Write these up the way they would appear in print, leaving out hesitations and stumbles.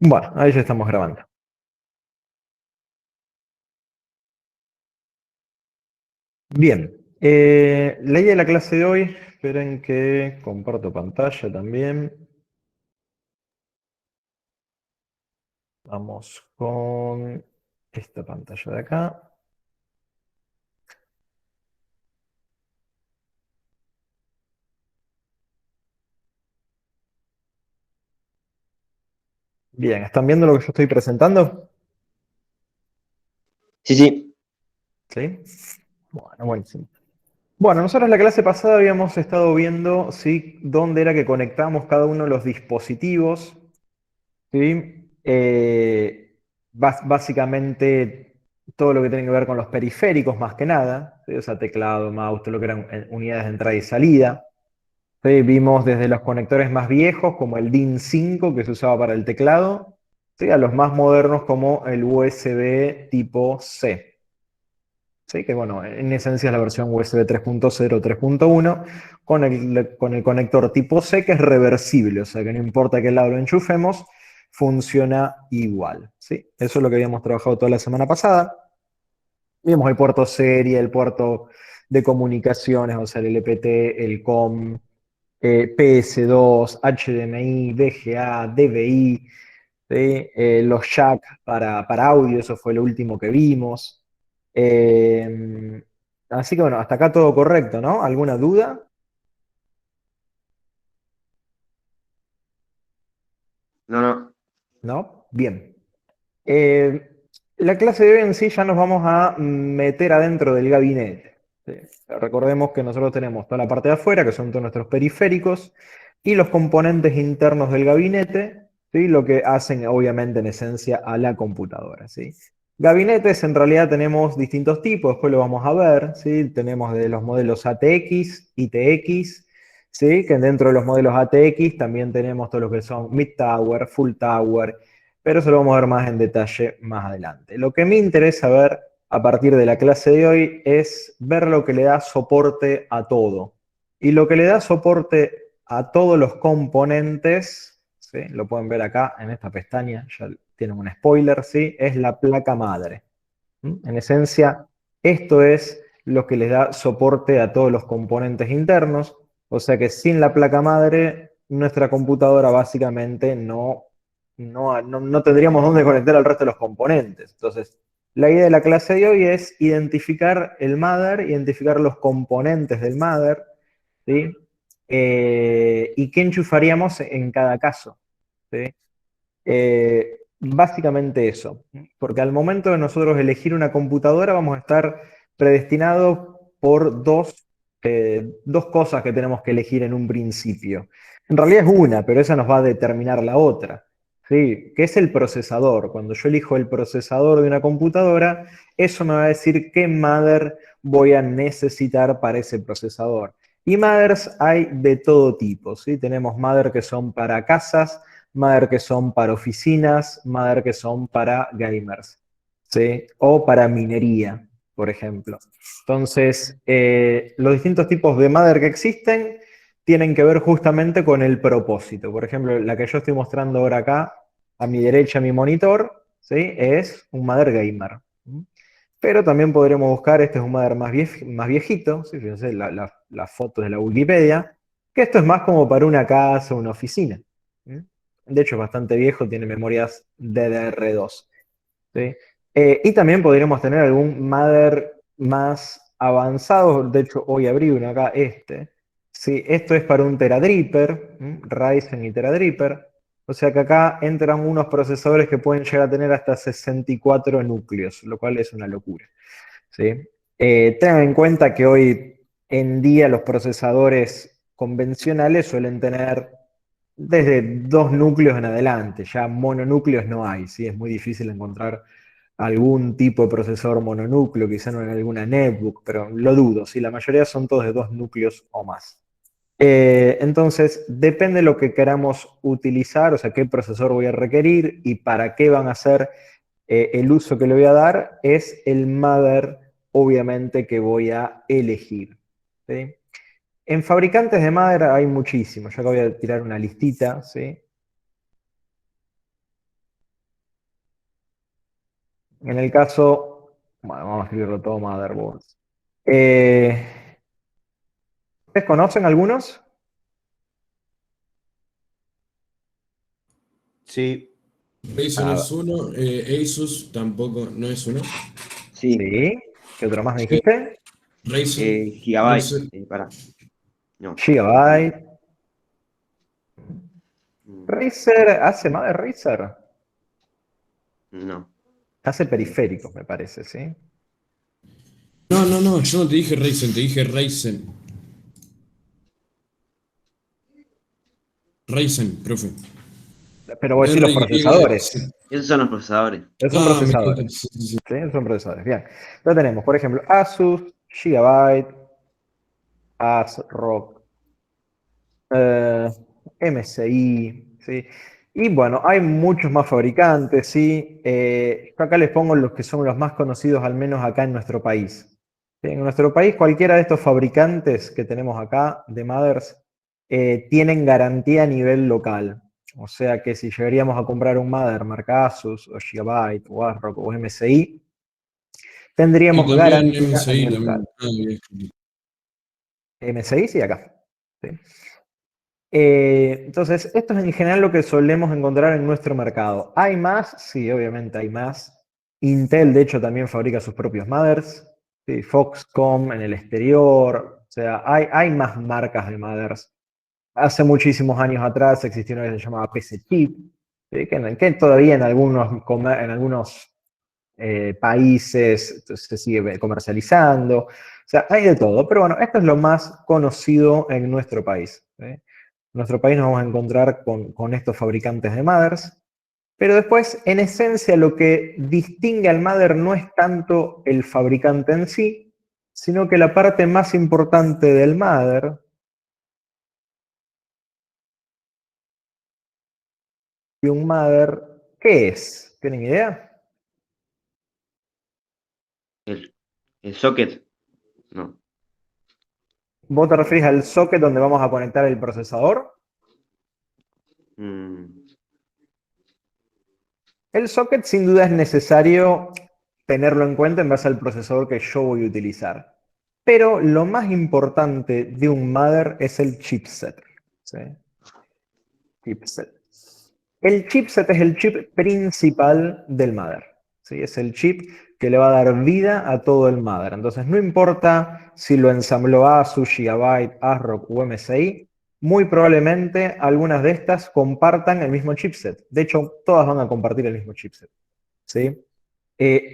Bueno, ahí ya estamos grabando. Bien, la idea de la clase de hoy, esperen que comparto pantalla también. Vamos con esta pantalla de acá. Bien, ¿están viendo lo que yo estoy presentando? Sí, sí. ¿Sí? Bueno, buenísimo. Bueno, nosotros en la clase pasada habíamos estado viendo, ¿sí?, dónde era que conectamos cada uno de los dispositivos. ¿Sí? Básicamente todo lo que tiene que ver con los periféricos más que nada, ¿sí? O sea, teclado, mouse, todo lo que eran unidades de entrada y salida. ¿Sí? Vimos desde los conectores más viejos como el DIN 5 que se usaba para el teclado, ¿sí?, a los más modernos como el USB tipo C. ¿Sí? Que bueno, en esencia es la versión USB 3.0, 3.1 con el conector tipo C que es reversible, o sea que no importa qué lado lo enchufemos, funciona igual. ¿Sí? Eso es lo que habíamos trabajado toda la semana pasada. Vimos el puerto serie, el puerto de comunicaciones, o sea, el LPT, el COM, PS2, HDMI, VGA, DVI, ¿sí? Los jack para audio, eso fue lo último que vimos. Eh, Así que bueno, hasta acá todo correcto, ¿no? ¿Alguna duda? No, no. ¿No? Bien. Eh, la clase de hoy en sí ya nos vamos a meter adentro del gabinete. ¿Sí? Recordemos que nosotros tenemos toda la parte de afuera, que son todos nuestros periféricos, y los componentes internos del gabinete, ¿sí?, lo que hacen obviamente en esencia a la computadora. ¿Sí? Gabinetes en realidad tenemos distintos tipos, después lo vamos a ver. ¿Sí? Tenemos de los modelos ATX, ITX, ¿sí?, que dentro de los modelos ATX también tenemos todo lo que son Mid Tower, Full Tower, pero eso lo vamos a ver más en detalle más adelante. Lo que me interesa ver a partir de la clase de hoy es ver lo que le da soporte a todo. Y lo que le da soporte a todos los componentes, ¿sí?, lo pueden ver acá en esta pestaña, ya tienen un spoiler, ¿sí?, es la placa madre. En esencia, esto es lo que les da soporte a todos los componentes internos, o sea que sin la placa madre, nuestra computadora básicamente no tendríamos dónde conectar al resto de los componentes. Entonces, la idea de la clase de hoy es identificar el mother, identificar los componentes del mother, ¿sí? Y qué enchufaríamos en cada caso, ¿sí? Básicamente eso, porque al momento de nosotros elegir una computadora vamos a estar predestinados por dos cosas que tenemos que elegir en un principio. En realidad es una, pero esa nos va a determinar la otra. ¿Sí? Que es el procesador. Cuando yo elijo el procesador de una computadora, eso me va a decir qué mother voy a necesitar para ese procesador. Y mothers hay de todo tipo, ¿sí? Tenemos mother que son para casas, mother que son para oficinas, mother que son para gamers, ¿sí? O para minería, por ejemplo. Entonces, los distintos tipos de mother que existen tienen que ver justamente con el propósito. Por ejemplo, la que yo estoy mostrando ahora acá, a mi derecha, mi monitor, ¿sí?, es un mother gamer. Pero también podremos buscar, este es un mother más viejito, ¿sí? Fíjense las fotos de la Wikipedia, que esto es más como para una casa o una oficina. ¿Sí? De hecho, es bastante viejo, tiene memorias DDR2. ¿Sí? Y también podríamos tener algún mother más avanzado. De hecho, hoy abrí uno acá, este. Sí, esto es para un Teradripper, Ryzen y Teradripper. O sea que acá entran unos procesadores que pueden llegar a tener hasta 64 núcleos, lo cual es una locura. ¿Sí? Tengan en cuenta que hoy en día los procesadores convencionales suelen tener desde dos núcleos en adelante, ya mononúcleos no hay, ¿sí? Es muy difícil encontrar algún tipo de procesador mononúcleo, quizá no en alguna netbook, pero lo dudo, ¿sí? La mayoría son todos de dos núcleos o más. Entonces, depende de lo que queramos utilizar, o sea, qué procesador voy a requerir y para qué van a ser el uso que le voy a dar, es el mother, obviamente, que voy a elegir. ¿Sí? En fabricantes de madera hay muchísimos. Yo acá voy a tirar una listita, ¿sí? En el caso, bueno, vamos a escribirlo todo motherboards. ¿Ustedes conocen algunos? Sí, Ryzen Ah, es uno, Asus tampoco no es uno. sí. sí. ¿Qué otro más me Sí, dijiste? Ryzen, Gigabyte. Ryzen, No. Gigabyte. Mm, Razer, ¿hace más de Razer? No. Hace periféricos, me parece, ¿sí? no, yo no te dije Ryzen, te dije Ryzen. Ryzen, profe. Pero voy a decir los procesadores. RYZ. Esos son los procesadores. Esos son Ah, me encanta. procesadores. Sí, sí, sí. ¿Sí? Esos son procesadores. Bien. Entonces tenemos, por ejemplo, Asus, Gigabyte, ASRock, eh, MSI, ¿sí? Y bueno, hay muchos más fabricantes, ¿sí? Yo acá les pongo los que son los más conocidos, al menos acá en nuestro país. ¿Sí? En nuestro país, cualquiera de estos fabricantes que tenemos acá de mothers tienen garantía a nivel local. O sea que si llegaríamos a comprar un mother marca Asus, o Gigabyte, o ASRock, o MSI, Y tendríamos también garantía a MSI nivel local. también. Ah, bien. MSI sí acá. ¿Sí? Entonces, esto es en general lo que solemos encontrar en nuestro mercado. ¿Hay más? Sí, obviamente hay más. Intel, de hecho, también fabrica sus propios mothers. Sí, Foxconn en el exterior. O sea, hay más marcas de mothers. Hace muchísimos años atrás existió una que se llamaba PC Chip, ¿sí? Que todavía en algunos países se sigue comercializando. O sea, hay de todo. Pero bueno, esto es lo más conocido en nuestro país. ¿Sí? En nuestro país nos vamos a encontrar con estos fabricantes de mothers. Pero después, en esencia, lo que distingue al mother no es tanto el fabricante en sí, sino que la parte más importante del mother, y un mother, ¿qué es? ¿Tienen idea? El, el socket. No. ¿Vos te referís al socket donde vamos a conectar el procesador? Mm, El socket sin duda es necesario tenerlo en cuenta en base al procesador que yo voy a utilizar. Pero lo más importante de un mother es el chipset. ¿Sí? Chipset. El chipset es el chip principal del mother. ¿Sí? Es el chip que le va a dar vida a todo el mother. Entonces, no importa si lo ensambló Asus, Gigabyte, ASRock o MSI, muy probablemente algunas de estas compartan el mismo chipset. De hecho, todas van a compartir el mismo chipset. ¿Sí?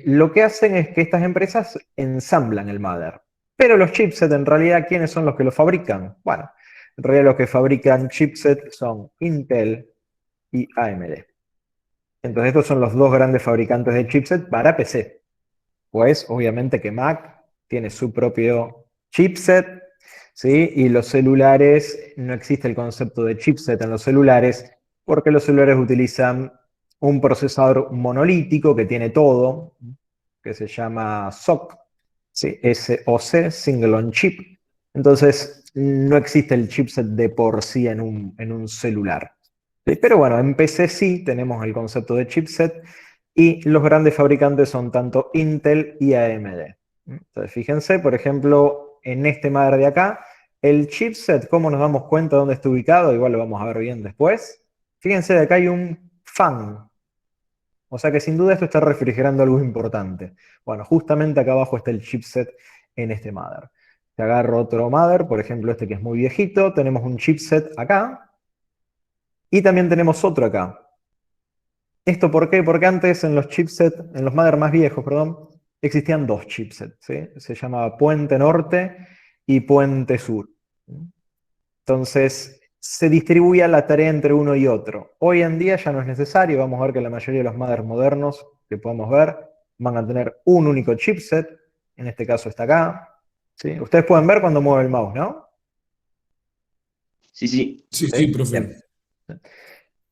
Lo que hacen es que estas empresas ensamblan el mother. Pero los chipsets, en realidad, ¿quiénes son los que los fabrican? Bueno, en realidad los que fabrican chipset son Intel y AMD. Entonces estos son los dos grandes fabricantes de chipset para PC. Pues obviamente que Mac tiene su propio chipset, ¿sí? Y los celulares, no existe el concepto de chipset en los celulares, porque los celulares utilizan un procesador monolítico que tiene todo, que se llama SoC, ¿sí? SoC, Single on Chip. Entonces, no existe el chipset de por sí en un celular. ¿Sí? Pero bueno, en PC sí tenemos el concepto de chipset y los grandes fabricantes son tanto Intel y AMD. Entonces, fíjense, por ejemplo, en este madre de acá, el chipset, ¿cómo nos damos cuenta dónde está ubicado? Igual lo vamos a ver bien después. Fíjense, de acá hay un fan. O sea que sin duda esto está refrigerando algo importante. Bueno, justamente acá abajo está el chipset en este mother. Si agarro otro mother, por ejemplo este que es muy viejito, tenemos un chipset acá y también tenemos otro acá. ¿Esto por qué? Porque antes en los chipsets, en los mother más viejos, perdón, existían dos chipsets, ¿sí? Se llamaba Puente Norte y Puente Sur. Entonces, se distribuía la tarea entre uno y otro. Hoy en día ya no es necesario, vamos a ver que la mayoría de los mothers modernos que podemos ver van a tener un único chipset, en este caso está acá. ¿Sí? Ustedes pueden ver cuando muevo el mouse, ¿no? sí, sí. Sí, ¿Sí? sí, profe. Bien.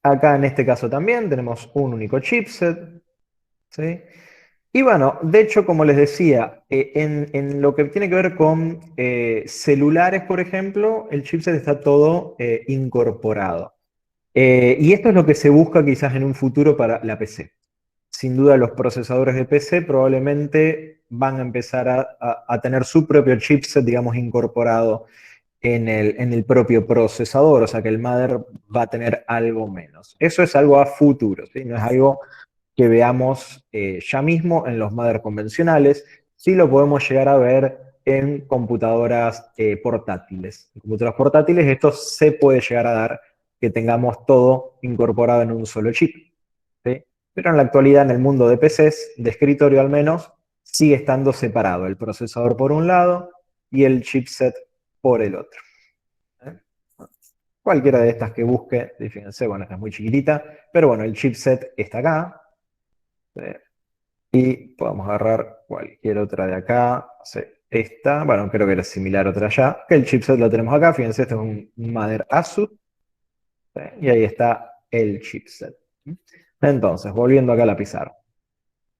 Acá en este caso también tenemos un único chipset. ¿Sí? Y bueno, de hecho, como les decía, en lo que tiene que ver con celulares, por ejemplo, el chipset está todo incorporado. Y esto es lo que se busca quizás en un futuro para la PC. sin duda los procesadores de PC probablemente van a empezar a tener su propio chipset, digamos, incorporado en el propio procesador, o sea que el mother va a tener algo menos. Eso es algo a futuro, ¿sí? No es algo que veamos ya mismo en los mother convencionales, sí lo podemos llegar a ver en computadoras portátiles. En computadoras portátiles esto se puede llegar a dar que tengamos todo incorporado en un solo chip, ¿sí? Pero en la actualidad en el mundo de PCs, de escritorio al menos, sigue estando separado el procesador por un lado y el chipset por el otro. ¿Eh? Cualquiera de estas que busque, fíjense, bueno, esta es muy chiquitita, pero bueno, el chipset está acá. ¿Sí? Y podemos agarrar cualquier otra de acá. ¿Sí? Esta, bueno, creo que era similar a otra allá, que el chipset lo tenemos acá. Fíjense, este es un Mother Asus. ¿Sí? Y ahí está el chipset. Entonces, volviendo acá a la pizarra.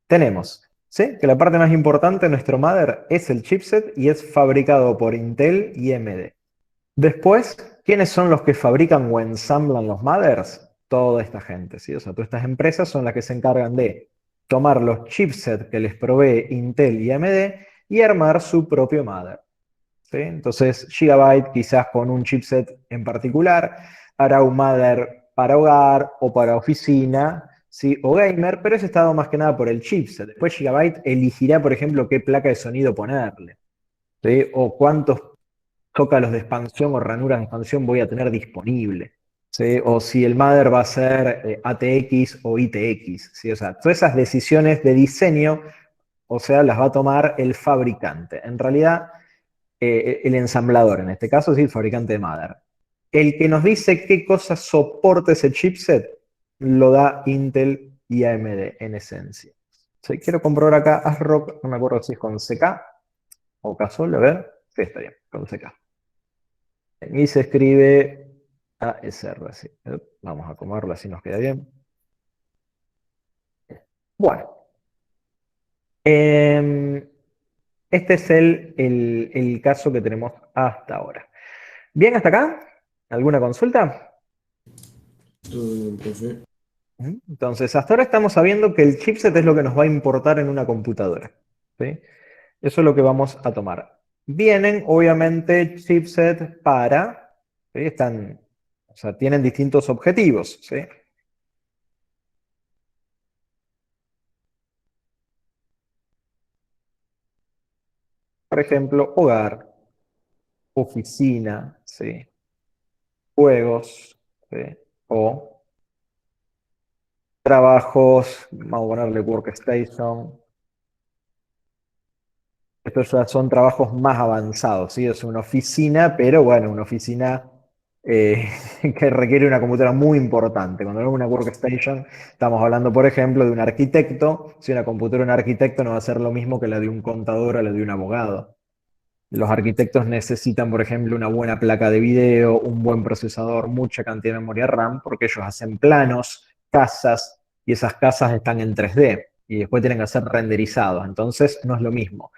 Tenemos, ¿sí? Que la parte más importante de nuestro Mother es el chipset y es fabricado por Intel y AMD. Después, ¿quiénes son los que fabrican o ensamblan los mothers? Toda esta gente, ¿sí? O sea, todas estas empresas son las que se encargan de tomar los chipsets que les provee Intel y AMD y armar su propio mother, ¿sí? Entonces, Gigabyte quizás con un chipset en particular hará un mother para hogar o para oficina, ¿sí? O gamer, pero es estado más que nada por el chipset. Después Gigabyte elegirá, por ejemplo, qué placa de sonido ponerle, ¿sí? O cuántos zócalos de expansión o ranuras de expansión voy a tener disponible, ¿sí? O si el mother va a ser ATX o ITX, ¿sí? O sea, todas esas decisiones de diseño, o sea, las va a tomar el fabricante. En realidad, el ensamblador, en este caso, sí, el fabricante de mother. El que nos dice qué cosa soporta ese chipset, lo da Intel y AMD en esencia. Si quiero comprobar acá ASRock, no me acuerdo si es con CK o Casol, a ver. Sí, está bien, con CK. Y se escribe ASR, sí. Vamos a acomodarlo así nos queda bien. Bueno. Este es el caso que tenemos hasta ahora. ¿Bien hasta acá? ¿Alguna consulta? Todo bien, profe. Entonces, hasta ahora estamos sabiendo que el chipset es lo que nos va a importar en una computadora, ¿sí? Eso es lo que vamos a tomar. Vienen, obviamente, chipset para, ¿sí? Están, o sea, tienen distintos objetivos, ¿sí? Por ejemplo, hogar, oficina, ¿sí? Juegos, ¿sí? O trabajos, vamos a ponerle workstation. Estos ya son trabajos más avanzados, ¿sí? Es una oficina, pero bueno, una oficina eh, que requiere una computadora muy importante. Cuando hablamos de una workstation, estamos hablando, por ejemplo, de un arquitecto. Si una computadora de un arquitecto no va a ser lo mismo que la de un contador o la de un abogado. Los arquitectos necesitan, por ejemplo, una buena placa de video, un buen procesador, mucha cantidad de memoria RAM, porque ellos hacen planos, casas, y esas casas están en 3D y después tienen que ser renderizados. Entonces, no es lo mismo.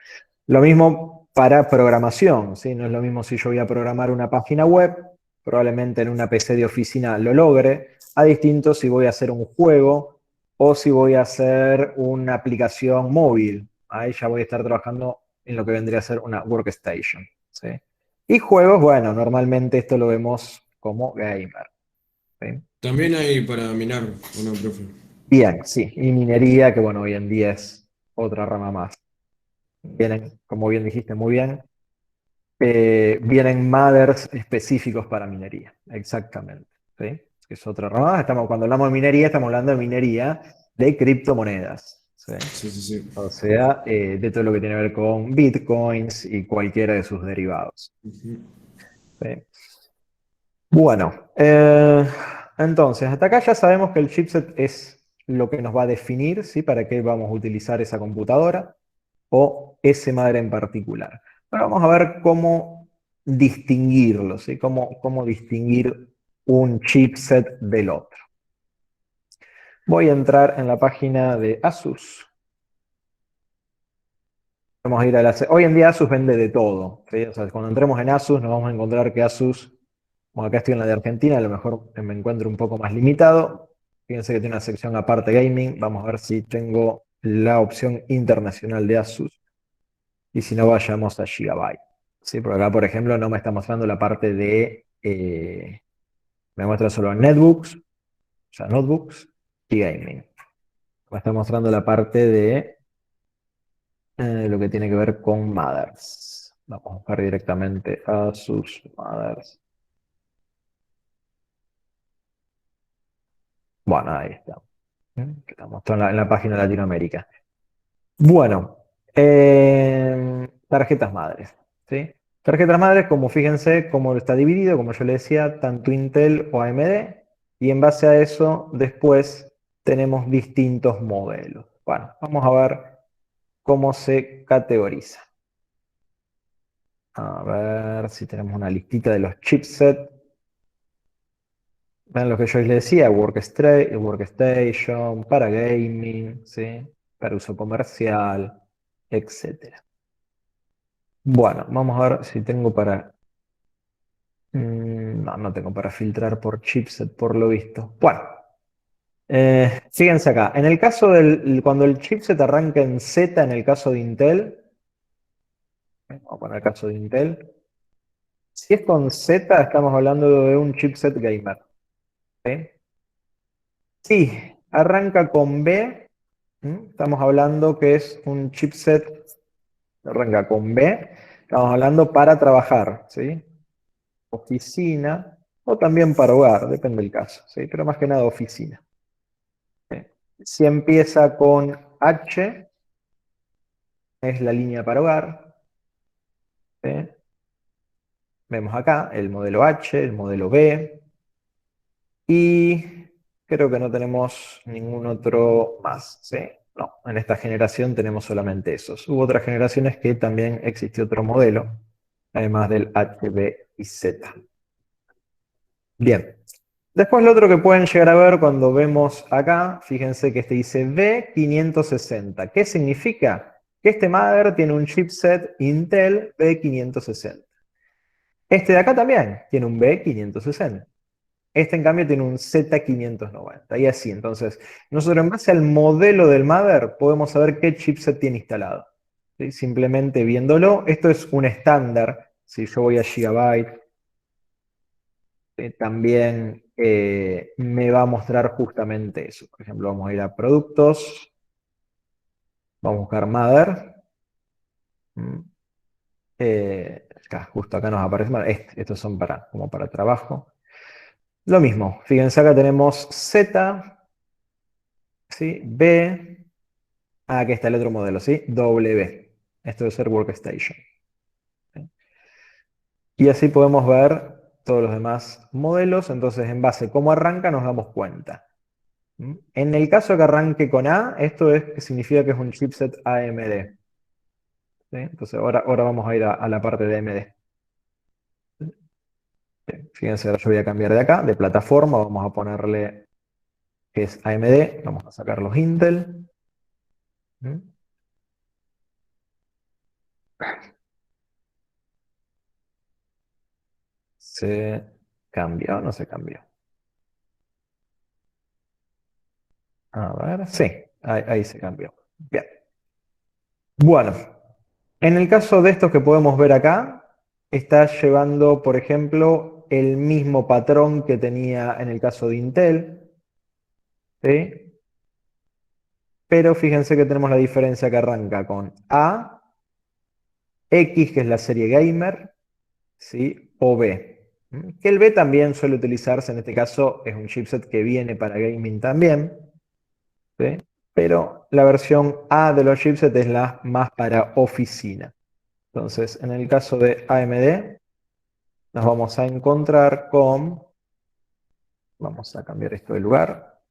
Lo mismo para programación, ¿sí? No es lo mismo si yo voy a programar una página web, probablemente en una PC de oficina lo logre, a distinto si voy a hacer un juego o si voy a hacer una aplicación móvil. Ahí ya voy a estar trabajando en lo que vendría a ser una workstation, ¿sí? Y juegos, bueno, normalmente esto lo vemos como gamer, ¿sí? También hay para minar, ¿o no, profe? Bien, sí, y minería, que bueno, hoy en día es otra rama más. Vienen, como bien dijiste, muy bien, vienen mothers específicos para minería, exactamente, ¿sí? Es otra rama. Cuando hablamos de minería, estamos hablando de minería de criptomonedas, ¿sí? Sí, sí, sí. O sea, de todo lo que tiene que ver con bitcoins y cualquiera de sus derivados. Ujú. ¿Sí? Bueno, entonces, hasta acá ya sabemos que el chipset es lo que nos va a definir, ¿sí? Para qué vamos a utilizar esa computadora o ese madre en particular. Ahora vamos a ver cómo distinguirlo, ¿sí? Cómo distinguir un chipset del otro. Voy a entrar en la página de Asus. Vamos a ir a la... Hoy en día Asus vende de todo, ¿sí? O sea, cuando entremos en Asus nos vamos a encontrar que Asus, bueno, acá estoy en la de Argentina, a lo mejor me encuentro un poco más limitado, Fíjense que tiene una sección aparte gaming. Vamos a ver si tengo la opción internacional de Asus. Y si no, vayamos a Gigabyte. ¿Sí? Por acá, por ejemplo, no me está mostrando la parte de... me muestra solo netbooks, o sea, notebooks y gaming. Me está mostrando la parte de lo que tiene que ver con mothers. Vamos a buscar directamente Asus mothers. Bueno, ahí está. Que está mostrando en la página de Latinoamérica. Bueno, tarjetas madres. ¿Sí? Tarjetas madres, como fíjense cómo está dividido, como yo le decía, tanto Intel o AMD, y en base a eso después tenemos distintos modelos. Bueno, vamos a ver cómo se categoriza. A ver si tenemos una listita de los chipsets. Ven lo que yo les decía, workstation, para gaming, ¿sí? Para uso comercial, etcétera. Bueno, vamos a ver si tengo para... no, no tengo para filtrar por chipset, por lo visto. Bueno, fíjense acá. En el caso cuando el chipset arranca en Z, en el caso de Intel, vamos a poner el caso de Intel. Si es con Z, estamos hablando de un chipset gamer. ¿Sí? Si arranca con B, estamos hablando que es un chipset, arranca con B, estamos hablando para trabajar, ¿sí? Oficina, o también para hogar, depende del caso, ¿sí? Pero más que nada oficina. ¿Sí? Si empieza con H, es la línea para hogar. ¿Sí? Vemos acá el modelo H, el modelo B, y creo que no tenemos ningún otro más, ¿sí? No, en esta generación tenemos solamente esos. Hubo otras generaciones que también existió otro modelo, además del H, B y Z. Bien. Después lo otro que pueden llegar a ver cuando vemos acá, fíjense que este dice B560. ¿Qué significa? Que este mother tiene un chipset Intel B560. Este de acá también tiene un B560. Este en cambio tiene un Z590 y así. Entonces, nosotros en base al modelo del mother podemos saber qué chipset tiene instalado. ¿Sí? Simplemente viéndolo, esto es un estándar. Si yo voy a Gigabyte, también me va a mostrar justamente eso. Por ejemplo, vamos a ir a productos, vamos a buscar Mother. Justo acá nos aparece Mother. Estos son como para trabajo. Lo mismo, fíjense acá tenemos Z, ¿sí? B, aquí está el otro modelo, ¿sí? W. Esto debe ser Workstation. ¿Sí? Y así podemos ver todos los demás modelos. Entonces, en base a cómo arranca, nos damos cuenta. En el caso que arranque con A, esto significa que es un chipset AMD. ¿Sí? Entonces ahora vamos a ir a la parte de AMD. Bien, fíjense, ahora yo voy a cambiar de acá, de plataforma, vamos a ponerle que es AMD, vamos a sacar los Intel. ¿Se cambió o no se cambió? A ver, sí, ahí se cambió. Bien. Bueno, en el caso de estos que podemos ver acá, está llevando, por ejemplo, el mismo patrón que tenía en el caso de Intel. ¿Sí? Pero fíjense que tenemos la diferencia que arranca con A, X, que es la serie gamer, ¿sí? O B. Que el B también suele utilizarse, en este caso es un chipset que viene para gaming también, ¿sí? Pero la versión A de los chipsets es la más para oficina. Entonces, en el caso de AMD, nos vamos a encontrar con, vamos a cambiar esto de lugar,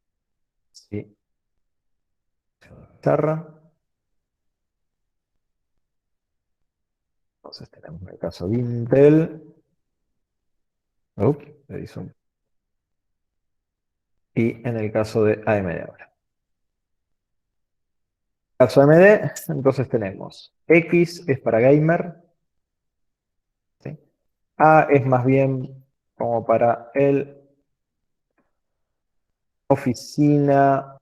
¿sí? Guitarra. Entonces tenemos el caso de Intel. Le hizo y en el caso de AMD ahora. En el caso de AMD, entonces tenemos X es para gamer. ¿Sí? A es más bien como para el oficina,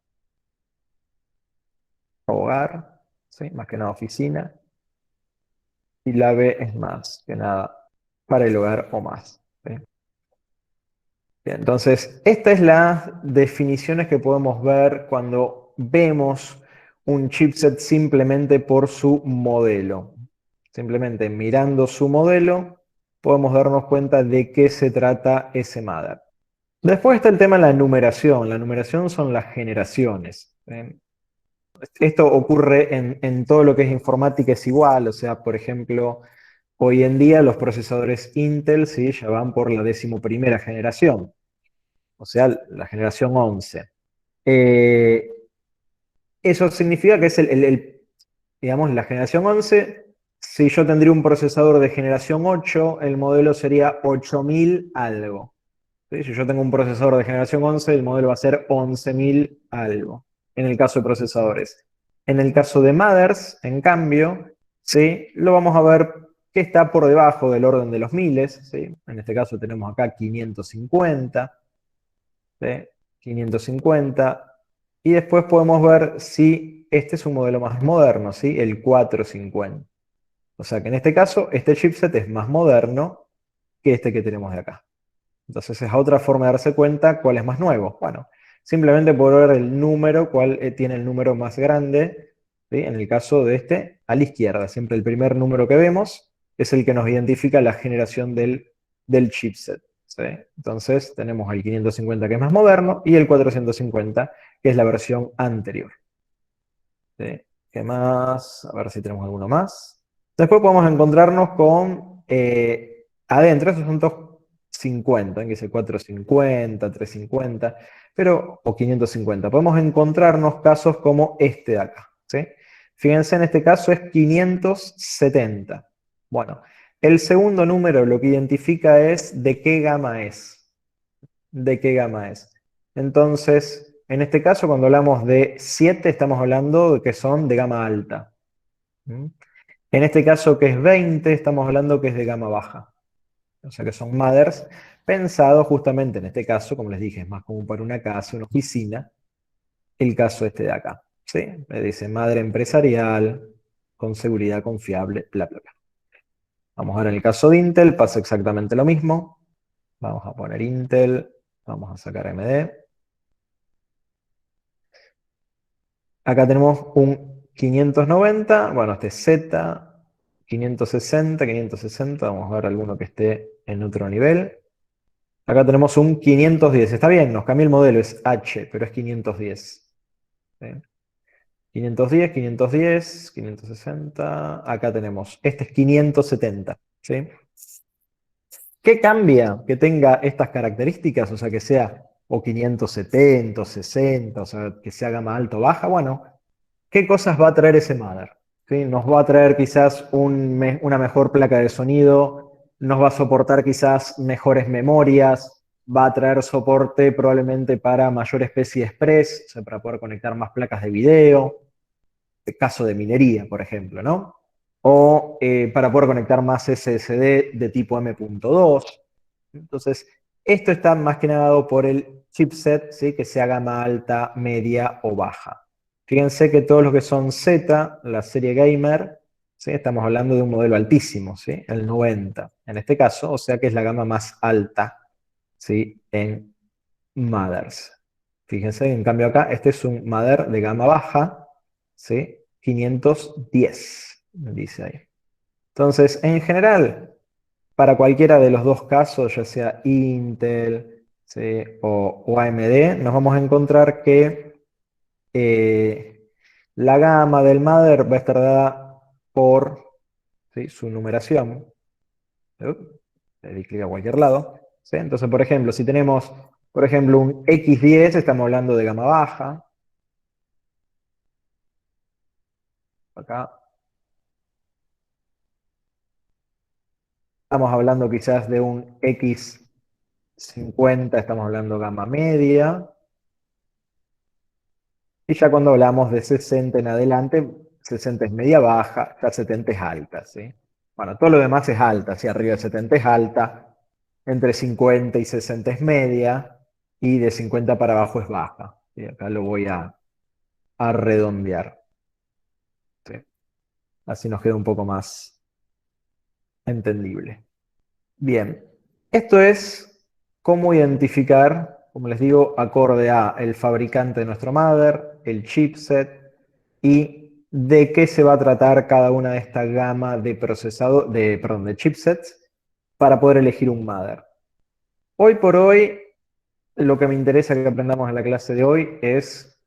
hogar, ¿sí? Más que nada oficina. Y la B es más que nada para el hogar o más. ¿Sí? Bien, entonces, estas es las definiciones que podemos ver cuando vemos un chipset simplemente por su modelo. Simplemente mirando su modelo, podemos darnos cuenta de qué se trata ese mother. Después está el tema de la numeración. La numeración son las generaciones. Esto ocurre en todo lo que es informática, es igual. O sea, por ejemplo, hoy en día los procesadores Intel, ¿sí?, ya van por la 11ª generación. O sea, la generación 11. Eso significa que es digamos, la generación 11. Si yo tendría un procesador de generación 8, el modelo sería 8000 algo. ¿Sí? Si yo tengo un procesador de generación 11, el modelo va a ser 11000 algo, en el caso de procesadores. En el caso de mothers, en cambio, ¿sí?, lo vamos a ver que está por debajo del orden de los miles. ¿Sí? En este caso tenemos acá 550. ¿Sí? 550. Y después podemos ver si este es un modelo más moderno, ¿sí?, el 450. O sea que en este caso, este chipset es más moderno que este que tenemos de acá. Entonces es otra forma de darse cuenta cuál es más nuevo. Bueno, simplemente por ver el número, cuál tiene el número más grande. ¿Sí? En el caso de este, a la izquierda, siempre el primer número que vemos es el que nos identifica la generación del chipset. ¿Sí? Entonces tenemos el 550 que es más moderno y el 450 que es la versión anterior. ¿Sí? ¿Qué más? A ver si tenemos alguno más. Después podemos encontrarnos con adentro, esos son 250, que dice 450, 350, pero, o 550. Podemos encontrarnos casos como este de acá. ¿Sí? Fíjense, en este caso es 570. Bueno, el segundo número lo que identifica es de qué gama es. De qué gama es. Entonces, en este caso, cuando hablamos de 7, estamos hablando de que son de gama alta. ¿Mm? En este caso, que es 20, estamos hablando que es de gama baja. O sea que son mothers pensados justamente en este caso, como les dije, es más común para una casa, una oficina, el caso este de acá. ¿Sí? Me dice madre empresarial, con seguridad confiable, bla, bla, bla. Vamos a ver en el caso de Intel, pasa exactamente lo mismo. Vamos a poner Intel, vamos a sacar AMD. Acá tenemos un 590, bueno, este es Z, 560, 560, vamos a ver alguno que esté en otro nivel. Acá tenemos un 510, está bien, nos cambió el modelo, es H, pero es 510. ¿Sí? 510, 510, 560, acá tenemos, este es 570. ¿Sí? ¿Qué cambia que tenga estas características? O sea, que sea o 570, o 60, o sea, que sea gama alta o baja. Bueno, ¿qué cosas va a traer ese mother? ¿Sí? Nos va a traer quizás una mejor placa de sonido, nos va a soportar quizás mejores memorias, va a traer soporte probablemente para mayor PCI Express, o sea, para poder conectar más placas de video, el caso de minería, por ejemplo, ¿no? O para poder conectar más SSD de tipo M.2. Entonces, esto está más que nada dado por el chipset, ¿sí?, que sea gama alta, media o baja. Fíjense que todos los que son Z, la serie Gamer, ¿sí?, estamos hablando de un modelo altísimo, ¿sí?, el 90 en este caso, o sea que es la gama más alta, ¿sí?, en mothers. Fíjense, en cambio acá, este es un mother de gama baja, ¿sí?, 510, dice ahí. Entonces, en general, para cualquiera de los dos casos, ya sea Intel, ¿sí?, o AMD, nos vamos a encontrar que la gama del mother va a estar dada por, ¿sí?, su numeración. Le di clic a cualquier lado. ¿Sí? Entonces, por ejemplo, si tenemos, por ejemplo, un X10, estamos hablando de gama baja. Acá. Estamos hablando quizás de un X50, estamos hablando gama media. Y ya cuando hablamos de 60 en adelante, 60 es media baja, ya 70 es alta, ¿sí? Bueno, todo lo demás es alta, ¿sí? Arriba de 70 es alta, entre 50 y 60 es media, y de 50 para abajo es baja. Y acá lo voy a redondear. ¿Sí? Así nos queda un poco más entendible. Bien, esto es cómo identificar, como les digo, acorde a el fabricante de nuestro mother, el chipset y de qué se va a tratar cada una de esta gama de de chipsets para poder elegir un mother. Hoy por hoy, lo que me interesa que aprendamos en la clase de hoy es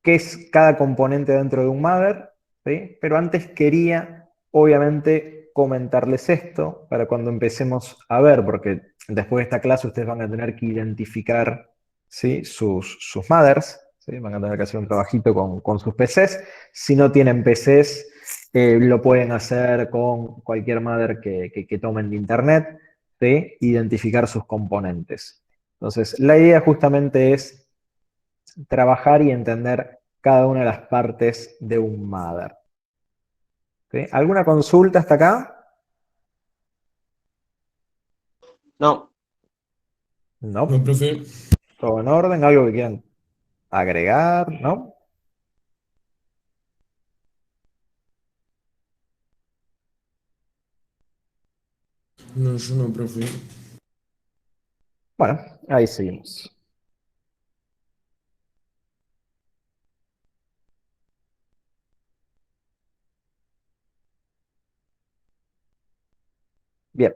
qué es cada componente dentro de un mother, ¿sí? Pero antes quería, obviamente, comentarles esto para cuando empecemos a ver, porque después de esta clase ustedes van a tener que identificar, ¿sí? sus mothers, ¿sí? Van a tener que hacer un trabajito con sus PCs. Si no tienen PCs, lo pueden hacer con cualquier mother que tomen de internet, ¿sí? Identificar sus componentes. Entonces, la idea justamente es trabajar y entender cada una de las partes de un mother. ¿Sí? ¿Alguna consulta hasta acá? No, No. No, profe. ¿Todo en orden? ¿Algo que quieran agregar? ¿No? No, yo no, profe. Bueno, ahí seguimos. Bien.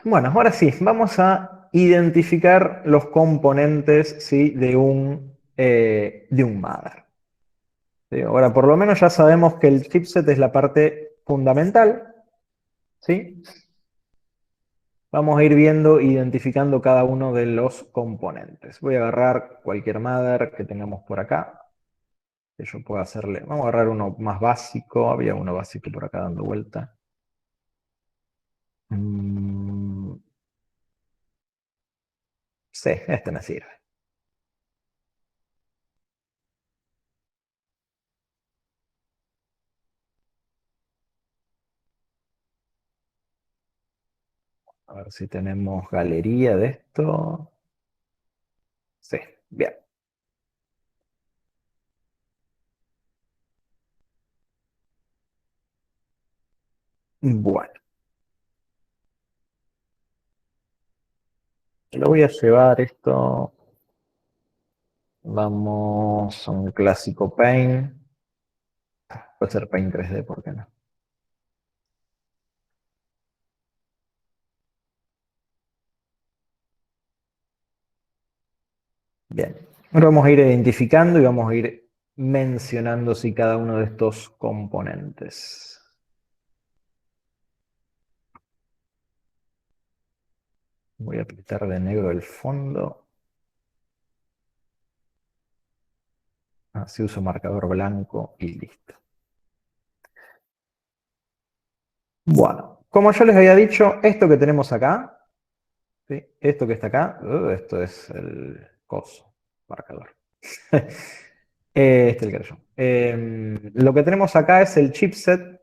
Bueno, ahora sí, vamos a identificar los componentes, ¿sí? de un mother. ¿Sí? Ahora, por lo menos ya sabemos que el chipset es la parte fundamental, ¿sí? Vamos a ir viendo, identificando cada uno de los componentes. Voy a agarrar cualquier mother que tengamos por acá. Que yo pueda hacerle. Vamos a agarrar uno más básico. Había uno básico por acá dando vuelta. Sí, este me sirve. A ver si tenemos galería de esto. Sí, bien. Bueno, lo voy a llevar esto. Vamos a un clásico Paint. Puede ser Paint 3D, ¿por qué no? Bien. Ahora vamos a ir identificando y vamos a ir mencionando si cada uno de estos componentes. Voy a pintar de negro el fondo. Así uso marcador blanco y listo. Bueno, como yo les había dicho, esto que tenemos acá, ¿sí? Esto que está acá, esto es el coso, marcador. Este es el crayón. Lo que tenemos acá es el chipset.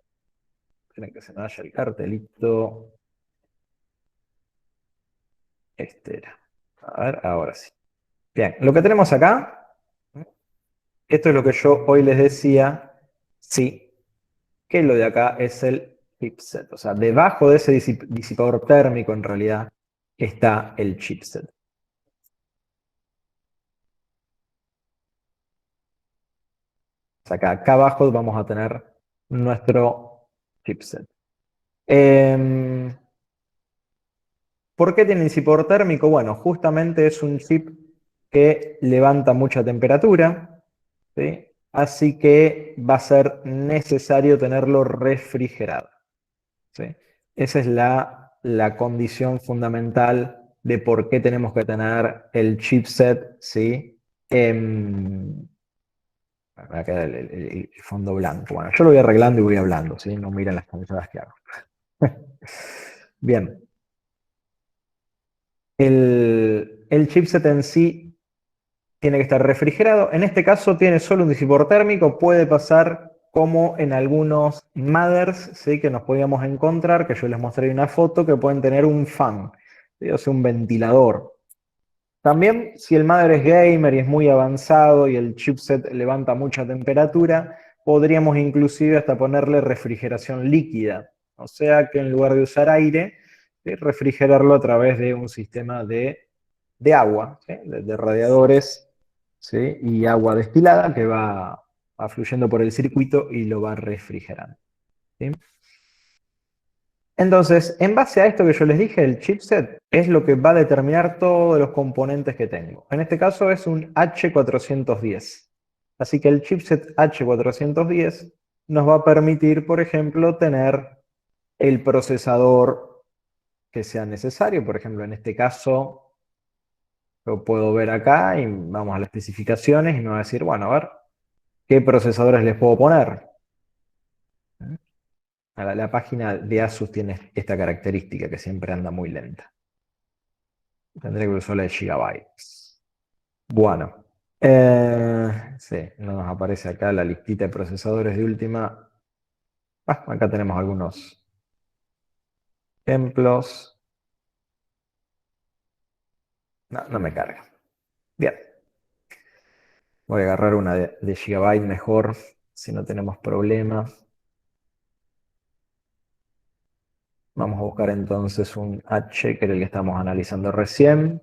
Tiene que se me vaya el cartelito. Este era. A ver, ahora sí. Bien, lo que tenemos acá, esto es lo que yo hoy les decía, sí, que lo de acá es el chipset. O sea, debajo de ese disipador térmico en realidad está el chipset. O sea, acá abajo vamos a tener nuestro chipset. ¿Por qué tiene disipador térmico? Bueno, justamente es un chip que levanta mucha temperatura, ¿sí? Así que va a ser necesario tenerlo refrigerado, ¿sí? Esa es la condición fundamental de por qué tenemos que tener el chipset, ¿sí? Me va a quedar el fondo blanco. Bueno, yo lo voy arreglando y voy hablando, ¿sí? No miren las cansadas que hago. Bien. El chipset en sí tiene que estar refrigerado. En este caso tiene solo un disipador térmico. Puede pasar como en algunos mothers, ¿sí? Que nos podíamos encontrar, que yo les mostré una foto, que pueden tener un fan, ¿sí? O sea, un ventilador. También, si el mother es gamer y es muy avanzado y el chipset levanta mucha temperatura, podríamos inclusive hasta ponerle refrigeración líquida. O sea que en lugar de usar aire, refrigerarlo a través de un sistema de agua, ¿sí? De radiadores, ¿sí? Y agua destilada que va fluyendo por el circuito y lo va refrigerando, ¿sí? Entonces, en base a esto que yo les dije, el chipset es lo que va a determinar todos los componentes que tengo. En este caso es un H410. Así que el chipset H410 nos va a permitir, por ejemplo, tener el procesador que sea necesario. Por ejemplo, en este caso, lo puedo ver acá y vamos a las especificaciones y me va a decir, bueno, a ver, ¿qué procesadores les puedo poner? La página de Asus tiene esta característica que siempre anda muy lenta. Tendré que usar la de Gigabytes. Bueno, sí, no nos aparece acá la listita de procesadores de última. Acá tenemos algunos ejemplos. No, no me carga. Bien. Voy a agarrar una de Gigabyte mejor, si no tenemos problema. Vamos a buscar entonces un H, que era el que estamos analizando recién.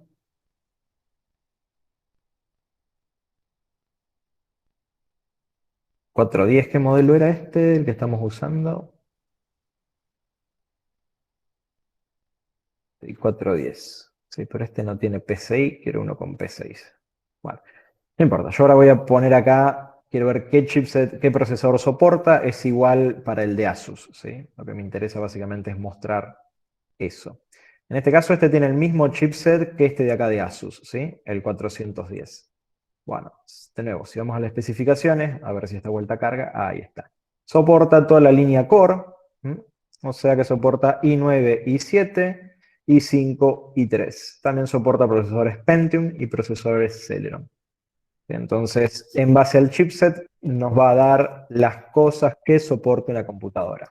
¿410 qué modelo era este, el que estamos usando? Y 410. Sí, pero este no tiene PCI, quiero uno con P6. Bueno, no importa. Yo ahora voy a poner acá, quiero ver qué chipset, qué procesador soporta, es igual para el de Asus, ¿sí? Lo que me interesa básicamente es mostrar eso. En este caso, este tiene el mismo chipset que este de acá de Asus, ¿sí? El 410. Bueno, de nuevo, si vamos a las especificaciones, a ver si esta vuelta carga, ahí está. Soporta toda la línea Core, ¿m? O sea que soporta i9, i7, i5, i3. También soporta procesadores Pentium y procesadores Celeron. Entonces, en base al chipset, nos va a dar las cosas que soporte la computadora.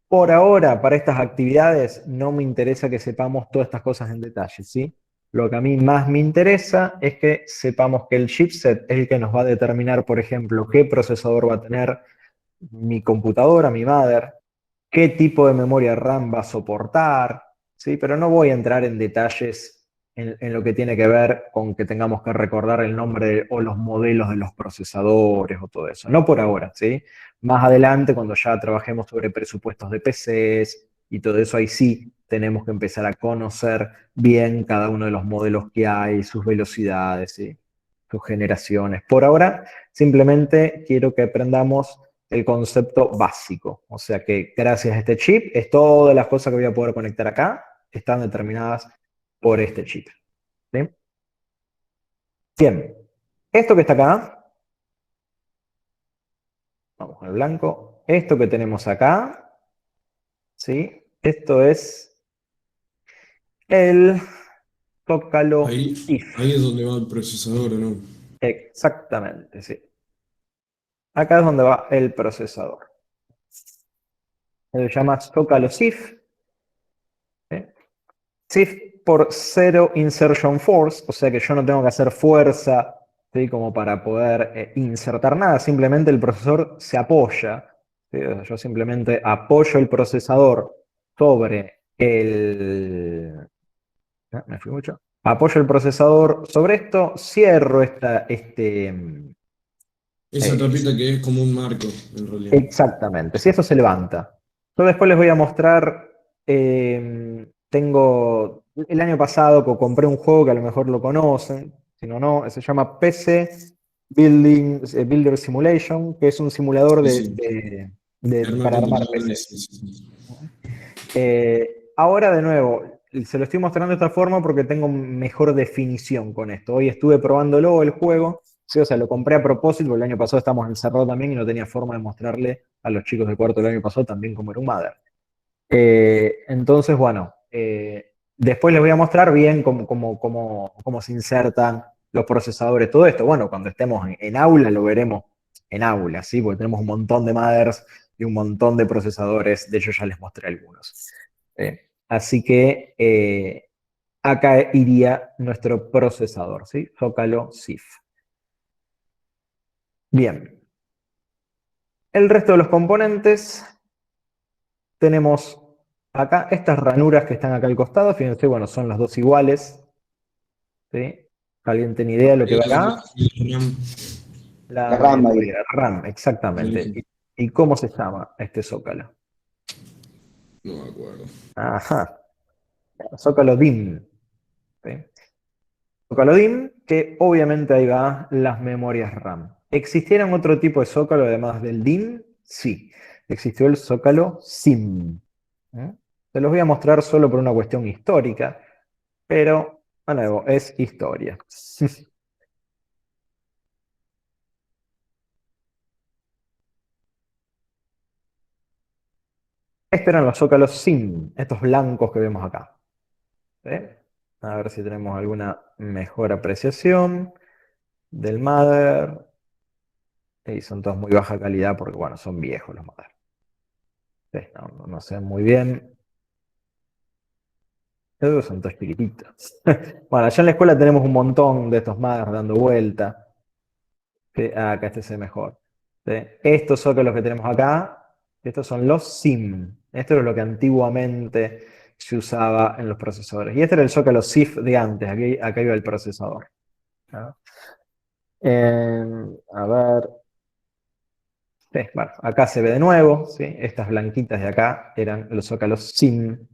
Por ahora, para estas actividades, no me interesa que sepamos todas estas cosas en detalle, ¿sí? Lo que a mí más me interesa es que sepamos que el chipset es el que nos va a determinar, por ejemplo, qué procesador va a tener mi computadora, mi mother, qué tipo de memoria RAM va a soportar, ¿sí? Pero no voy a entrar en detalles en lo que tiene que ver con que tengamos que recordar el nombre o los modelos de los procesadores o todo eso. No por ahora, ¿sí? Más adelante, cuando ya trabajemos sobre presupuestos de PCs y todo eso, ahí sí tenemos que empezar a conocer bien cada uno de los modelos que hay, sus velocidades, ¿sí? Sus generaciones. Por ahora, simplemente quiero que aprendamos el concepto básico. O sea que gracias a este chip, es todas las cosas que voy a poder conectar acá están determinadas por este chip. ¿Sí? Bien, esto que está acá, vamos al blanco, esto que tenemos acá, ¿sí? Esto es el Tócalo IF. Ahí es donde va el procesador, ¿o no? Exactamente, sí. Acá es donde va el procesador. Se llama Tócalo SIF. SIF por Zero Insertion Force, o sea que yo no tengo que hacer fuerza, ¿sí? Como para poder insertar nada, simplemente el procesador se apoya, ¿sí? O sea, yo simplemente apoyo el procesador sobre el... Me fui mucho. Apoyo el procesador sobre esto, cierro Esa tapita que es como un marco, en realidad. exactamente, si esto se levanta. Yo después les voy a mostrar, tengo, el año pasado compré un juego que a lo mejor lo conocen, si no, no, se llama PC Builder Simulation, que es un simulador Sí, sí. Armar para armar computadores. PCs. Sí, sí. Ahora de nuevo, se lo estoy mostrando de esta forma porque tengo mejor definición con esto. Hoy estuve probándolo el juego, sí, o sea, lo compré a propósito, porque el año pasado estamos encerrados también y no tenía forma de mostrarle a los chicos de cuarto del año pasado también cómo era un Mother. Entonces, bueno, después les voy a mostrar bien cómo se insertan los procesadores, todo esto. Bueno, cuando estemos en aula lo veremos en aula, ¿sí? Porque tenemos un montón de mothers y un montón de procesadores, de hecho ya les mostré algunos. Así que acá iría nuestro procesador, ¿sí? Zócalo SIF. Bien. El resto de los componentes, tenemos acá estas ranuras que están acá al costado. Fíjense, bueno, son las dos iguales, ¿sí? ¿Alguien tiene idea de lo que va acá? La La RAM ahí. memoria RAM, exactamente. ¿Y cómo se llama este zócalo? No me acuerdo. Ajá. Zócalo DIMM. ¿Sí? Zócalo DIMM, que obviamente ahí va las memorias RAM. ¿Existieron otro tipo de zócalo además del DIMM? Sí. Existió el zócalo SIMM. ¿Eh? Se los voy a mostrar solo por una cuestión histórica, pero, de nuevo, es historia. Estos eran los zócalos SIMM, estos blancos que vemos acá. ¿Sí? A ver si tenemos alguna mejor apreciación del Mother. Y son todos muy baja calidad porque, bueno, son viejos los Mother. Sí, no se ven muy bien. Estos son todos chiquititos. Bueno, allá en la escuela tenemos un montón de estos Mother dando vuelta. ¿Sí? Acá este se ve mejor. ¿Sí? Estos zócalos que tenemos acá, estos son los SIMM. Esto es lo que antiguamente se usaba en los procesadores. Y este era el zócalo SIF de antes. Acá iba el procesador. ¿No? A ver. Sí, bueno, acá se ve de nuevo, ¿sí? Estas blanquitas de acá eran los zócalos SIMM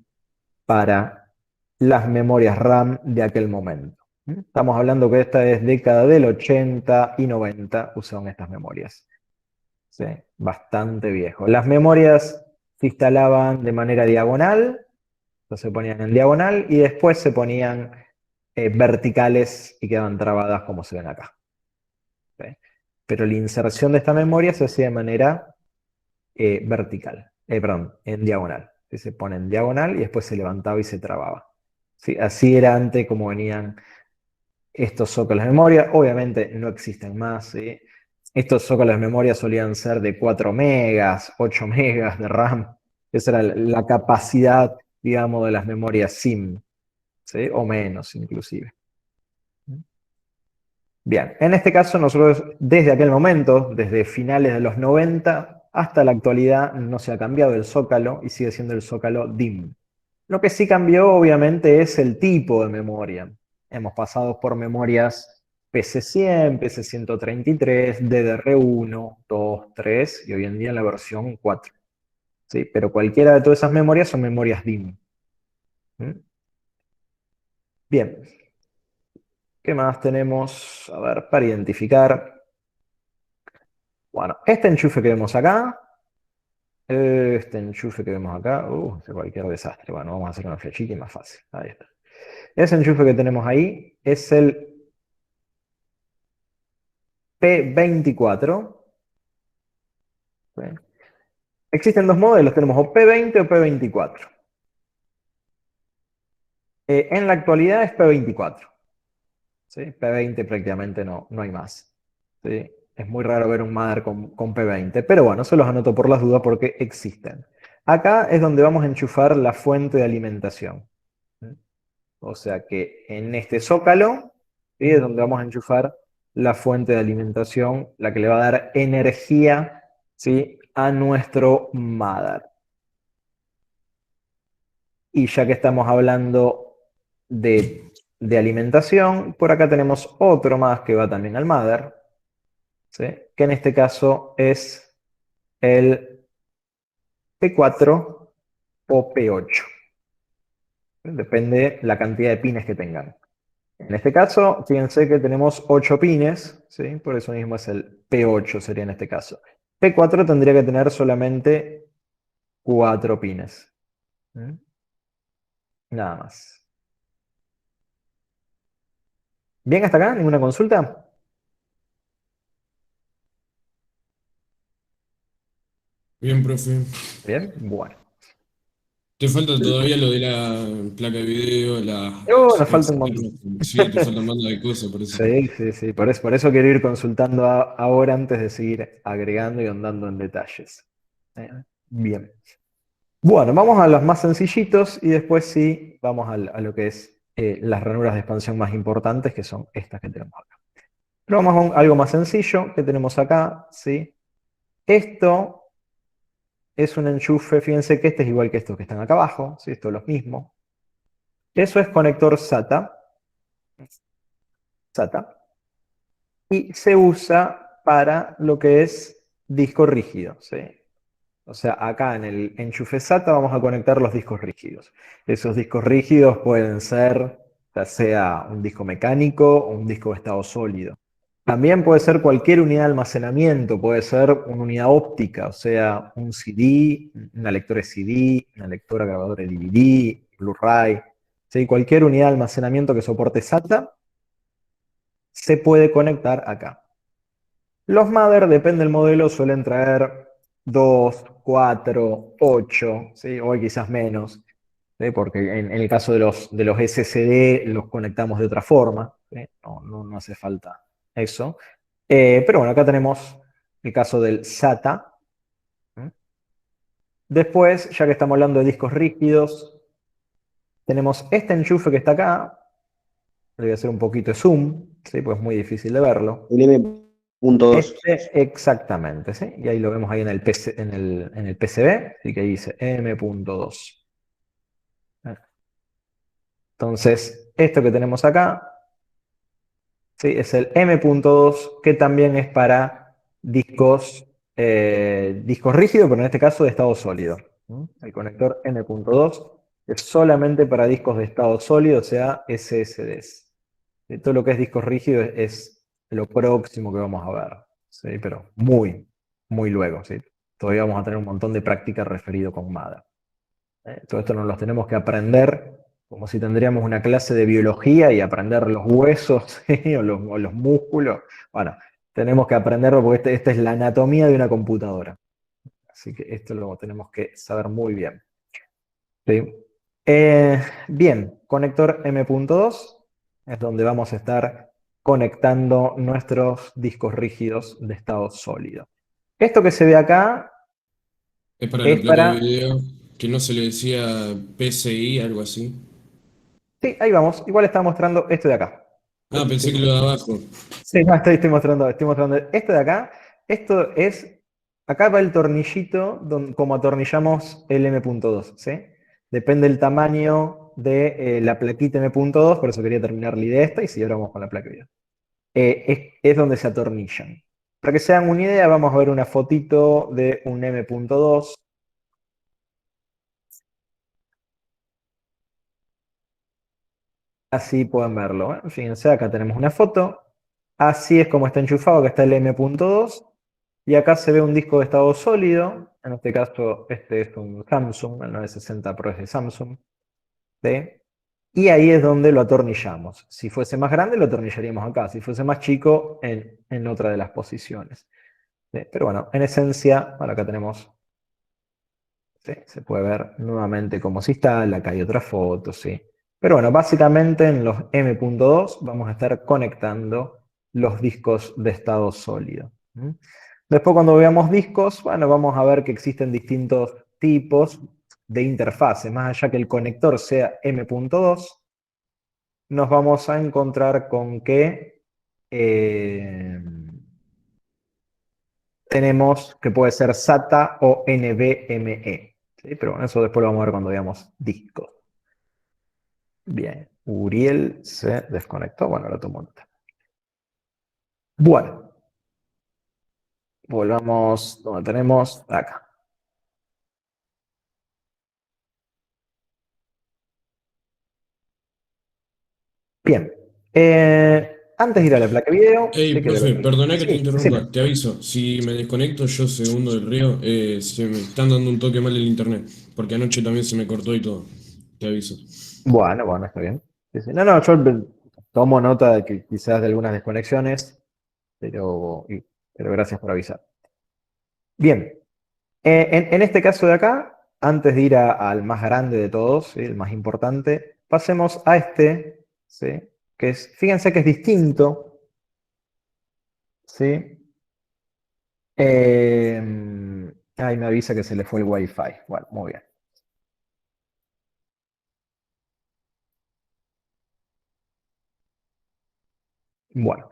para las memorias RAM de aquel momento. Estamos hablando que esta es década del 80 y 90, usaron estas memorias. ¿Sí? Bastante viejo. Las memorias se instalaban de manera diagonal, se ponían en diagonal y después se ponían verticales y quedaban trabadas como se ven acá. ¿Sí? Pero la inserción de esta memoria se hacía de manera vertical, perdón, en diagonal. ¿Sí? Se pone en diagonal y después se levantaba y se trababa. ¿Sí? Así era antes como venían estos zócalos de memoria. Obviamente no existen más. ¿Sí? Estos zócalos de memoria solían ser de 4 megas, 8 megas de RAM. Esa era la capacidad, digamos, de las memorias SIM, ¿sí? O menos inclusive. Bien, en este caso nosotros desde aquel momento, desde finales de los 90 hasta la actualidad, no se ha cambiado el zócalo y sigue siendo el zócalo DIMM. Lo que sí cambió obviamente es el tipo de memoria. Hemos pasado por memorias PC100, PC133, DDR1, 2, 3 y hoy en día la versión 4. ¿Sí? Pero cualquiera de todas esas memorias son memorias DIMM. ¿Mm? Bien. ¿Qué más tenemos? A ver, para identificar. Bueno, este enchufe que vemos acá, es cualquier desastre. Bueno, vamos a hacer una flechita y más fácil. Ahí está. Ese enchufe que tenemos ahí es el P24. ¿Sí? Existen dos modelos, tenemos o P20 o P24. En la actualidad es P24. ¿Sí? P20 prácticamente no hay más. ¿Sí? Es muy raro ver un Mother con P20, pero bueno, se los anoto por las dudas porque existen. Acá es donde vamos a enchufar la fuente de alimentación. ¿Sí? O sea que en este zócalo, ¿sí? Es donde vamos a enchufar la fuente de alimentación, la que le va a dar energía, ¿sí? A nuestro Mother. Y ya que estamos hablando de alimentación, por acá tenemos otro más que va también al Mother, ¿sí? Que en este caso es el P4 o P8. Depende la cantidad de pines que tengan. En este caso, fíjense que tenemos 8 pines, ¿sí? Por eso mismo es el P8 sería en este caso. P4 tendría que tener solamente 4 pines. ¿Mm? Nada más. ¿Bien hasta acá? ¿Ninguna consulta? Bien, profe. Bien, bueno. Te falta todavía lo de la placa de video, la Nos falta un montón. Sí, te falta un montón de cosas, por eso. Sí. Por eso quiero ir consultando ahora antes de seguir agregando y andando en detalles. Bien. Bueno, vamos a los más sencillitos y después sí vamos a lo que es las ranuras de expansión más importantes, que son estas que tenemos acá. Pero vamos a algo más sencillo que tenemos acá, ¿sí? Esto es un enchufe, fíjense que este es igual que estos que están acá abajo, ¿sí? Esto es lo mismo. Eso es conector SATA. SATA. Y se usa para lo que es disco rígido, ¿sí? O sea, acá en el enchufe SATA vamos a conectar los discos rígidos. Esos discos rígidos pueden ser ya sea un disco mecánico o un disco de estado sólido. También puede ser cualquier unidad de almacenamiento, puede ser una unidad óptica, o sea, un CD, una lectora de CD, una lectora grabadora de DVD, Blu-ray, ¿sí? Cualquier unidad de almacenamiento que soporte SATA se puede conectar acá. Los Mother, depende del modelo, suelen traer 2, 4, 8, ¿sí? Hoy quizás menos, ¿sí? Porque en el caso de los SSD los conectamos de otra forma, ¿sí? No hace falta eso. Pero bueno, acá tenemos el caso del SATA. ¿Sí? Después, ya que estamos hablando de discos rígidos, tenemos este enchufe que está acá. Le voy a hacer un poquito de zoom, ¿sí? Pues es muy difícil de verlo. El M.2. Exactamente, ¿sí? Y ahí lo vemos ahí en el, PC, en el PCB, así que ahí dice M.2. Entonces, esto que tenemos acá, ¿sí? Es el M.2, que también es para discos, discos rígidos, pero en este caso de estado sólido. ¿Mm? El conector M.2 es solamente para discos de estado sólido, o sea, SSDs. Y todo lo que es discos rígidos es lo próximo que vamos a ver, ¿sí? Pero muy, muy luego, ¿sí? Todavía vamos a tener un montón de prácticas referido con MADA. Todo esto nos los tenemos que aprender como si tendríamos una clase de biología y aprender los huesos, ¿sí? o los músculos. Bueno, tenemos que aprenderlo porque esta es la anatomía de una computadora. Así que esto lo tenemos que saber muy bien. ¿Sí? Bien, conector M.2 es donde vamos a estar conectando nuestros discos rígidos de estado sólido. Esto que se ve acá Es para la es placa de para... video, que no se le decía PCI, algo así. Sí, ahí vamos. Igual está mostrando esto de acá. Ah, pensé que lo de abajo. Sí, no, estoy mostrando esto de acá. Esto es, acá va el tornillito como atornillamos el M.2, ¿sí? Depende del tamaño de la plaquita M.2, por eso quería terminar la idea esta y si ahora vamos con la placa de video. Es donde se atornillan. Para que se hagan una idea, vamos a ver una fotito de un M.2. Así pueden verlo. Fíjense, acá tenemos una foto. Así es como está enchufado, que está el M.2. Y acá se ve un disco de estado sólido. En este caso, este es un Samsung, el 960 Pro es de Samsung. ¿Sí? Y ahí es donde lo atornillamos. Si fuese más grande, lo atornillaríamos acá. Si fuese más chico, en otra de las posiciones. ¿Sí? Pero bueno, en esencia, bueno, acá tenemos, ¿sí? Se puede ver nuevamente cómo se instala, acá hay otra foto, ¿sí? Pero bueno, básicamente en los M.2 vamos a estar conectando los discos de estado sólido. ¿Mm? Después cuando veamos discos, bueno, vamos a ver que existen distintos tipos de interfase. Más allá que el conector sea M.2, nos vamos a encontrar con que tenemos que puede ser SATA o NVMe. ¿Sí? Pero bueno, eso después lo vamos a ver cuando veamos discos. Bien, Uriel se desconectó. Bueno, lo tomo nota. Bueno, volvamos donde tenemos acá. Bien. Antes de ir a la placa de video, Ey, sí que profe, perdona que te sí, interrumpa, decime. te aviso, si me desconecto yo segundo del río, se me están dando un toque mal el internet, porque anoche también se me cortó y todo, te aviso. Bueno, bueno, está bien. Sí, sí. No, no, yo tomo nota de que quizás de algunas desconexiones, pero gracias por avisar. Bien, en este caso de acá, antes de ir al más grande de todos, ¿sí? El más importante, pasemos a este, ¿sí? Que es, fíjense que es distinto, ¿sí? Ay, me avisa que se le fue el Wi-Fi. Bueno, muy bien. Bueno,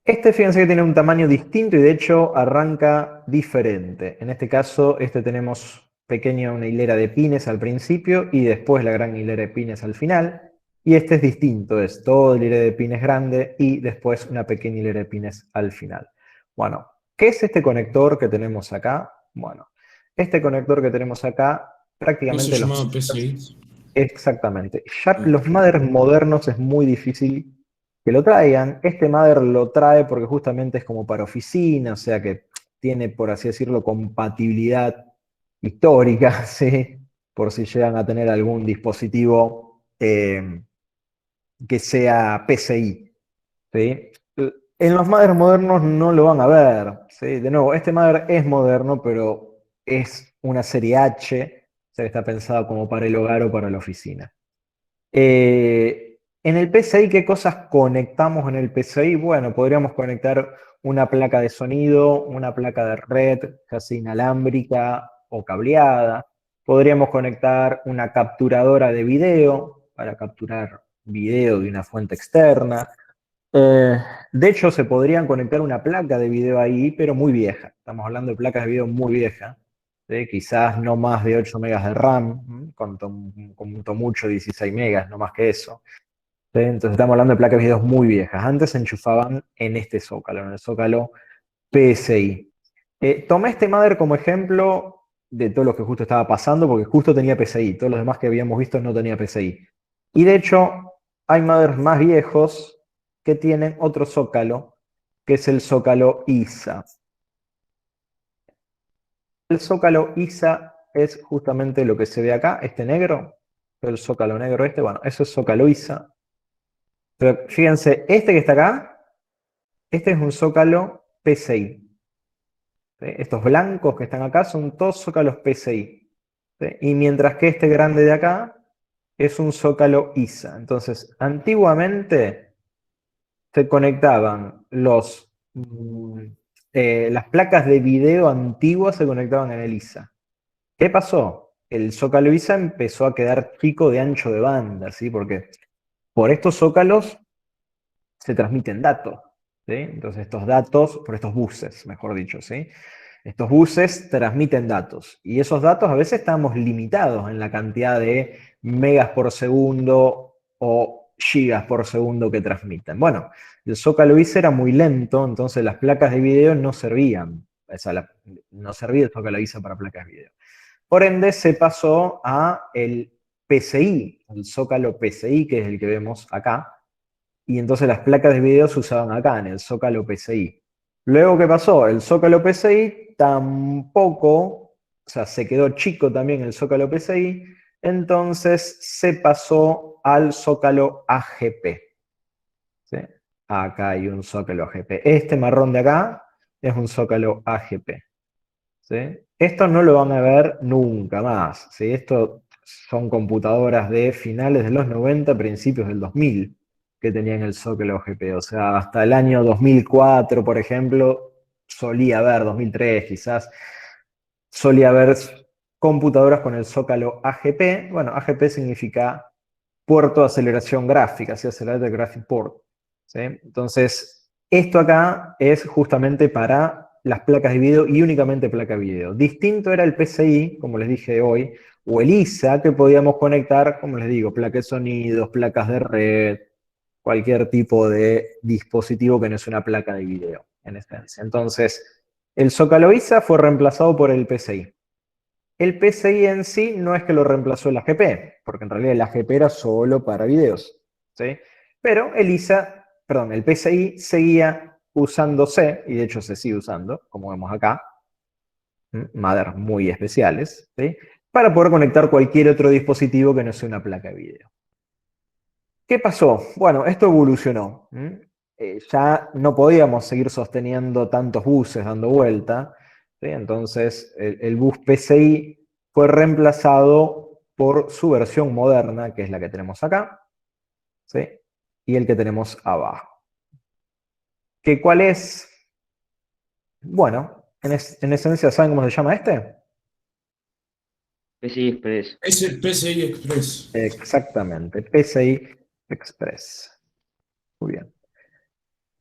fíjense que tiene un tamaño distinto y de hecho arranca diferente. En este caso, tenemos una hilera de pines al principio y después la gran hilera de pines al final. Y este es distinto, es todo el hilera de pines grande y después una pequeña hilera de pines al final. Bueno, ¿qué es este conector que tenemos acá? Bueno, este conector que tenemos acá, ¿No se prácticamente llamaba PCI? exactamente. Ya Ah, los Mother modernos es muy difícil que lo traigan. Este Mother lo trae porque justamente es como para oficina, o sea que tiene, por así decirlo, compatibilidad histórica, ¿sí? Por si llegan a tener algún dispositivo que sea PCI, ¿sí? En los Mother modernos no lo van a ver, ¿sí? De nuevo, este Mother es moderno, pero es una serie H, o sea que está pensado como para el hogar o para la oficina. En el PCI, ¿qué cosas conectamos en el PCI? Bueno, podríamos conectar una placa de sonido, una placa de red, ya sea inalámbrica o cableada. Podríamos conectar una capturadora de video para capturar video de una fuente externa. Eh, de hecho, se podrían conectar una placa de video ahí, pero muy vieja. Estamos hablando de placas de video muy viejas, ¿sí? Quizás no más de 8 megas de RAM, con mucho 16 megas, no más que eso. ¿Sí? Entonces estamos hablando de placas de video muy viejas. Antes se enchufaban en este zócalo, en el zócalo PSI. Tomé este Mother como ejemplo de todo lo que justo estaba pasando, porque justo tenía PCI. Todos los demás que habíamos visto no tenía PCI. Y de hecho, hay Mothers más viejos que tienen otro zócalo, que es el zócalo ISA. El zócalo ISA es justamente lo que se ve acá, este negro, el zócalo negro bueno, eso es zócalo ISA. Pero fíjense, que está acá, este es un zócalo PCI. ¿Sí? Estos blancos que están acá son todos zócalos PCI. ¿Sí? Y mientras que este grande de acá es un zócalo ISA. Entonces, antiguamente se conectaban las placas de video antiguas se conectaban en el ISA. ¿Qué pasó? El zócalo ISA empezó a quedar chico de ancho de banda, ¿sí? Porque por estos zócalos se transmiten datos, ¿sí? Entonces estos datos, por estos buses, mejor dicho, ¿sí? Estos buses transmiten datos y esos datos a veces estamos limitados en la cantidad de megas por segundo o gigas por segundo que transmiten. Bueno, el zócalo ISA era muy lento, entonces las placas de video no servían. O sea, no servía el zócalo ISA para placas de video. Por ende, se pasó a el PCI, el zócalo PCI, que es el que vemos acá, y entonces las placas de video se usaban acá, en el zócalo PCI. Luego, ¿qué pasó? El zócalo PCI tampoco, o sea, se quedó chico también el zócalo PCI, entonces se pasó al zócalo AGP. ¿Sí? Acá hay un zócalo AGP. Este marrón de acá es un zócalo AGP. ¿Sí? Esto no lo van a ver nunca más. ¿Sí? Esto son computadoras de finales de los 90, principios del 2000 que tenían el zócalo GP. O sea, hasta el año 2004, por ejemplo, solía haber, 2003 quizás, solía haber computadoras con el zócalo AGP. Bueno, AGP significa puerto de aceleración gráfica, ¿sí? Accelerated Graphic Port. ¿Sí? Entonces, esto acá es justamente para las placas de video y únicamente placa de video. Distinto era el PCI, como les dije hoy, o el ISA, que podíamos conectar, como les digo, placas de sonidos, placas de red, cualquier tipo de dispositivo que no es una placa de video, en esencia. Entonces, el zócalo ISA fue reemplazado por el PCI. El PCI en sí no es que lo reemplazó el AGP, porque en realidad el AGP era solo para videos, ¿sí? Pero el ISA, perdón, el PCI seguía usándose, y de hecho se sigue usando, como vemos acá, Mother muy especiales, ¿sí? Para poder conectar cualquier otro dispositivo que no sea una placa de video. ¿Qué pasó? Bueno, esto evolucionó. Ya no podíamos seguir sosteniendo tantos buses dando vuelta, ¿sí? Entonces el bus PCI fue reemplazado por su versión moderna, que es la que tenemos acá, ¿sí? Y el que tenemos abajo. ¿Cuál es? Bueno, en esencia, ¿saben cómo se llama este? PCI Express. Es el PCI Express. Exactamente, PCI Express. Muy bien.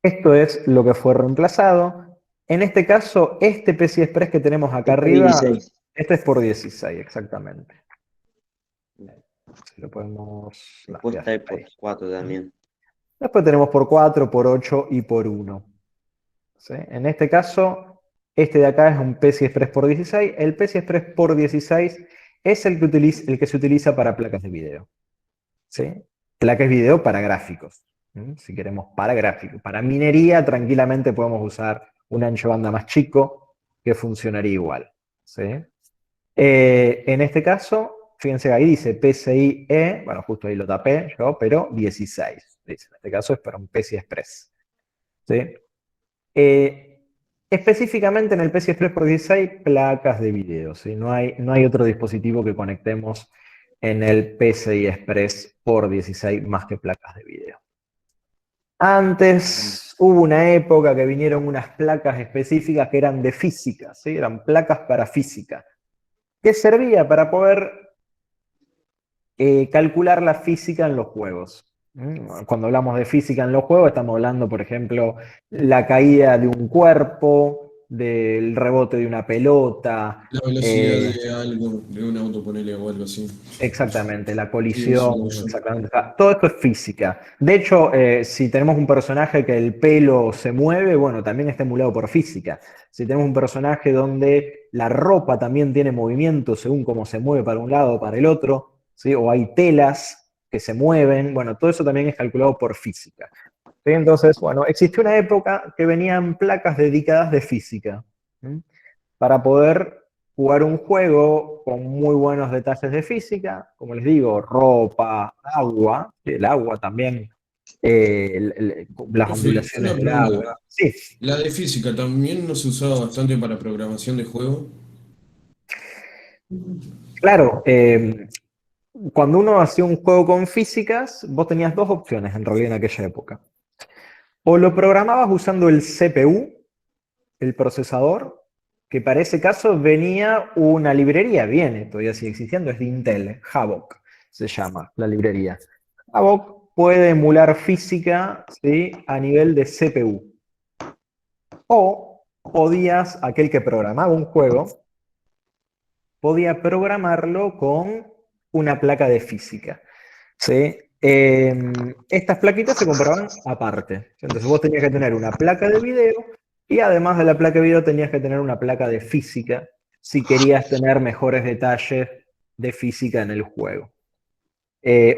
Esto es lo que fue reemplazado. En este caso, este PCI Express que tenemos acá arriba, 16. este es por 16, exactamente. Si lo podemos... no, Después ya está está ahí. por 4 también. Después tenemos por 4, por 8 y por 1. ¿Sí? En este caso, este de acá es un PCI Express por 16. El PCI Express por 16 es el que se utiliza para placas de video. ¿Sí? Placas de video para gráficos. Si queremos para gráficos. Para minería, tranquilamente podemos usar un ancho de banda más chico que funcionaría igual. ¿Sí? En este caso, fíjense, ahí dice PCI-E, bueno, justo ahí lo tapé yo, pero 16. Dice, en este caso es para un PCI Express. ¿Sí? Específicamente en el PCI Express por 16, placas de video. ¿Sí? No hay otro dispositivo que conectemos en el PCI Express por 16 más que placas de video. Antes hubo una época que vinieron unas placas específicas que eran de física, ¿sí? Eran placas para física, que servía para poder calcular la física en los juegos. Cuando hablamos de física en los juegos, estamos hablando, por ejemplo, la caída de un cuerpo, del rebote de una pelota, La velocidad de algo, de un auto, ponele o algo así. exactamente, la Sí, eso lo colisión, uso. exactamente. O sea, todo esto es física. De hecho, si tenemos un personaje que el pelo se mueve, bueno, también está emulado por física. Si tenemos un personaje donde la ropa también tiene movimiento según cómo se mueve para un lado o para el otro, ¿sí? O hay telas que se mueven, bueno, todo eso también es calculado por física. ¿Sí? Entonces, bueno, existió una época que venían placas dedicadas de física, ¿sí? Para poder jugar un juego con muy buenos detalles de física, como les digo, ropa, agua, el agua también, las Profe, ondulaciones una del pregunta. agua. Sí, La de física también no se usaba bastante para programación de juego. claro, cuando uno hacía un juego con físicas, vos tenías dos opciones en realidad en aquella época. O lo programabas usando el CPU, el procesador, que para ese caso venía una librería, viene, todavía sigue existiendo, es de Intel, Havok se llama la librería. Havok puede emular física, ¿sí? A nivel de CPU. O podías, aquel que programaba un juego, podía programarlo con una placa de física. ¿Sí? Estas plaquitas se compraban aparte. Entonces vos tenías que tener una placa de video y además de la placa de video tenías que tener una placa de física si querías tener mejores detalles de física en el juego.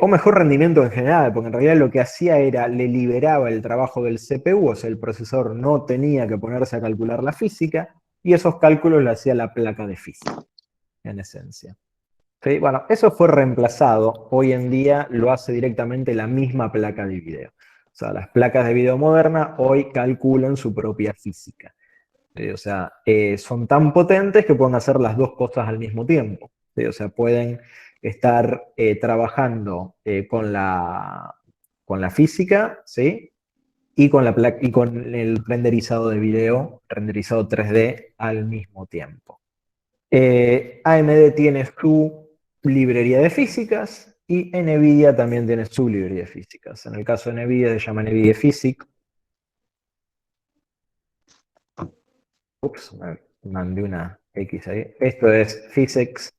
O mejor rendimiento en general, porque en realidad lo que hacía era, le liberaba el trabajo del CPU, o sea, el procesador no tenía que ponerse a calcular la física, y esos cálculos lo hacía la placa de física, en esencia. ¿Sí? Bueno, eso fue reemplazado. Hoy en día lo hace directamente la misma placa de video. O sea, las placas de video modernas hoy calculan su propia física. O sea, son tan potentes que pueden hacer las dos cosas al mismo tiempo. ¿Sí? O sea, pueden estar trabajando con la física, ¿sí? Y con el renderizado de video, renderizado 3D al mismo tiempo. AMD tiene su librería de físicas y NVIDIA también tiene su librería de físicas. En el caso de NVIDIA se llama NVIDIA Physics. Ups, me mandé una X ahí. Esto es Physics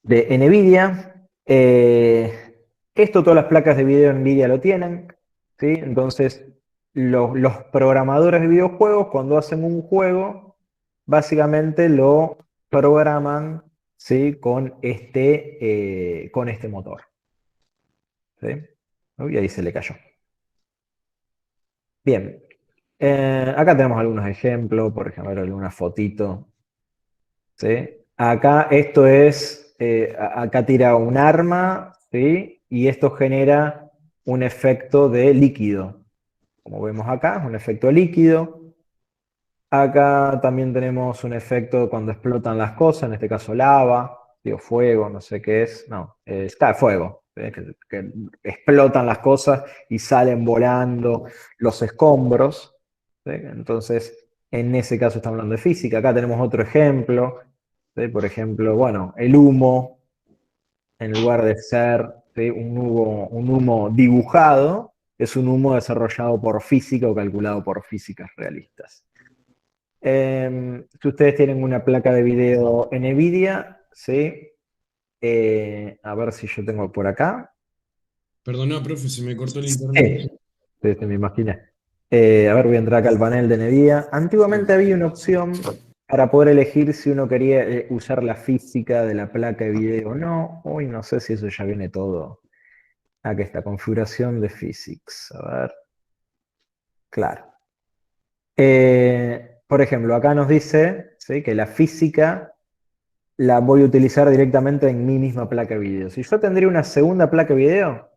de NVIDIA. Esto todas las placas de video NVIDIA lo tienen. ¿Sí? Entonces, los programadores de videojuegos, cuando hacen un juego, básicamente lo programan, ¿sí? Con este motor. ¿Sí? Uy, ahí se le cayó. Bien. Acá tenemos algunos ejemplos, por ejemplo, alguna fotito. ¿Sí? Acá esto es, acá tira un arma, ¿sí? Y esto genera un efecto de líquido. Como vemos acá, es un efecto líquido. Acá también tenemos un efecto cuando explotan las cosas, en este caso lava, digo fuego, no sé qué es. No, está fuego, que explotan las cosas y salen volando los escombros. ¿Sí? Entonces, en ese caso estamos hablando de física. Acá tenemos otro ejemplo. ¿Sí? Por ejemplo, bueno, el humo, en lugar de ser, ¿sí? Un humo dibujado, es un humo desarrollado por física o calculado por físicas realistas. Si ustedes tienen una placa de video NVIDIA, ¿sí? A ver si yo tengo por acá. Perdona, profe, se me cortó el internet. Me imaginé. A ver, voy a entrar acá al panel de NVIDIA. Antiguamente había una opción para poder elegir si uno quería usar la física de la placa de video o no. Hoy no sé si eso ya viene todo. Aquí está, configuración de physics. A ver. Claro. Por ejemplo, acá nos dice, ¿sí?, que la física la voy a utilizar directamente en mi misma placa de video. Si yo tendría una segunda placa de video,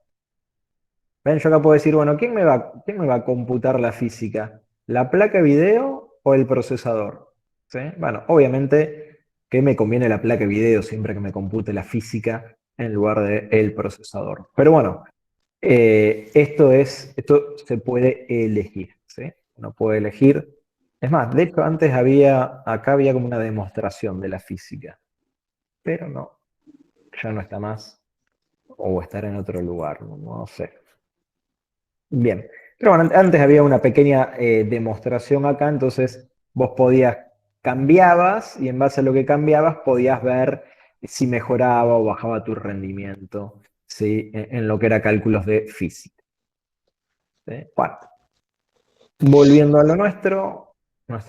ven, yo acá puedo decir, bueno, quién me va a computar la física? ¿La placa de video o el procesador? ¿Sí? Bueno, obviamente que me conviene la placa de video siempre que me compute la física en lugar del procesador. Pero bueno, esto se puede elegir, ¿sí? Uno puede elegir. Es más, de hecho, antes acá había como una demostración de la física, pero no, ya no está más, o estar en otro lugar, no sé. Bien, pero bueno, antes había una pequeña demostración acá, entonces vos cambiabas y en base a lo que cambiabas podías ver si mejoraba o bajaba tu rendimiento, ¿sí?, en lo que era cálculos de física. ¿Sí? Bueno, volviendo a lo nuestro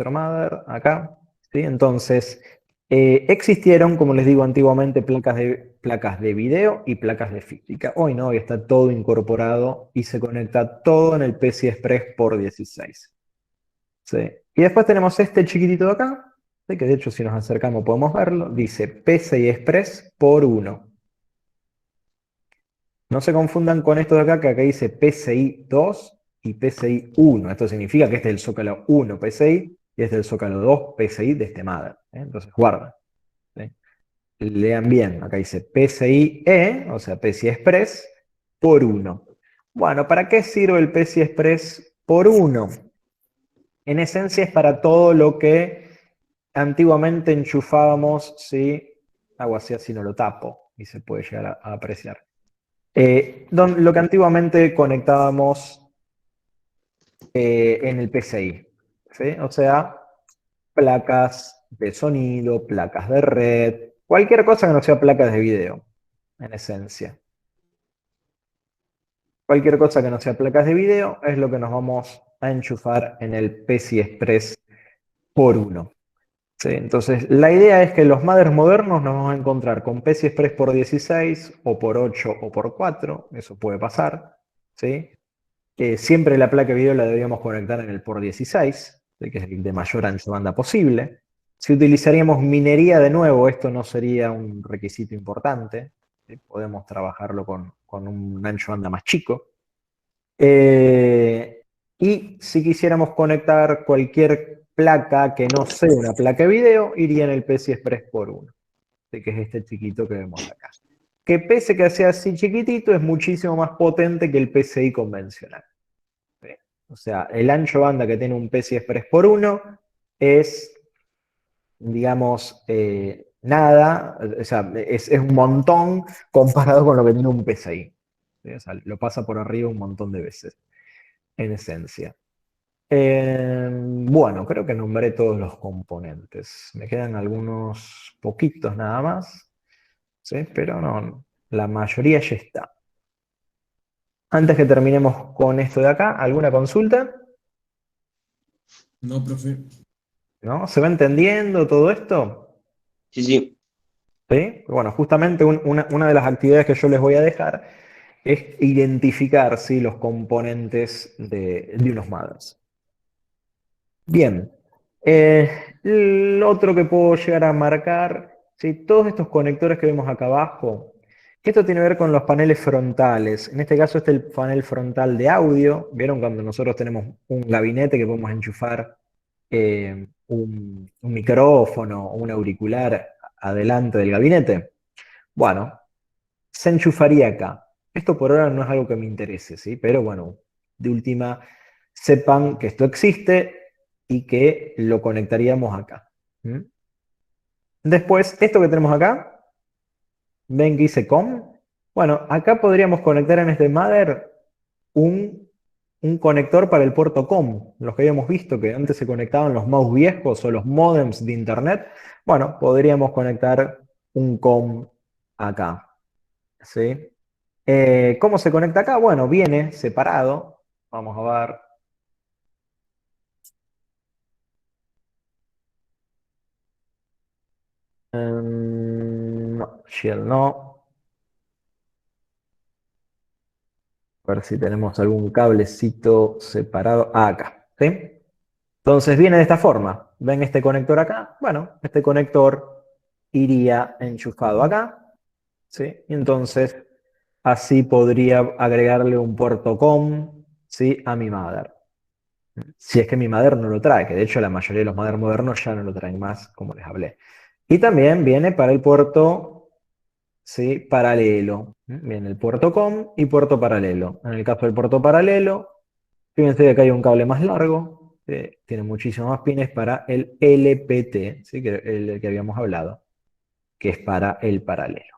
mother acá, ¿sí? Entonces, existieron, como les digo, antiguamente placas de video y placas de física. Hoy no, hoy está todo incorporado y se conecta todo en el PCI Express por 16. ¿Sí? Y después tenemos este chiquitito de acá, ¿sí?, que de hecho si nos acercamos podemos verlo, dice PCI Express por 1. No se confundan con esto de acá, que acá dice PCI 2 y PCI 1. Esto significa que este es el zócalo 1 PCI y este es el zócalo 2 PCI de este mother. Entonces guarden. ¿Sí? Lean bien, acá dice PCI-E, o sea, PCI Express, por 1. Bueno, ¿para qué sirve el PCI Express por 1? En esencia es para todo lo que antiguamente enchufábamos, ¿sí? Hago así no lo tapo y se puede llegar a apreciar. Lo que antiguamente conectábamos en el PCI, ¿sí? O sea, placas de sonido, placas de red, cualquier cosa que no sea placas de video, en esencia. Cualquier cosa que no sea placas de video es lo que nos vamos a enchufar en el PCI Express por 1. ¿Sí? Entonces, la idea es que los mothers modernos nos vamos a encontrar con PCI Express por 16 o por 8 o por 4, eso puede pasar, ¿sí? Siempre la placa de video la deberíamos conectar en el por 16, ¿sí?, que es el de mayor ancho de banda posible. Si utilizaríamos minería de nuevo, esto no sería un requisito importante, ¿sí? Podemos trabajarlo con un ancho de banda más chico. Y si quisiéramos conectar cualquier placa que no sea una placa de video, iría en el PCI Express por 1, ¿sí?, que es este chiquito que vemos acá. Que pese que sea así chiquitito, es muchísimo más potente que el PCI convencional. ¿Sí? O sea, el ancho de banda que tiene un PCI Express por 1 es, digamos, nada, o sea, es un montón comparado con lo que tiene un PCI. ¿Sí? O sea, lo pasa por arriba un montón de veces, en esencia. Bueno, creo que nombré todos los componentes. Me quedan algunos poquitos nada más, ¿sí? Pero no, la mayoría ya está. Antes que terminemos con esto de acá, ¿alguna consulta? No, profe. ¿No? ¿Se va entendiendo todo esto? Sí, sí. ¿Sí? Bueno, justamente una de las actividades que yo les voy a dejar es identificar, ¿sí?, los componentes de unos mothers. Bien. Lo otro que puedo llegar a marcar, ¿sí?, todos estos conectores que vemos acá abajo, esto tiene que ver con los paneles frontales. En este caso, este es el panel frontal de audio. ¿Vieron cuando nosotros tenemos un gabinete que podemos enchufar un micrófono o un auricular adelante del gabinete? Bueno, se enchufaría acá. Esto por ahora no es algo que me interese, ¿sí? Pero bueno, de última, sepan que esto existe y que lo conectaríamos acá. ¿Mm? Después, esto que tenemos acá, ven que dice COM. Bueno, acá podríamos conectar en este mother un un conector para el puerto COM. Los que habíamos visto que antes se conectaban los mouse viejos o los modems de internet. Bueno, podríamos conectar un COM acá. ¿Sí? ¿Cómo se conecta acá? Bueno, viene separado. Vamos a ver. No, Shell no. A ver si tenemos algún cablecito separado. Acá, ¿sí? Entonces viene de esta forma. ¿Ven este conector acá? Bueno, este conector iría enchufado acá, ¿sí? Y entonces así podría agregarle un puerto COM, ¿sí? A mi mother. Si es que mi mother no lo trae, que de hecho la mayoría de los mother modernos ya no lo traen más, como les hablé. Y también viene para el puerto, ¿sí? Paralelo. Viene el puerto COM y puerto paralelo. En el caso del puerto paralelo, fíjense que acá hay un cable más largo, que tiene muchísimos más pines para el LPT, ¿sí? Que el que habíamos hablado, que es para el paralelo.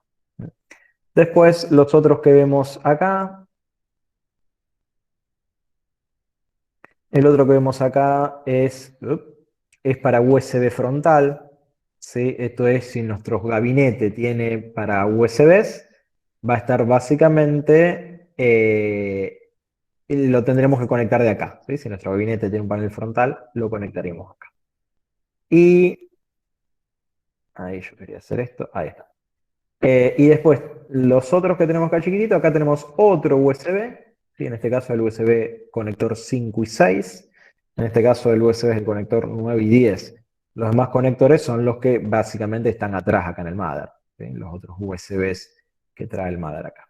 Después, los otros que vemos acá, el otro que vemos acá es para USB frontal, ¿sí? Esto es, si nuestro gabinete tiene para USBs, va a estar básicamente, lo tendremos que conectar de acá, ¿sí? Si nuestro gabinete tiene un panel frontal, lo conectaríamos acá. Y ahí yo quería hacer esto, ahí está. Y después, los otros que tenemos acá chiquitito, acá tenemos otro USB, ¿sí? En este caso el USB conector 5 y 6, en este caso el USB es el conector 9 y 10. Los demás conectores son los que básicamente están atrás acá en el mother, ¿sí? Los otros USBs que trae el mother acá.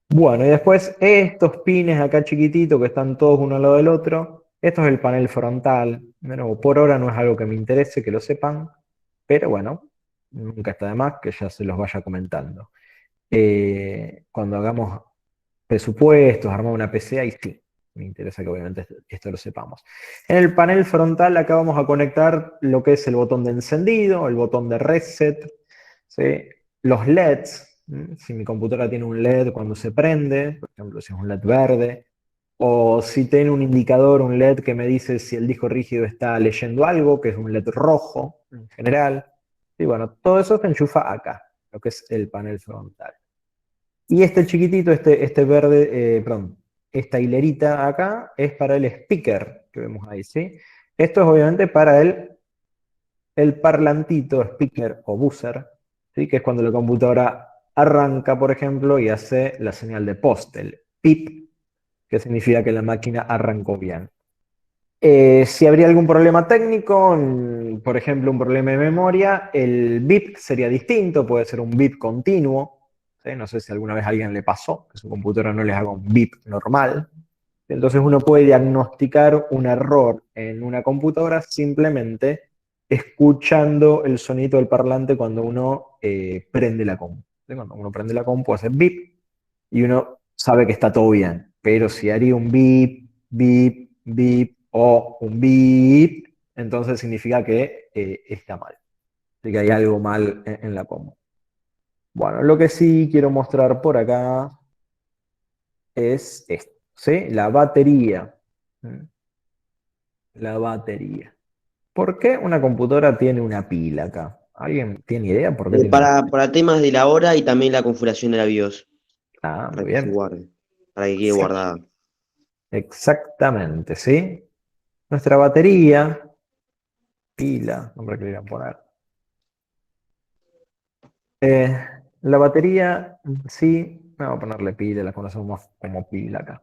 Bueno, y después estos pines acá chiquititos que están todos uno al lado del otro, esto es el panel frontal. De nuevo, por ahora no es algo que me interese, que lo sepan, pero bueno, nunca está de más que ya se los vaya comentando. Cuando hagamos presupuestos, armar una PC, ahí sí, me interesa que obviamente esto lo sepamos. En el panel frontal acá vamos a conectar lo que es el botón de encendido, el botón de reset, ¿sí? Los LEDs, si mi computadora tiene un LED cuando se prende, por ejemplo, si es un LED verde, o si tiene un indicador, un LED que me dice si el disco rígido está leyendo algo, que es un LED rojo en general. Y bueno, todo eso se enchufa acá, lo que es el panel frontal. Y este chiquitito, este verde, perdón, esta hilerita acá es para el speaker que vemos ahí, ¿sí? Esto es obviamente para el parlantito, speaker o buzzer, ¿sí? Que es cuando la computadora arranca, por ejemplo, y hace la señal de post, el pip, que significa que la máquina arrancó bien. Si habría algún problema técnico, por ejemplo, un problema de memoria, el bip sería distinto, puede ser un bip continuo. ¿Sí? No sé si alguna vez a alguien le pasó que su computadora no les haga un bip normal. Entonces uno puede diagnosticar un error en una computadora simplemente escuchando el sonido del parlante cuando uno prende la compu. ¿Sí? Cuando uno prende la compu hace bip y uno sabe que está todo bien. Pero si haría un bip, bip, bip o un bip, entonces significa que está mal. Así que hay algo mal en la compu. Bueno, lo que sí quiero mostrar por acá es esto, ¿sí? La batería. ¿Mm? La batería. ¿Por qué una computadora tiene una pila acá? ¿Alguien tiene idea por qué tiene una pila? Para temas de la hora y también la configuración de la BIOS, Ah, muy para que se bien. guarde, para que quede Exact- guardada. Exactamente, ¿sí? Nuestra batería, pila, nombre que le voy a poner. Eh, la batería, sí, vamos a ponerle pila, la conocemos como pila acá.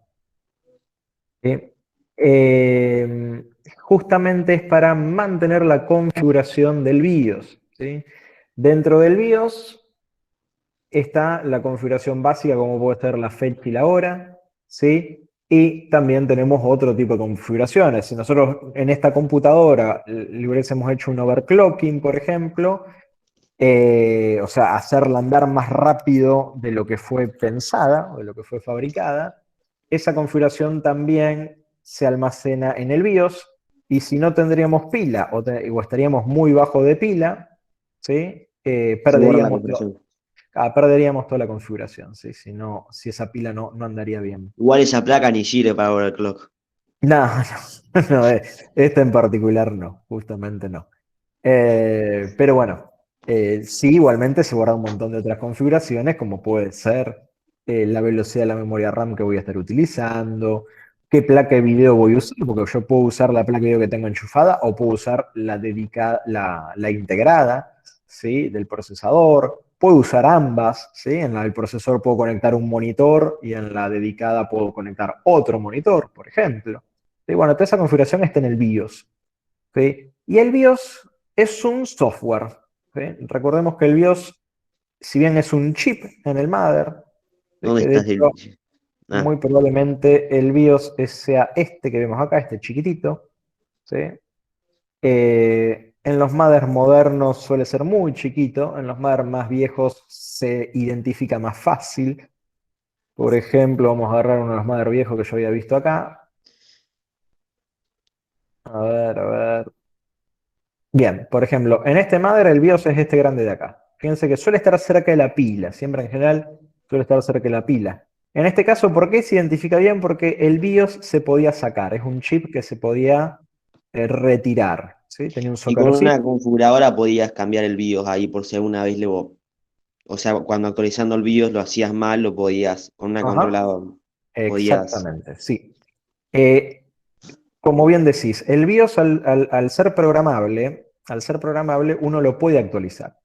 ¿Sí? Eh, Justamente es para mantener la configuración del BIOS. ¿Sí? Dentro del BIOS está la configuración básica, como puede ser la fecha y la hora, ¿sí? Y también tenemos otro tipo de configuraciones. Si nosotros en esta computadora le hubiésemos hecho un overclocking, por ejemplo, o sea, hacerla andar más rápido de lo que fue pensada o de lo que fue fabricada, esa configuración también se almacena en el BIOS y si no tendríamos pila o estaríamos muy bajo de pila, ¿sí? Se guarda la configuración. Perderíamos toda la configuración, ¿sí? Si esa pila no andaría bien. Igual esa placa ni sirve para overclock. No, no, no, esta en particular no, justamente no. Pero bueno, sí, igualmente se guarda un montón de otras configuraciones, como puede ser la velocidad de la memoria RAM que voy a estar utilizando, qué placa de video voy a usar, porque yo puedo usar la placa de video que tengo enchufada o puedo usar la dedicada, la integrada, ¿sí? Del procesador. Puedo usar ambas, ¿sí? En la del procesador puedo conectar un monitor y en la dedicada puedo conectar otro monitor, por ejemplo. Sí, bueno, toda esa configuración está en el BIOS. ¿Sí? Y el BIOS es un software. ¿Sí? Recordemos que el BIOS, si bien es un chip en el mother, ¿sí? ¿Dónde Que de estás hecho el... Ah, muy probablemente el BIOS sea este que vemos acá, este chiquitito. ¿Sí? En los mothers modernos suele ser muy chiquito, en los mothers más viejos se identifica más fácil. Por ejemplo, vamos a agarrar uno de los mothers viejos que yo había visto acá. A ver, a ver. Bien, por ejemplo, en este Mother el BIOS es este grande de acá. Fíjense que suele estar cerca de la pila, siempre en general suele estar cerca de la pila. En este caso, ¿por qué se identifica bien? Porque el BIOS se podía sacar, es un chip que se podía retirar, ¿sí? Tenía un y con zócalo SIP. una configuradora podías cambiar el BIOS ahí por si alguna vez o sea, cuando actualizando el BIOS lo hacías mal, lo podías, con una Ajá, controladora, podías. exactamente, sí. Eh, Como bien decís, el BIOS al ser programable, uno lo puede actualizar.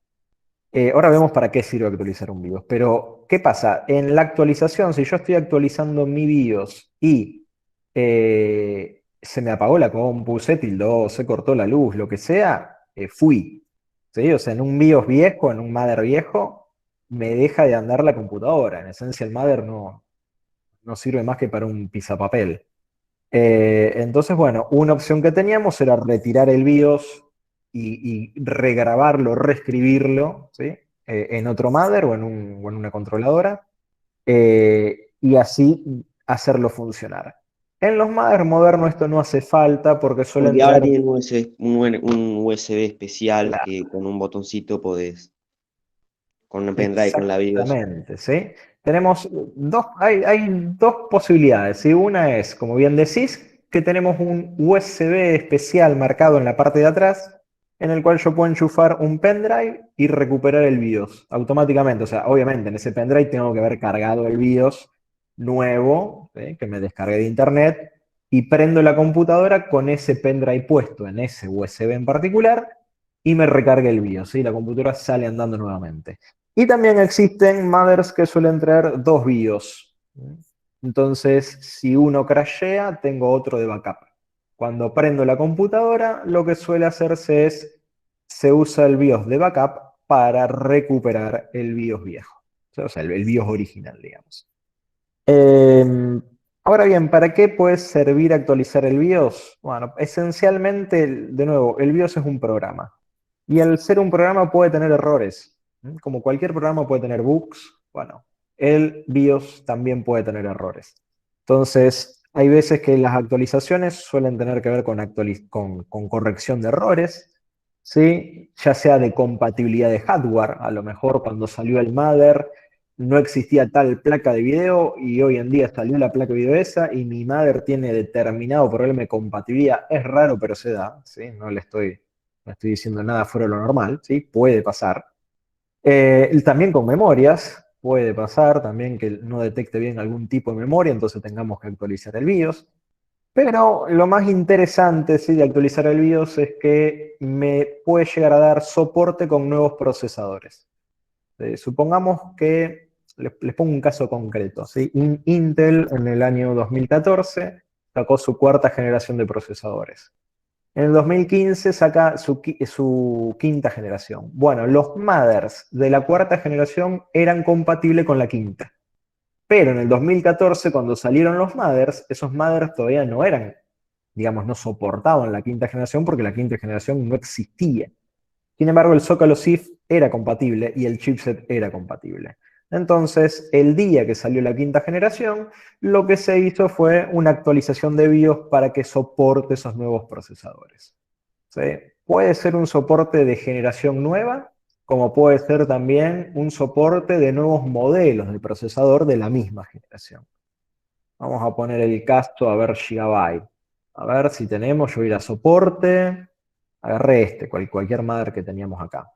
Ahora vemos para qué sirve actualizar un BIOS. Pero, ¿qué pasa? En la actualización, si yo estoy actualizando mi BIOS y se me apagó la compu, se tildó, se cortó la luz, lo que sea, fui. ¿Sí? O sea, en un BIOS viejo, en un mother viejo, me deja de andar la computadora. En esencia, el mother no sirve más que para un pisapapel. Entonces, bueno, una opción que teníamos era retirar el BIOS y regrabarlo, reescribirlo, ¿sí? En otro mother o en una controladora, y así hacerlo funcionar. En los mothers modernos esto no hace falta porque suelen Porque ahora traer... tienen un USB especial que con un botoncito podés, con un pendrive con la BIOS. Exactamente, ¿sí? Tenemos hay dos posibilidades, ¿sí? Una es, como bien decís, que tenemos un USB especial marcado en la parte de atrás, en el cual yo puedo enchufar un pendrive y recuperar el BIOS automáticamente. O sea, obviamente en ese pendrive tengo que haber cargado el BIOS nuevo, ¿sí? Que me descargué de internet, y prendo la computadora con ese pendrive puesto en ese USB en particular y me recarga el BIOS, ¿sí? La computadora sale andando nuevamente. Y también existen mothers que suelen traer dos BIOS. Entonces, si uno crashea, tengo otro de backup. Cuando prendo la computadora, lo que suele hacerse es, se usa el BIOS de backup para recuperar el BIOS viejo. O sea, el BIOS original, digamos. Eh, Ahora bien, ¿para qué puede servir actualizar el BIOS? Bueno, esencialmente, de nuevo, el BIOS es un programa. Y al ser un programa puede tener errores. Como cualquier programa puede tener bugs, bueno, el BIOS también puede tener errores. Entonces, hay veces que las actualizaciones suelen tener que ver con corrección de errores, ¿sí? Ya sea de compatibilidad de hardware. A lo mejor cuando salió el Mother no existía tal placa de video y hoy en día salió la placa de video esa y mi Mother tiene determinado problema de compatibilidad. Es raro, pero se da, ¿sí? No estoy diciendo nada fuera de lo normal, ¿sí? Puede pasar. También con memorias, puede pasar también que no detecte bien algún tipo de memoria, entonces tengamos que actualizar el BIOS. Pero lo más interesante, ¿sí? De actualizar el BIOS es que me puede llegar a dar soporte con nuevos procesadores. Supongamos que, les pongo un caso concreto, ¿sí? Intel en el año 2014 sacó su cuarta generación de procesadores. En el 2015 saca su quinta generación. Bueno, los mothers de la cuarta generación eran compatibles con la quinta. Pero en el 2014, cuando salieron los mothers, esos mothers todavía no eran, digamos, no soportaban la quinta generación porque la quinta generación no existía. Sin embargo, el Zócalo SIF era compatible y el chipset era compatible. Entonces, el día que salió la quinta generación, lo que se hizo fue una actualización de BIOS para que soporte esos nuevos procesadores. ¿Sí? Puede ser un soporte de generación nueva, como puede ser también un soporte de nuevos modelos de procesador de la misma generación. Vamos a poner el caso a ver Gigabyte. A ver si tenemos, yo voy a ir a soporte, agarré cualquier mother que teníamos acá.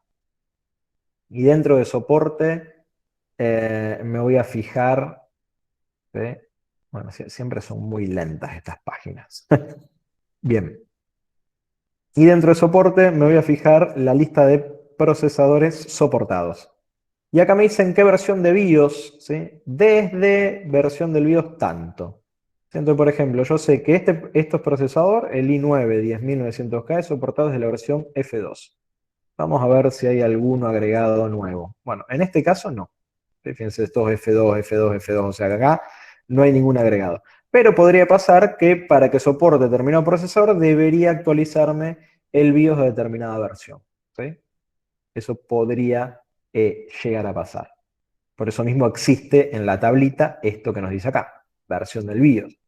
Y dentro de soporte me voy a fijar, ¿sí? Bueno, siempre son muy lentas estas páginas. Bien. Y dentro de soporte me voy a fijar la lista de procesadores soportados. Y acá me dicen qué versión de BIOS, ¿sí? Desde versión del BIOS tanto. Entonces, por ejemplo, yo sé que estos procesador, el i9 10900K, es soportado desde la versión F2. Vamos a ver si hay alguno agregado nuevo. Bueno, en este caso no. Fíjense, estos F2, F2, F2, o sea que acá no hay ningún agregado. Pero podría pasar que para que soporte determinado procesador debería actualizarme el BIOS de determinada versión, ¿sí? Eso podría llegar a pasar. Por eso mismo existe en la tablita esto que nos dice acá, versión del BIOS.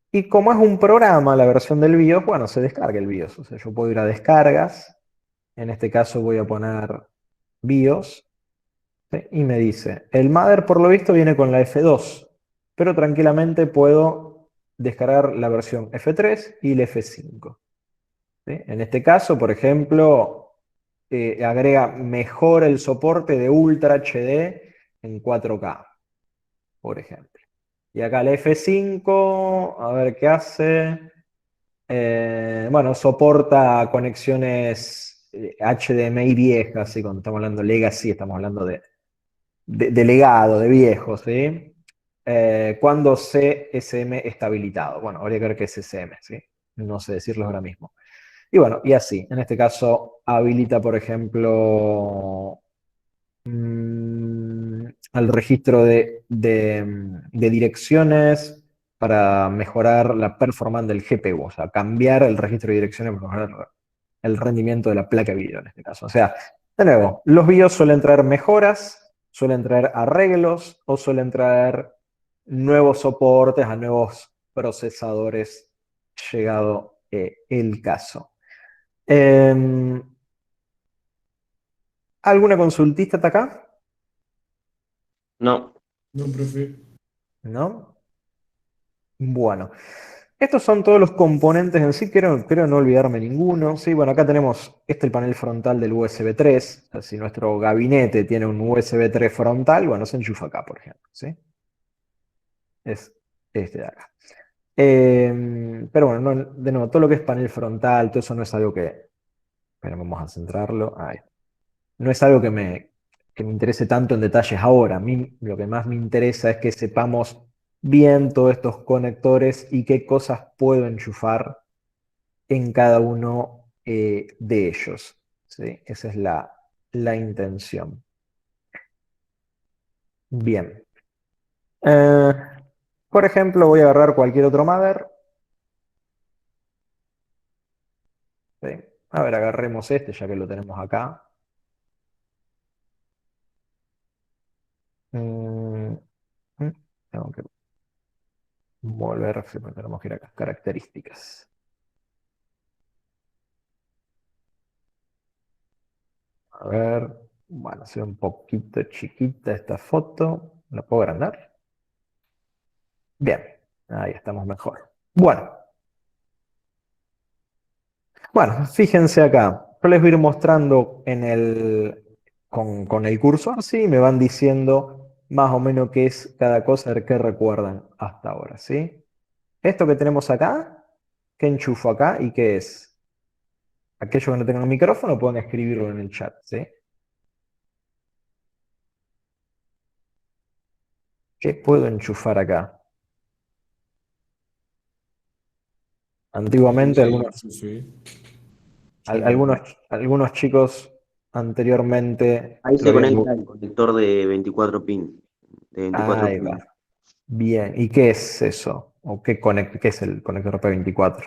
Y como es un programa, la versión del BIOS, bueno, se descarga el BIOS. O sea, yo puedo ir a descargas, en este caso voy a poner BIOS, ¿sí? Y me dice, el Mother por lo visto viene con la F2, pero tranquilamente puedo descargar la versión F3 y la F5. ¿Sí? En este caso, por ejemplo, agrega mejor el soporte de Ultra HD en 4K, por ejemplo. Y acá la F5, a ver qué hace. Bueno, soporta conexiones HDMI viejas, ¿sí? Cuando estamos hablando de Legacy, estamos hablando de legado, de viejo, ¿sí? Cuando CSM está habilitado. Bueno, habría que ver qué es CSM, ¿sí? No sé decirlo ahora mismo. Y bueno, y así. En este caso, habilita, por ejemplo, el registro de direcciones para mejorar la performance del GPU, o sea, cambiar el registro de direcciones para mejorar el rendimiento de la placa de video en este caso. O sea, de nuevo, los BIOS suelen traer mejoras, suelen traer arreglos o suelen traer nuevos soportes a nuevos procesadores, llegado el caso. ¿Alguna consultista está acá? No, No, profe. ¿No? Bueno, estos son todos los componentes en sí, creo no olvidarme ninguno. Sí, bueno, acá tenemos el panel frontal del USB 3. O sea, si nuestro gabinete tiene un USB 3 frontal, bueno, se enchufa acá, por ejemplo. ¿Sí? Es este de acá. Pero bueno, de nuevo, todo lo que es panel frontal, todo eso no es algo que... Pero vamos a centrarlo. Ahí. No es algo que me interese tanto en detalles ahora. A mí lo que más me interesa es que sepamos bien todos estos conectores y qué cosas puedo enchufar en cada uno de ellos. ¿Sí? Esa es la intención. Bien. Eh, por ejemplo, voy a agarrar cualquier otro mother. ¿Sí? A ver, agarremos este ya que lo tenemos acá. Mm, Tengo que volver, tenemos que ir acá, características. A ver, bueno, se ve un poquito chiquita esta foto. ¿La puedo agrandar? Bien, ahí estamos mejor. Bueno, fíjense acá. Yo les voy a ir mostrando con el cursor, sí, me van diciendo más o menos qué es cada cosa, a ver qué recuerdan hasta ahora, ¿sí? Esto que tenemos acá, ¿qué enchufo acá y qué es? Aquellos que no tengan un micrófono pueden escribirlo en el chat, ¿sí? ¿Qué puedo enchufar acá? Ahí Antiguamente se algunos, enchufe. al- Sí. algunos chicos anteriormente ahí lo se habían... conecta el conector de 24 pin. De 24 Ahí va. pin. Bien. ¿Y qué es eso? ¿O qué es el conector P24?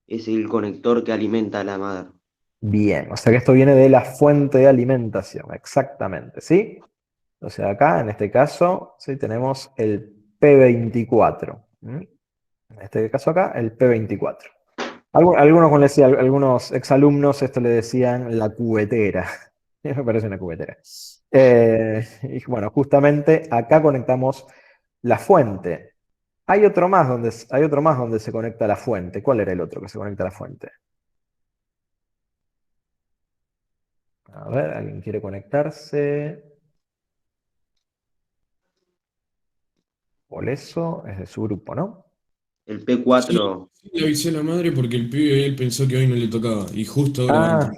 Es el conector que alimenta la madre. Bien. O sea que esto viene de la fuente de alimentación. Exactamente. ¿Sí? O sea, acá, en este caso, ¿sí? Tenemos el P24. En este caso acá, el P24. Algunos, como les decía, algunos exalumnos esto le decían la cubetera. Me parece una cubetera. Y bueno, justamente acá conectamos la fuente. hay otro más donde se conecta a la fuente. ¿Cuál era el otro que se conecta a la fuente? A ver, ¿alguien quiere conectarse? Por eso es de su grupo, ¿no? El Sí, P4, sí, le avisé a la madre porque el pibe él pensó que hoy no le tocaba. Y justo ahora Ah,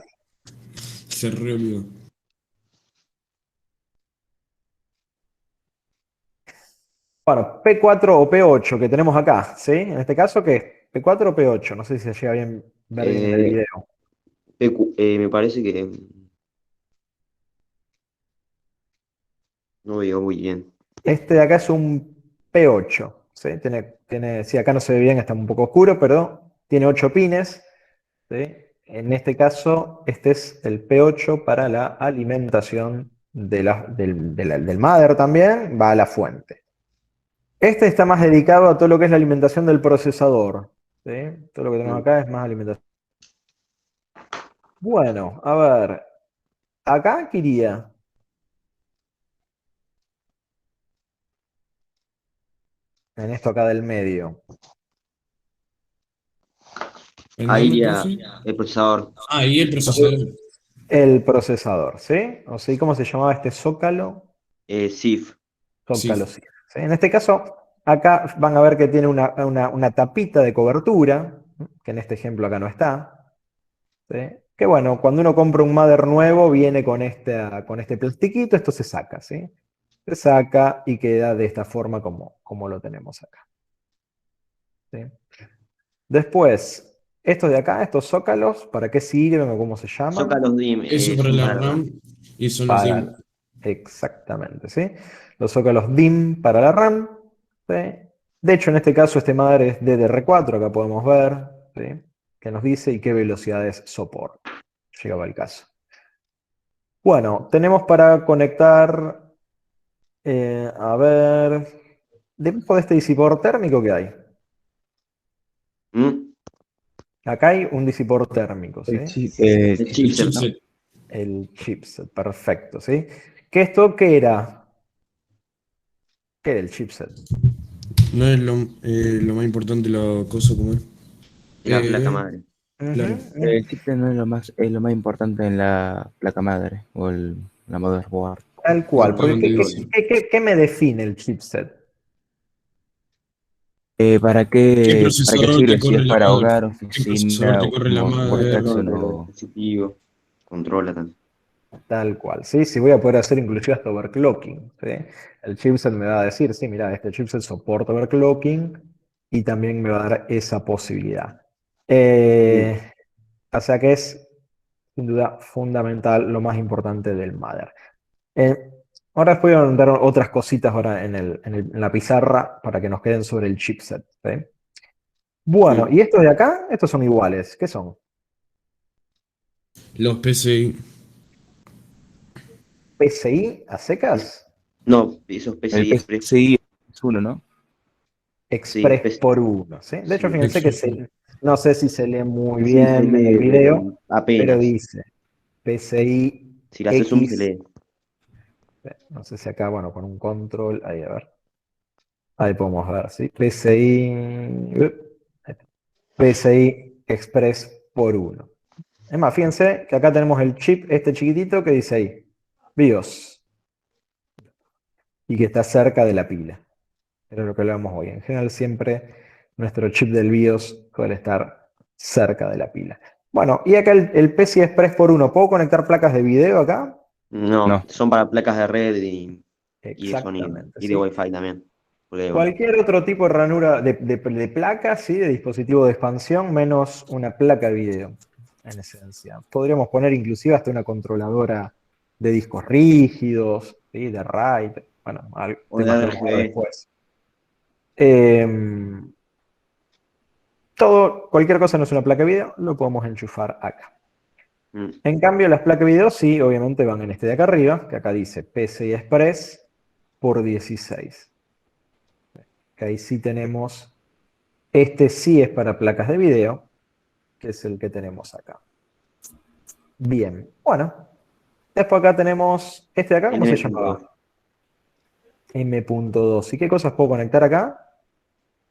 se re olvidó. bueno, P4 o P8 que tenemos acá, ¿sí? En este caso, ¿qué es? ¿P4 o P8? No sé si se llega bien ver bien en el eh, video. Me parece que no veo muy bien. Este de acá es un P8, ¿sí? Sí, acá no se ve bien, está un poco oscuro, pero tiene 8 pines, ¿sí? En este caso, este es el P8 para la alimentación del mother también, va a la fuente. Este está más dedicado a todo lo que es la alimentación del procesador, ¿sí? Todo lo que tenemos Mm. acá es más alimentación. Bueno, a ver, acá ¿qué iría? En esto acá del medio. ¿En Ahí dónde, iría profe? el procesador. Ah, y el procesador. El procesador, ¿sí? O sea, ¿cómo se llamaba este zócalo? SIF. Zócalo, Sí. sí. ¿Sí? En este caso, acá van a ver que tiene una tapita de cobertura, que en este ejemplo acá no está. ¿Sí? Que bueno, cuando uno compra un mother nuevo, viene con este plastiquito, esto se saca, ¿sí? Se saca y queda de esta forma como lo tenemos acá. ¿Sí? Después, estos de acá, estos zócalos, ¿para qué sirven o cómo se llaman? Zócalos DIM Eso para son la para la RAM y son los DIM. Para, exactamente, ¿sí? Los zócalos DIM para la RAM, ¿sí? De hecho, en este caso, este madre es DDR4, acá podemos ver, ¿sí? Que nos dice y qué velocidades soporta. Llegaba el caso. Bueno, tenemos para conectar, a ver, debajo de este disipador térmico que hay. ¿Mm? Acá hay un disipador térmico, ¿sí? El El chipset. chipset. El chipset, perfecto, ¿sí? ¿Qué esto qué era? ¿Qué era el chipset? No es lo más importante la cosa como es. De la placa Eh, madre. claro. Ujú. El chip no es lo más importante en la placa madre o la motherboard. Tal O cual, para porque dónde Control. dice. ¿qué me define el chipset? ¿Qué ¿Para qué procesador te sirve? Si corre es la para madre? hogar, ¿Qué procesador oficina, te corre la madre? workstation De los o... dispositivos. Controla también. Tal cual, ¿sí? Si voy a poder hacer inclusive hasta overclocking, ¿sí? El chipset me va a decir, sí, mira, este chipset soporta overclocking y también me va a dar esa posibilidad. Mm. Eh, o sea que es, sin duda, fundamental, lo más importante del Mother. Eh, ahora les voy a dar otras cositas ahora en la pizarra para que nos queden sobre el chipset, ¿sí? Bueno, Mm. y estos de acá, estos son iguales. ¿Qué son? Los PCI. PCI a secas, No, esos El PCI Express. PCI es uno, ¿no? Sí, Express por uno, ¿sí? De hecho, sí. fíjense que no sé si se lee muy Sí, se bien en el lee, video, pero pero apenas. dice PCI Si le haces zoom, se X, lee. no sé si acá, bueno, con un control, ahí a ver, ahí podemos ver, ¿sí? PCI Express por uno. Es más, fíjense que acá tenemos el chip, este chiquitito que dice ahí, BIOS, y que está cerca de la pila. Era lo que hablábamos hoy. En general, siempre nuestro chip del BIOS suele estar cerca de la pila. Bueno, y acá el PCI Express por uno. ¿Puedo conectar placas de video acá? No, No. son para placas de red y de sonido. Exactamente, Y de ¿sí? Wi-Fi también. Porque, bueno, Cualquier otro tipo de ranura de placa, ¿sí? De dispositivo de expansión, menos una placa de video, en esencia. Podríamos poner inclusive hasta una controladora de discos rígidos, ¿sí? De RAID, bueno, o de temas que vamos a ver RGB. después. Cualquier cosa no es una placa de video, lo podemos enchufar acá. Mm. En cambio, las placas de video sí, obviamente van en este de acá arriba, que acá dice PCI Express por 16. Que ahí sí tenemos, este sí es para placas de video, que es el que tenemos acá. Bien, bueno. Después acá tenemos, este de acá, El ¿cómo se M.2. llamaba? M.2. ¿Y qué cosas puedo conectar acá?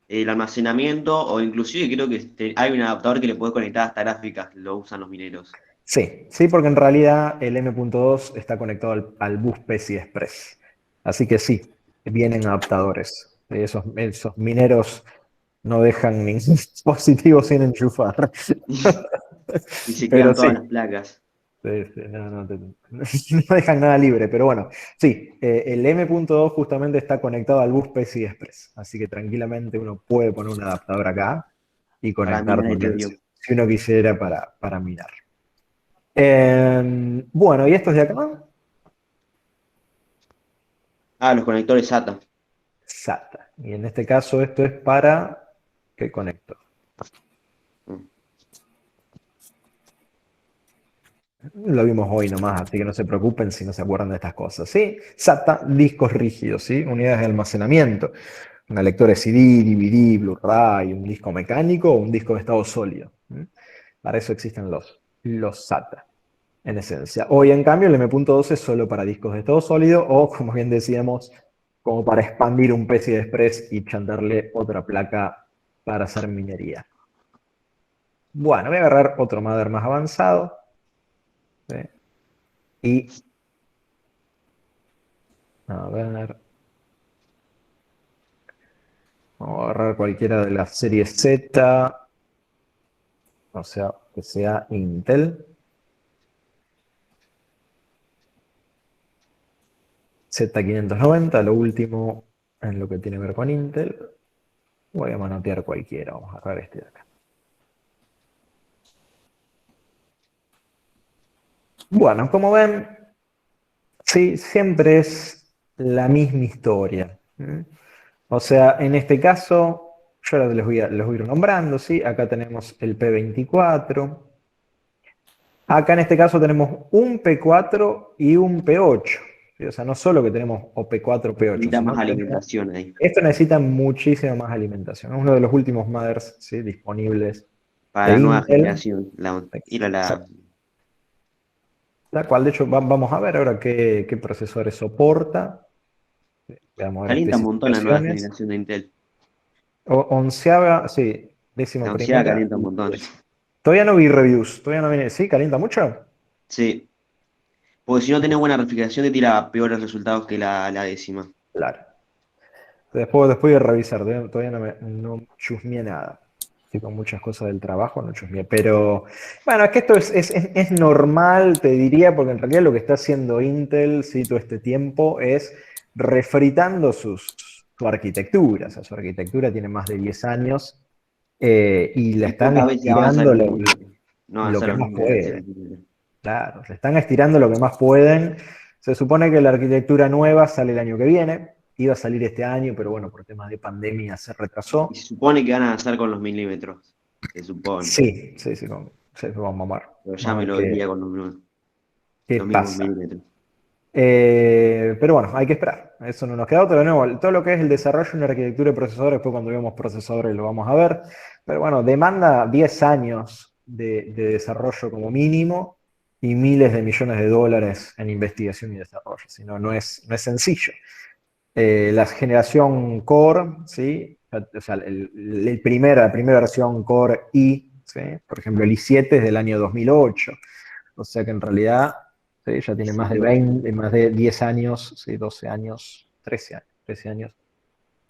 el almacenamiento o inclusive creo que hay un adaptador que le puedes conectar hasta gráficas, lo usan los mineros. Sí, sí, porque en realidad el M.2 está conectado al bus PCI Express. Así que sí, vienen adaptadores. Esos mineros no dejan ningún dispositivo sin enchufar. Y se Pero quedan sí, todas las placas. sí, no dejan nada libre. Pero bueno, sí, el M.2 justamente está conectado al bus PCI Express. Así que tranquilamente uno puede poner un adaptador acá y Para conectar minar también Ethereum. si uno quisiera para minar. Bueno, ¿y estos de acá? Ah, los conectores SATA. SATA. Y en este caso esto es para ¿qué conector? Mm. Lo vimos hoy nomás, así que no se preocupen si no se acuerdan de estas cosas. ¿Sí? SATA, discos rígidos, ¿sí? Unidades de almacenamiento. Una lectora CD, DVD, Blu-ray, un disco mecánico o un disco de estado sólido. Para eso existen los SATA, en esencia. Hoy, en cambio, el M.2 es solo para discos de estado sólido o, como bien decíamos, como para expandir un PCI Express y chantarle otra placa para hacer minería. Bueno, voy a agarrar otro Mother más avanzado. ¿Sí? Y a ver, vamos a agarrar cualquiera de las series Z, o sea, que sea Intel. Z590, lo último en lo que tiene que ver con Intel. Voy a manotear cualquiera, vamos a agarrar este de acá. Bueno, como ven, sí, siempre es la misma historia. O sea, en este caso, yo ahora les voy a ir nombrando, ¿sí? Acá tenemos el P24. Acá en este caso tenemos un P4 y un P8. ¿Sí? O sea, no solo que tenemos o P4 o P8, Necesita sino más que tenemos... alimentación ahí. Esto necesita muchísima más alimentación. Es uno de los últimos mothers, ¿sí? Disponibles Para de la nueva Intel. generación. La cual, de hecho, vamos a ver ahora qué procesores soporta. Veamos ahora Calienta un montón la nueva especificaciones. generación de Intel. Onceava, sí, décima La onceada primera. calienta un montón. Todavía no vi reviews, todavía no viene. ¿Sí? ¿Calienta mucho? Sí. Porque si no tenés buena refrigeración te tira peores resultados que la décima. Claro. Después voy a revisar, todavía no chusmeé nada. Estoy con muchas cosas del trabajo, no chusmeé. Pero bueno, es que esto es normal, te diría, porque en realidad lo que está haciendo Intel, sí, todo este tiempo, es refritando su arquitectura. O sea, su arquitectura tiene más de 10 años y la Y están pocas veces avanza estirando los milímetros. No lo avanza que los más números de pueden. centímetros. Claro, se están estirando lo que más pueden. Se supone que la arquitectura nueva sale el año que viene. Iba a salir este año, pero bueno, por temas de pandemia se Y se retrasó. supone que van a avanzar con los milímetros. Se supone. Sí, sí, vamos a ver. Pero ya Vamos a me ver lo vería con qué los mismos pasa. milímetros. Pero bueno, hay que esperar. Eso no nos queda otro. De nuevo, todo lo que es el desarrollo de una arquitectura de procesadores, después cuando veamos procesadores lo vamos a ver. Pero bueno, demanda 10 años de desarrollo como mínimo y miles de millones de dólares en investigación y desarrollo. Si no, no es sencillo. La generación Core, ¿sí? O sea, la primera versión Core I, ¿sí? Por ejemplo, el i7 es del año 2008. O sea que en realidad, ¿sí? Ya tiene más de 20, más de 10 años, ¿sí? 12 años, 13 años,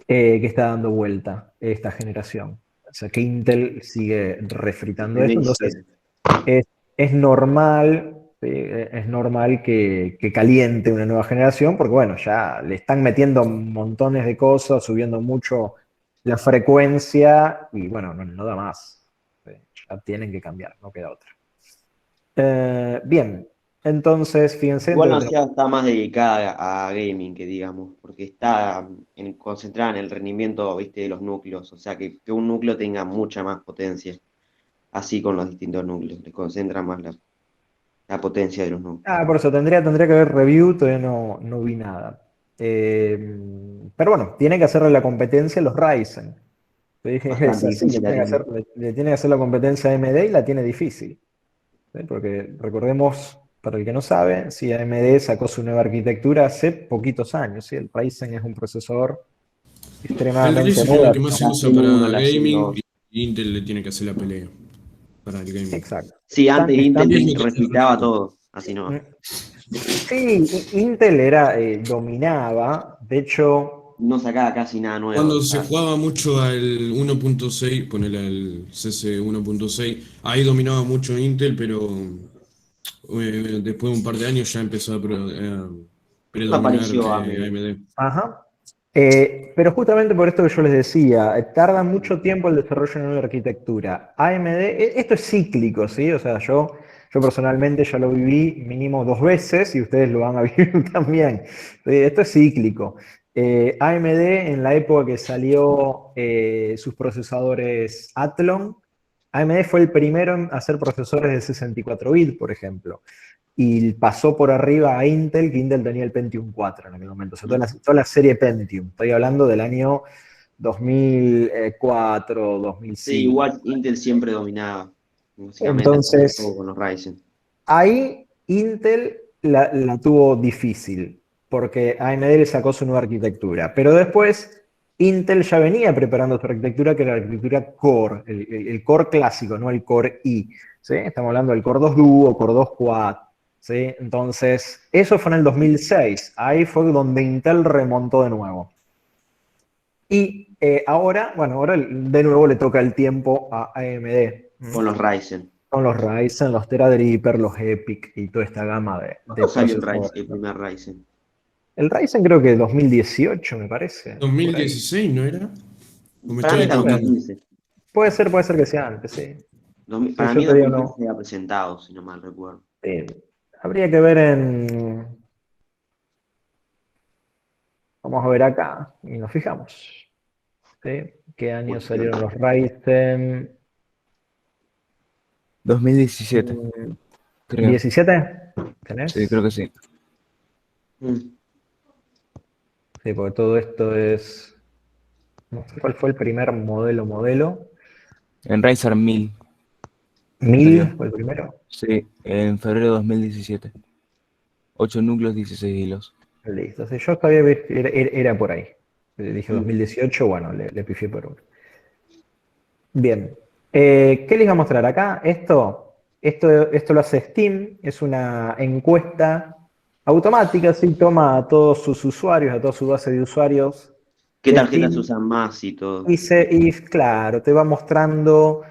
que está dando vuelta esta generación. O sea que Intel sigue refritando esto. Entonces, M7. es normal, es normal que caliente una nueva generación, porque bueno, ya le están metiendo montones de cosas, subiendo mucho la frecuencia y bueno, no da más. Ya tienen que cambiar, no queda otra. Bien, entonces fíjense, Igual la entonces, ansiedad está más dedicada a gaming, que digamos, porque está concentrada en el rendimiento, ¿viste? De los núcleos. O sea, que un núcleo tenga mucha más potencia. Así con los distintos núcleos. Le concentra más la potencia de los núcleos. por eso tendría que ver review, todavía no vi nada. Pero bueno, tienen que hacerle la competencia a los Ryzen. Te dije, es Bastante así, difícil la tiene. le tiene que hacer la competencia a AMD y la tiene difícil. ¿Sí? Porque recordemos, para el que no sabe, si AMD sacó su nueva arquitectura hace poquitos años. ¿Sí? El Ryzen es un procesador El extremadamente Ryzen es lo que moderno. más se La usa Zen para 1, la Zen gaming 2. y Intel le tiene que hacer la pelea para el gaming. Exacto. Sí, antes Están, Intel Y es lo que hace refritaba Ryzen. todo, así no. sí, Intel era, dominaba, de hecho, No sacaba casi nada nuevo. Cuando O se sea, jugaba mucho al 1.6, ponele al CC 1.6, ahí dominaba mucho Intel, pero después de un par de años ya empezó a ¿cuándo predominar apareció AMD? AMD. ajá. Pero justamente por esto que yo les decía, tarda mucho tiempo el desarrollo en una arquitectura. AMD, esto es cíclico, ¿sí? O sea, yo personalmente ya lo viví mínimo 2 veces y ustedes lo van a vivir también. Esto es cíclico. AMD en la época que salió sus procesadores Athlon, AMD fue el primero en hacer procesores de 64 bits, por ejemplo, y pasó por arriba a Intel, que Intel tenía el Pentium 4 en aquel momento, o sea, toda la serie Pentium. Estoy hablando del año 2004, Sí, 2005. igual Intel siempre dominaba. Básicamente hacía todo Entonces, con los Ryzen. ahí Intel la tuvo difícil, porque AMD le sacó su nueva arquitectura, pero después Intel ya venía preparando su arquitectura, que era la arquitectura Core, el Core clásico, no el Core i. ¿Sí? Estamos hablando del Core 2 Duo, Core 2 Quad. ¿Sí? Entonces, eso fue en el 2006. Ahí fue donde Intel remontó de nuevo. Y ahora, bueno, ahora de nuevo le toca el tiempo a AMD. Con los Ryzen. Con los Ryzen, los Threadripper, los EPIC y toda esta gama de ¿Cuándo salió procesadores, el ¿no? primer Ryzen? El Ryzen creo que 2018, me parece, por ahí. 2016, ¿no era? ¿O me Para estoy mí era equivocando? 2015. Puede ser que sea antes, sí. Sí, Para yo mí te digo 2015 no. se había presentado, si no mal recuerdo. Habría que ver en. Vamos a ver acá y nos fijamos. ¿Sí? ¿Qué año salieron Cuestión. los Ryzen? 2017, Mm, creo. ¿17? Sí, creo ¿Tenés? que sí. Mm. Sí, porque todo esto es. No sé cuál fue el primer modelo. En Ryzen 1000 salió. 1000 fue el primero. Sí, en febrero de 2017. 8 núcleos, 16 hilos. Listo. Sí, yo sabía que era por ahí. Dije Mm. 2018, bueno, le pifié por uno. Bien. ¿Qué les voy a mostrar acá? Esto lo hace Steam, es una encuesta automática, sí, toma a todos sus usuarios, a toda su base de usuarios ¿Qué de tarjetas Steam, usan más y todo? y claro, te va mostrando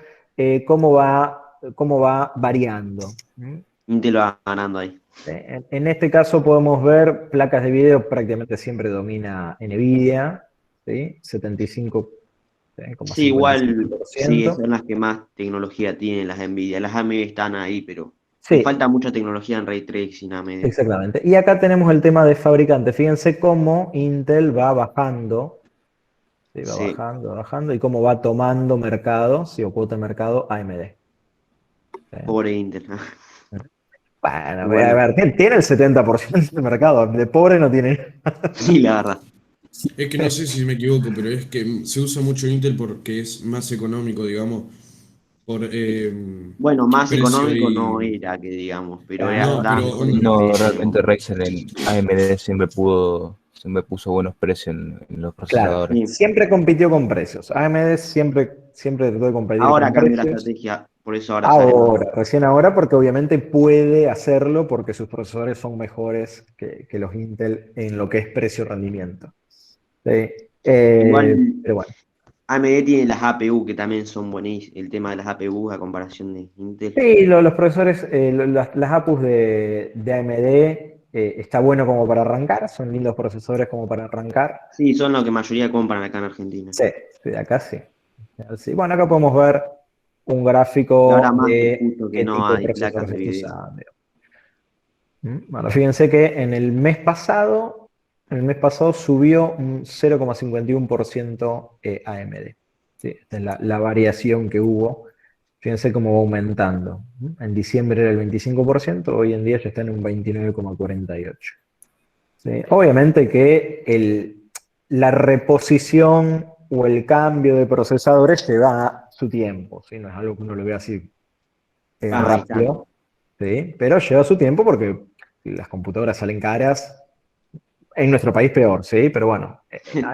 cómo va variando. ¿Mm? Intel va ganando ahí. En este caso podemos ver placas de video, prácticamente siempre domina Nvidia, ¿sí? Sí, igual, sí, 75%. son las que más tecnología tienen las Nvidia. Las AMD están ahí, pero le Sí, falta mucha tecnología en Ray Tracing a AMD. exactamente. Y acá tenemos el tema de fabricante. Fíjense cómo Intel va bajando, ¿sí? Va Sí, bajando, bajando, y cómo va tomando mercado, sí, o cuota de mercado AMD. ¿Sí? pobre Intel. Bueno, a Bueno, ver, tiene el 70% de mercado, de pobre no tiene. sí, la verdad. Es que no sé si me equivoco, pero es que se usa mucho Intel porque es más económico, digamos, por Bueno, más precio económico no y... era que digamos, pero No, da pero mejor No, desempeño. realmente Ryzen en AMD siempre puso buenos precios en los Claro, procesadores. Sí. siempre compitió con precios. AMD siempre trató de competir Ahora con cambió la precios. estrategia, por eso ahora sale más. Ahora, recién ahora, porque obviamente puede hacerlo porque sus procesadores son mejores que los Intel en lo que es precio-rendimiento. Sí. Igual Pero bueno. AMD tiene las APU que también son buenísimas. El tema de las APU a comparación de Intel. Sí, los procesadores, las APUs de AMD está bueno como para arrancar, son lindos procesadores como para arrancar. Sí, son lo que mayoría compran acá en Argentina. Sí, sí, de acá sí. Sí, bueno, acá podemos ver un Y ahora gráfico más que de justo que qué no tipo de hay placas procesadores de está video. usando. Bueno, fíjense que en el mes pasado subió un 0,51% AMD. ¿Sí? Esta es la variación que hubo. Fíjense cómo va aumentando. En diciembre era el 25%, hoy en día ya está en un 29,48%. ¿Sí? Obviamente que la reposición o el cambio de procesadores lleva su tiempo, ¿sí? No es algo que uno lo vea así Ah, ahí está. rápido, ¿sí? Pero lleva su tiempo porque las computadoras salen caras, En nuestro país peor, sí, pero bueno,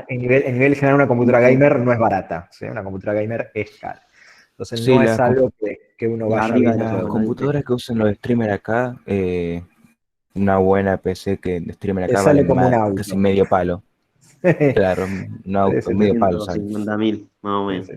en nivel general una computadora gamer no es barata, ¿sí? Una computadora gamer es cara. Entonces Sí, no es algo que uno Y vaya a arriba de ver los las todos los días. computadoras que usan los streamers acá, una buena PC que de streamer Te acá sale vale como un casi auto. medio palo. Claro, un Sí, auto, sí, medio palo sale. 150.000, más o sí, menos. sí.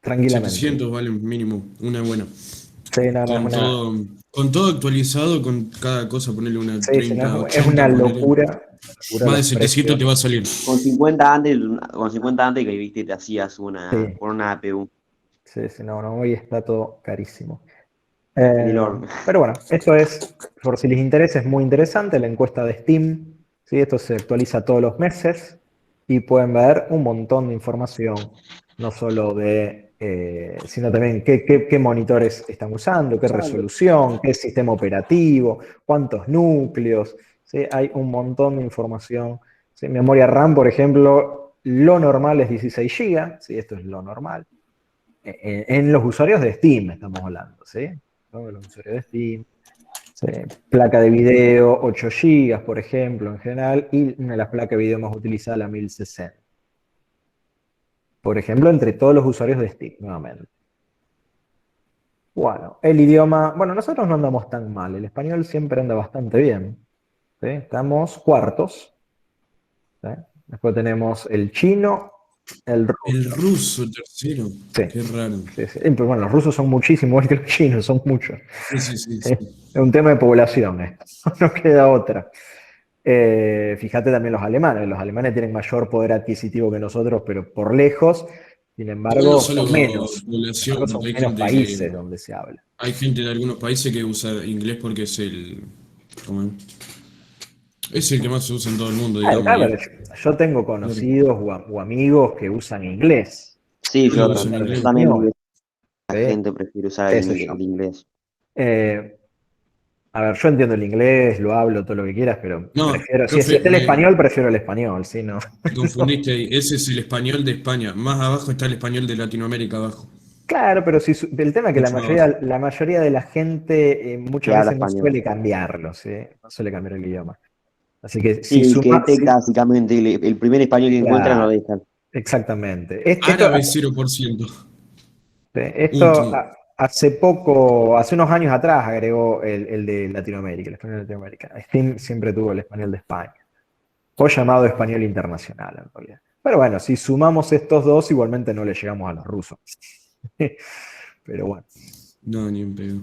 Tranquilamente. 700 vale mínimo, una buena. Sí, no, no es Con una, todo, con todo actualizado, con cada cosa, ponerle una sí, sí, 30 no, es 80 una ponerle. locura Más de los 700 precios. te va a salir. Con 50 antes que viste, te hacías una, Sí, con una APU sí, sí, no, no, hoy está todo carísimo. en el horno. Pero bueno, esto es, por si les interesa, es muy interesante, la encuesta de Steam. ¿Sí? Esto se actualiza todos los meses y pueden ver un montón de información, no solo sino también qué monitores están usando, qué resolución, qué sistema operativo, cuántos núcleos. ¿Sí? Hay un montón de información. ¿Sí? Memoria RAM, por ejemplo, lo normal es 16 GB, ¿sí? Esto es lo normal. En los usuarios de Steam estamos hablando, ¿sí? ¿No? Los usuarios de Steam. ¿Sí? Placa de video 8 GB, por ejemplo, en general, y una de las placas de video más utilizadas, la 1060. Por ejemplo, entre todos los usuarios de Steam, nuevamente. Bueno, el idioma, bueno, nosotros no andamos tan mal, el español siempre anda bastante bien. ¿Sí? Estamos cuartos. ¿Sí? Después tenemos el chino, el El ruso. ruso tercero, Sí, qué raro. sí, sí. Pero bueno, los rusos son muchísimos, igual que los chinos, son muchos. Sí, sí, sí, ¿Sí? sí. Es un tema de población, esto. No queda otra. Fíjate también los alemanes tienen mayor poder adquisitivo que nosotros, pero por lejos, sin Igual no embargo, solo son menos. Sin embargo, población, son porque menos países donde se habla. hay gente de algunos países que usa inglés porque es ¿cómo es? Es el que más se usa en todo el mundo, Claro, digamos. claro, yo tengo Claro, conocidos o amigos que usan inglés, Sí, yo lo yo, pueden uso en aprender yo inglés. también vi español, que la ¿sí? gente prefiere usar Qué sé yo. el inglés. Eh, a ver, yo entiendo el inglés, lo hablo, todo lo que quieras, pero No, prefiero, si profe, está el español, prefiero el español, ¿sí? No. me confundiste ahí. Ese es el español de España. Más abajo está el español de Latinoamérica abajo. Claro, pero si el tema es que Mucho más abajo. la mayoría de la gente muchas Que habla veces no español. suele cambiarlo, ¿sí? No suele cambiar el idioma. Así que Sí, si el que sumas, detecta básicamente el primer español que encuentran lo claro, dejan. exactamente. Árabe 0%. Esto Último. hace poco, hace unos años atrás agregó el de Latinoamérica, el español de Latinoamérica. Steam siempre tuvo el español de España, o llamado español internacional en realidad. Pero bueno, si sumamos estos dos, igualmente no le llegamos a los rusos. Pero bueno. No, ni en pedo.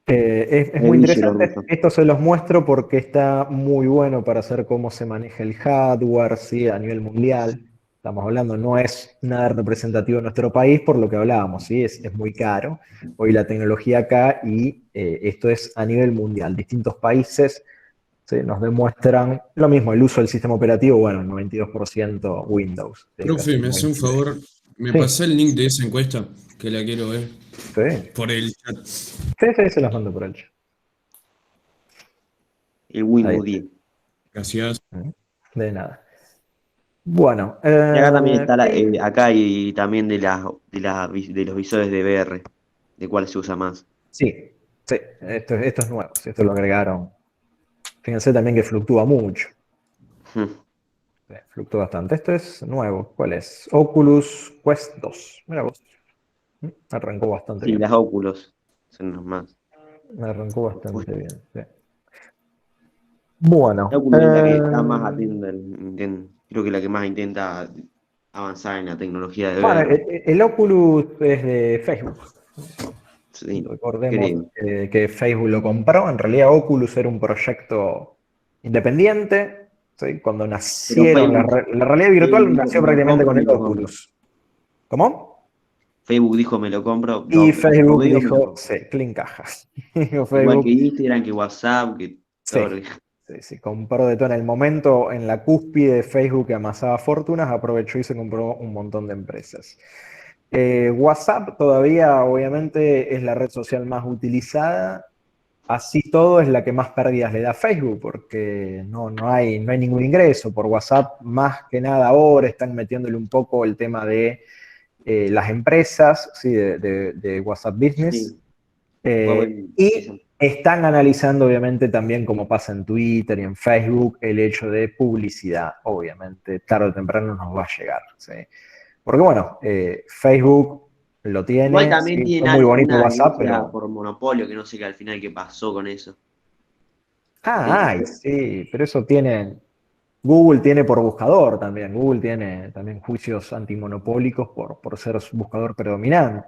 Es Es muy Ville los interesante. rusos. Esto se los muestro porque está muy bueno para saber cómo se maneja el hardware, ¿sí? A nivel mundial. Estamos hablando, no es nada representativo de nuestro país por lo que hablábamos, ¿sí? Es muy caro hoy la tecnología acá y esto es a nivel mundial. Distintos países, ¿sí? Nos demuestran lo mismo, el uso del sistema operativo, bueno, 92% Windows, ¿sí? Profe, Casi me hace un 99. favor. Me Sí, pasa el link de esa encuesta, que la quiero ver sí, por el chat. sí, sí, se los mando por el chat. El Ahí Windows está. 10. Gracias. De nada. Bueno, Y acá también está ¿qué? acá y también de los visores de VR, de cuál se usa más. Sí, sí, esto es nuevo, sí, esto lo agregaron. Fíjense también que fluctúa mucho, sí, fluctúa bastante. Esto es nuevo, ¿cuál es? Oculus Quest 2. Mira vos, arrancó bastante Sí, bien. las óculos son los más. Arrancó Pues, bastante bien, sí. la Bueno, óculos es la que está más atenta, creo que la que más intenta avanzar en la tecnología de bueno, VR. el Oculus es de Facebook. Sí, Recordemos creo. que Facebook lo compró. En realidad, Oculus era un proyecto independiente. ¿Sí? Cuando Pero nacieron, la realidad virtual nació Me lo prácticamente compro, con me el lo compro. Oculus. ¿Cómo? Facebook dijo me lo compro, Y por Facebook medio me lo dijo, compro. sí, clean cajas. Dijo Igual que Facebook, Instagram, que WhatsApp, que sí, todo lo que... sí, sí, compró de todo. En el momento, en la cúspide de Facebook que amasaba fortunas, aprovechó y se compró un montón de empresas. WhatsApp todavía, obviamente, es la red social más utilizada. Así todo es la que más pérdidas le da a Facebook, porque no hay ningún ingreso. Por WhatsApp, más que nada ahora están metiéndole un poco el tema de las empresas, ¿sí? De WhatsApp Business. Sí, Y Están analizando, obviamente, también como pasa en Twitter y en Facebook, el hecho de publicidad, obviamente, tarde o temprano nos va a llegar, ¿sí? Porque bueno, Facebook lo Igual tiene, también sí, tienen es muy bonito una WhatsApp, denuncia pero... por monopolio, que no sé qué al final qué pasó con eso. Ah, Que- ay, sí, pero eso tiene... Google tiene por buscador también, Google tiene también juicios antimonopólicos por ser su buscador predominante.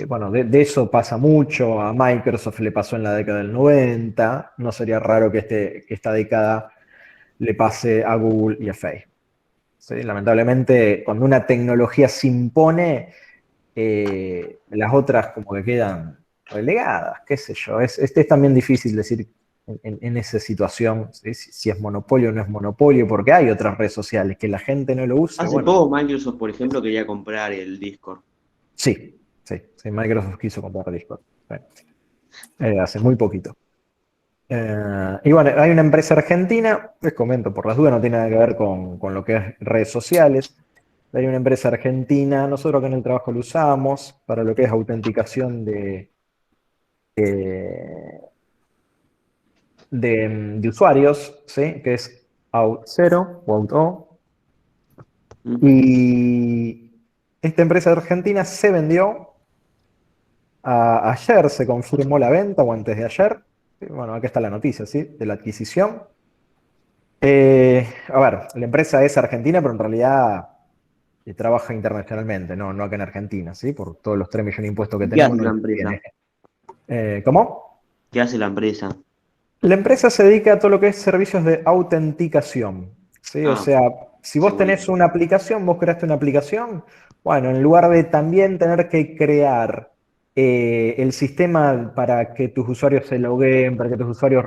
Bueno, de eso pasa mucho, a Microsoft le pasó en la década del 90, no sería raro que esta década le pase a Google y a Facebook. ¿Sí? Lamentablemente, cuando una tecnología se impone, las otras como que quedan relegadas, qué sé yo. Es también difícil decir en esa situación, ¿sí? Si es monopolio o no es monopolio, porque hay otras redes sociales que la gente no lo use, Hace bueno, poco Microsoft, por ejemplo, quería comprar el Discord. sí, Microsoft quiso comprar Discord. Sí. Hace muy poquito. Y bueno, hay una empresa argentina, les comento por las dudas, no tiene nada que ver con lo que es redes sociales. Hay una empresa argentina, nosotros acá en el trabajo lo usamos para lo que es autenticación eh, de usuarios, ¿sí? Que es Auth0 o Auth0. Ujú. Y esta empresa argentina se vendió ayer, se confirmó la venta o antes de ayer. Bueno, acá está la noticia, ¿sí? De la adquisición. A ver, la empresa es argentina, pero en realidad trabaja internacionalmente, no acá en Argentina, ¿sí? Por todos los 3 millones de impuestos que ¿Y qué tenemos, hace no la les conviene. empresa? ¿Cómo? ¿Qué hace la empresa? La empresa se dedica a todo lo que es servicios de autenticación, ¿sí? O Ah, sea, si vos tenés seguridad. una aplicación, vos creaste una aplicación, bueno, en lugar de también tener que crear el sistema para que tus usuarios se logueen, para que tus usuarios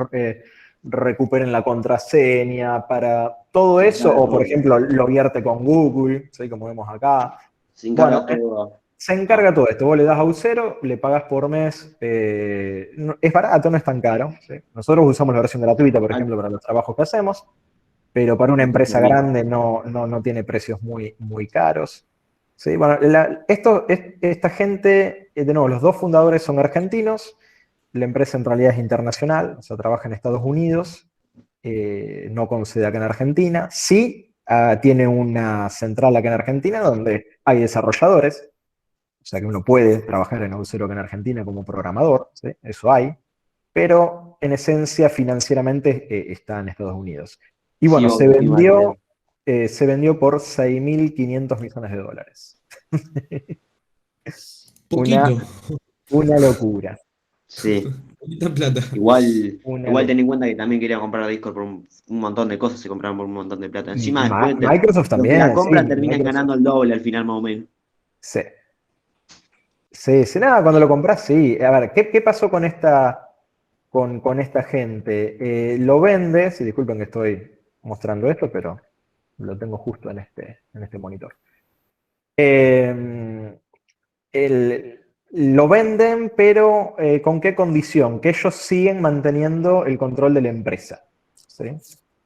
recuperen la contraseña, para todo Se eso, encarga o por todo. ejemplo, loguearte con Google, ¿sí? Como vemos acá. Se Bueno, encarga todo. se Ah, encarga todo esto. Vos le das a un cero, le pagas por mes. Es barato, no es tan caro. ¿Sí? Nosotros usamos la versión gratuita, por al- ejemplo, para los trabajos que hacemos, pero para una al empresa servicio. grande no tiene precios muy caros. ¿Sí? Bueno, esta gente, de nuevo, los dos fundadores son argentinos. La empresa en realidad es internacional, o sea, trabaja en Estados Unidos, no con sede acá en Argentina. Sí, tiene una central acá en Argentina donde hay desarrolladores, o sea que uno puede trabajar en Auth0 acá en Argentina como programador, ¿sí? Eso hay, pero en esencia financieramente está en Estados Unidos. Y Sí, bueno, vos decís más bien. se vendió por 6.500 millones de dólares. Poquito, Una locura, Sí. poquita plata. una Igual ten locura. en cuenta que también querían comprar Discord por un montón de cosas, se compraron por un montón de plata. Encima después Microsoft los que la también, sí, compran terminan Microsoft. ganando el doble al final más o menos. Sí, sí, nada, cuando lo compras, sí. A ver, ¿qué pasó con esta gente? Lo vende, sí, disculpen que estoy mostrando esto, pero lo tengo justo en este monitor. Eh, lo venden, pero ¿con qué condición? Que ellos siguen manteniendo el control de la empresa. ¿Sí?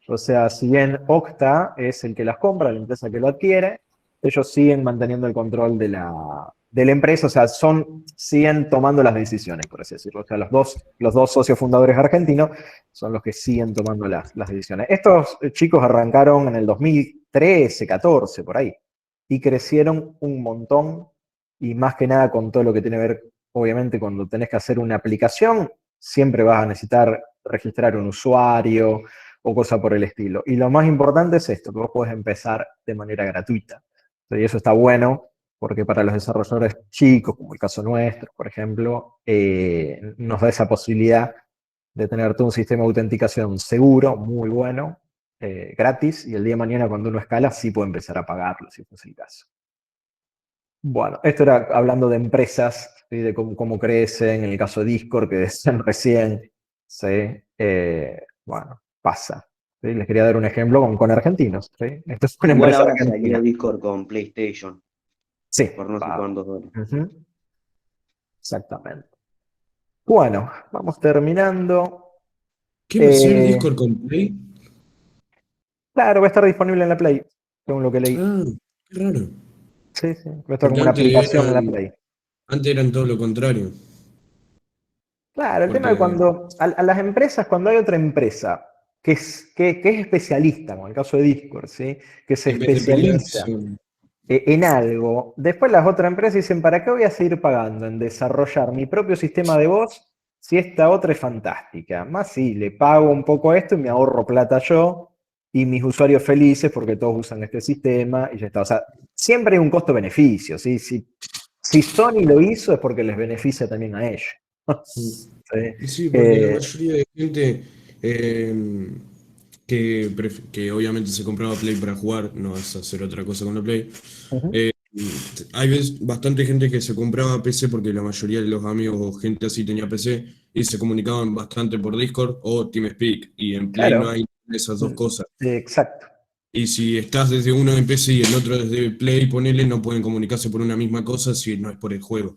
O sea, si bien Okta es el que las compra, la empresa que lo adquiere, ellos siguen manteniendo el control de la empresa, o sea, siguen tomando las decisiones, por así decirlo. O sea, los dos socios fundadores argentinos son los que siguen tomando las decisiones. Estos chicos arrancaron en el 2013, 14, por ahí, y crecieron un montón, y más que nada con todo lo que tiene que ver, obviamente, cuando tenés que hacer una aplicación, siempre vas a necesitar registrar un usuario o cosa por el estilo. Y lo más importante es esto, que vos podés empezar de manera gratuita. Y eso está bueno, porque para los desarrolladores chicos, como el caso nuestro, por ejemplo, nos da esa posibilidad de tener todo un sistema de autenticación seguro, muy bueno, gratis, y el día de mañana cuando uno escala sí puede empezar a pagarlo, si fuese el caso. Bueno, esto era hablando de empresas, ¿sí? De cómo crecen, en el caso de Discord, que decían recién, ¿sí? Bueno, pasa. ¿Sí? Les quería dar un ejemplo con argentinos. ¿Sí? Esto es una Igual empresa ahora argentina. salió Discord con PlayStation Sí, por no sé cuántos dólares. ujú, exactamente. Bueno, vamos terminando. ¿Qué va a ser Eh, Discord con Play? claro, va a estar disponible en la Play, según lo que leí. Ah, qué raro. Sí, sí, va a estar Porque como una aplicación en la Play. antes eran todo lo contrario. Claro, el tema de Porque cuando a las empresas, cuando hay otra empresa que es especialista, como el caso de Discord, ¿sí? Que se en vez de especializa pelearse, en algo, después las otras empresas dicen, ¿para qué voy a seguir pagando en desarrollar mi propio sistema de voz si esta otra es fantástica? Más sí, le pago un poco esto y me ahorro plata yo y mis usuarios felices porque todos usan este sistema y ya está. O sea, siempre hay un costo-beneficio, ¿sí? Si Sony lo hizo es porque les beneficia también a ellos. ¿Sí? y sí, porque la Eh, mayoría de gente eh, que obviamente se compraba Play para jugar, no vas a hacer otra cosa con la Play. ujú. eh, Hay bastante gente que se compraba PC porque la mayoría de los amigos o gente así tenía PC y se comunicaban bastante por Discord o TeamSpeak. Y en Play no Claro, hay esas dos cosas. exacto, Y si estás desde uno en PC y el otro desde Play, ponele, no pueden comunicarse por una misma cosa si no es por el juego.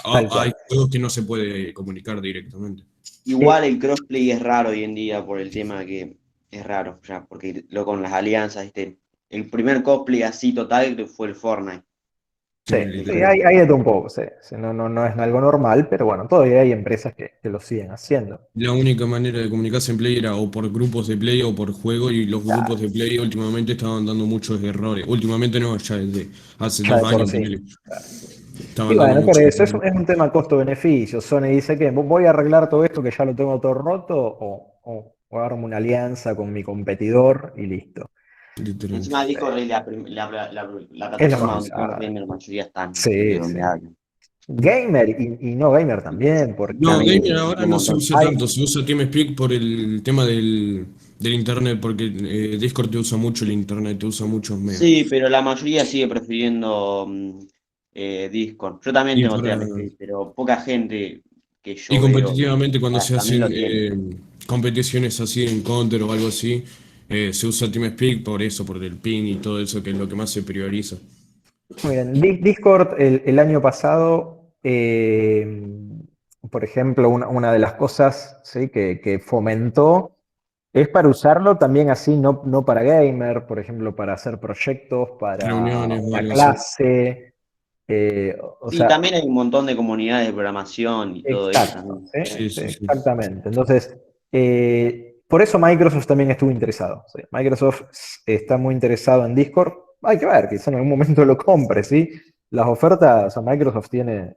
tal Hay cual. juegos que no se puede comunicar directamente. Igual el crossplay es raro hoy en día por el tema que es raro, ya, porque lo con las alianzas, el primer cosplay así total que fue el Fortnite. Sí, Sí, El sí, literal. hay de todo un poco, sí. Sí, no es algo normal, pero bueno, todavía hay empresas que lo siguen haciendo. La única manera de comunicarse en Play era o por grupos de Play o por juego, y los grupos Claro, de Play últimamente estaban dando muchos errores. Últimamente no, ya desde hace ya dos de por años, sí. ponele, Claro. Y estaban dando bueno, por muchos eso errores. es un tema costo-beneficio. Sony dice que voy a arreglar todo esto que ya lo tengo todo roto o armo una alianza con mi competidor y listo. Literal. Encima Sí, Discord es la es lo plataforma más donde todos los usado. gamers, la mayoría están, así que Sí, sí. donde hablan. Gamer y no gamer también, No, porque Gamer También ahora un no se montón. usa hay, tanto, se usa TeamSpeak por el tema del internet, porque Discord te usa mucho el internet, te usa muchos medios. Sí, pero la mayoría sigue prefiriendo Discord. Yo también Y, tengo para, TRP, pero poca gente que y yo veo competitivamente cuando se también lo hacen tiene. competiciones así en Counter o algo así, se usa TeamSpeak por eso, por el ping y todo eso, que es lo que más se prioriza. muy bien. Discord el año pasado, por ejemplo, una de las cosas, ¿sí? que fomentó es para usarlo también así, no para gamer, por ejemplo, para hacer proyectos, para Reuniones o una algo así. clase, o Sí, sea, también hay un montón de comunidades de programación y todo eso exacto, también. ¿sí? Sí, Sí, sí, sí. exactamente. Entonces, por eso Microsoft también estuvo interesado. ¿Sí? Microsoft está muy interesado en Discord. Hay que ver, quizá en algún momento lo compre, ¿sí? Las ofertas, o sea, Microsoft Tiene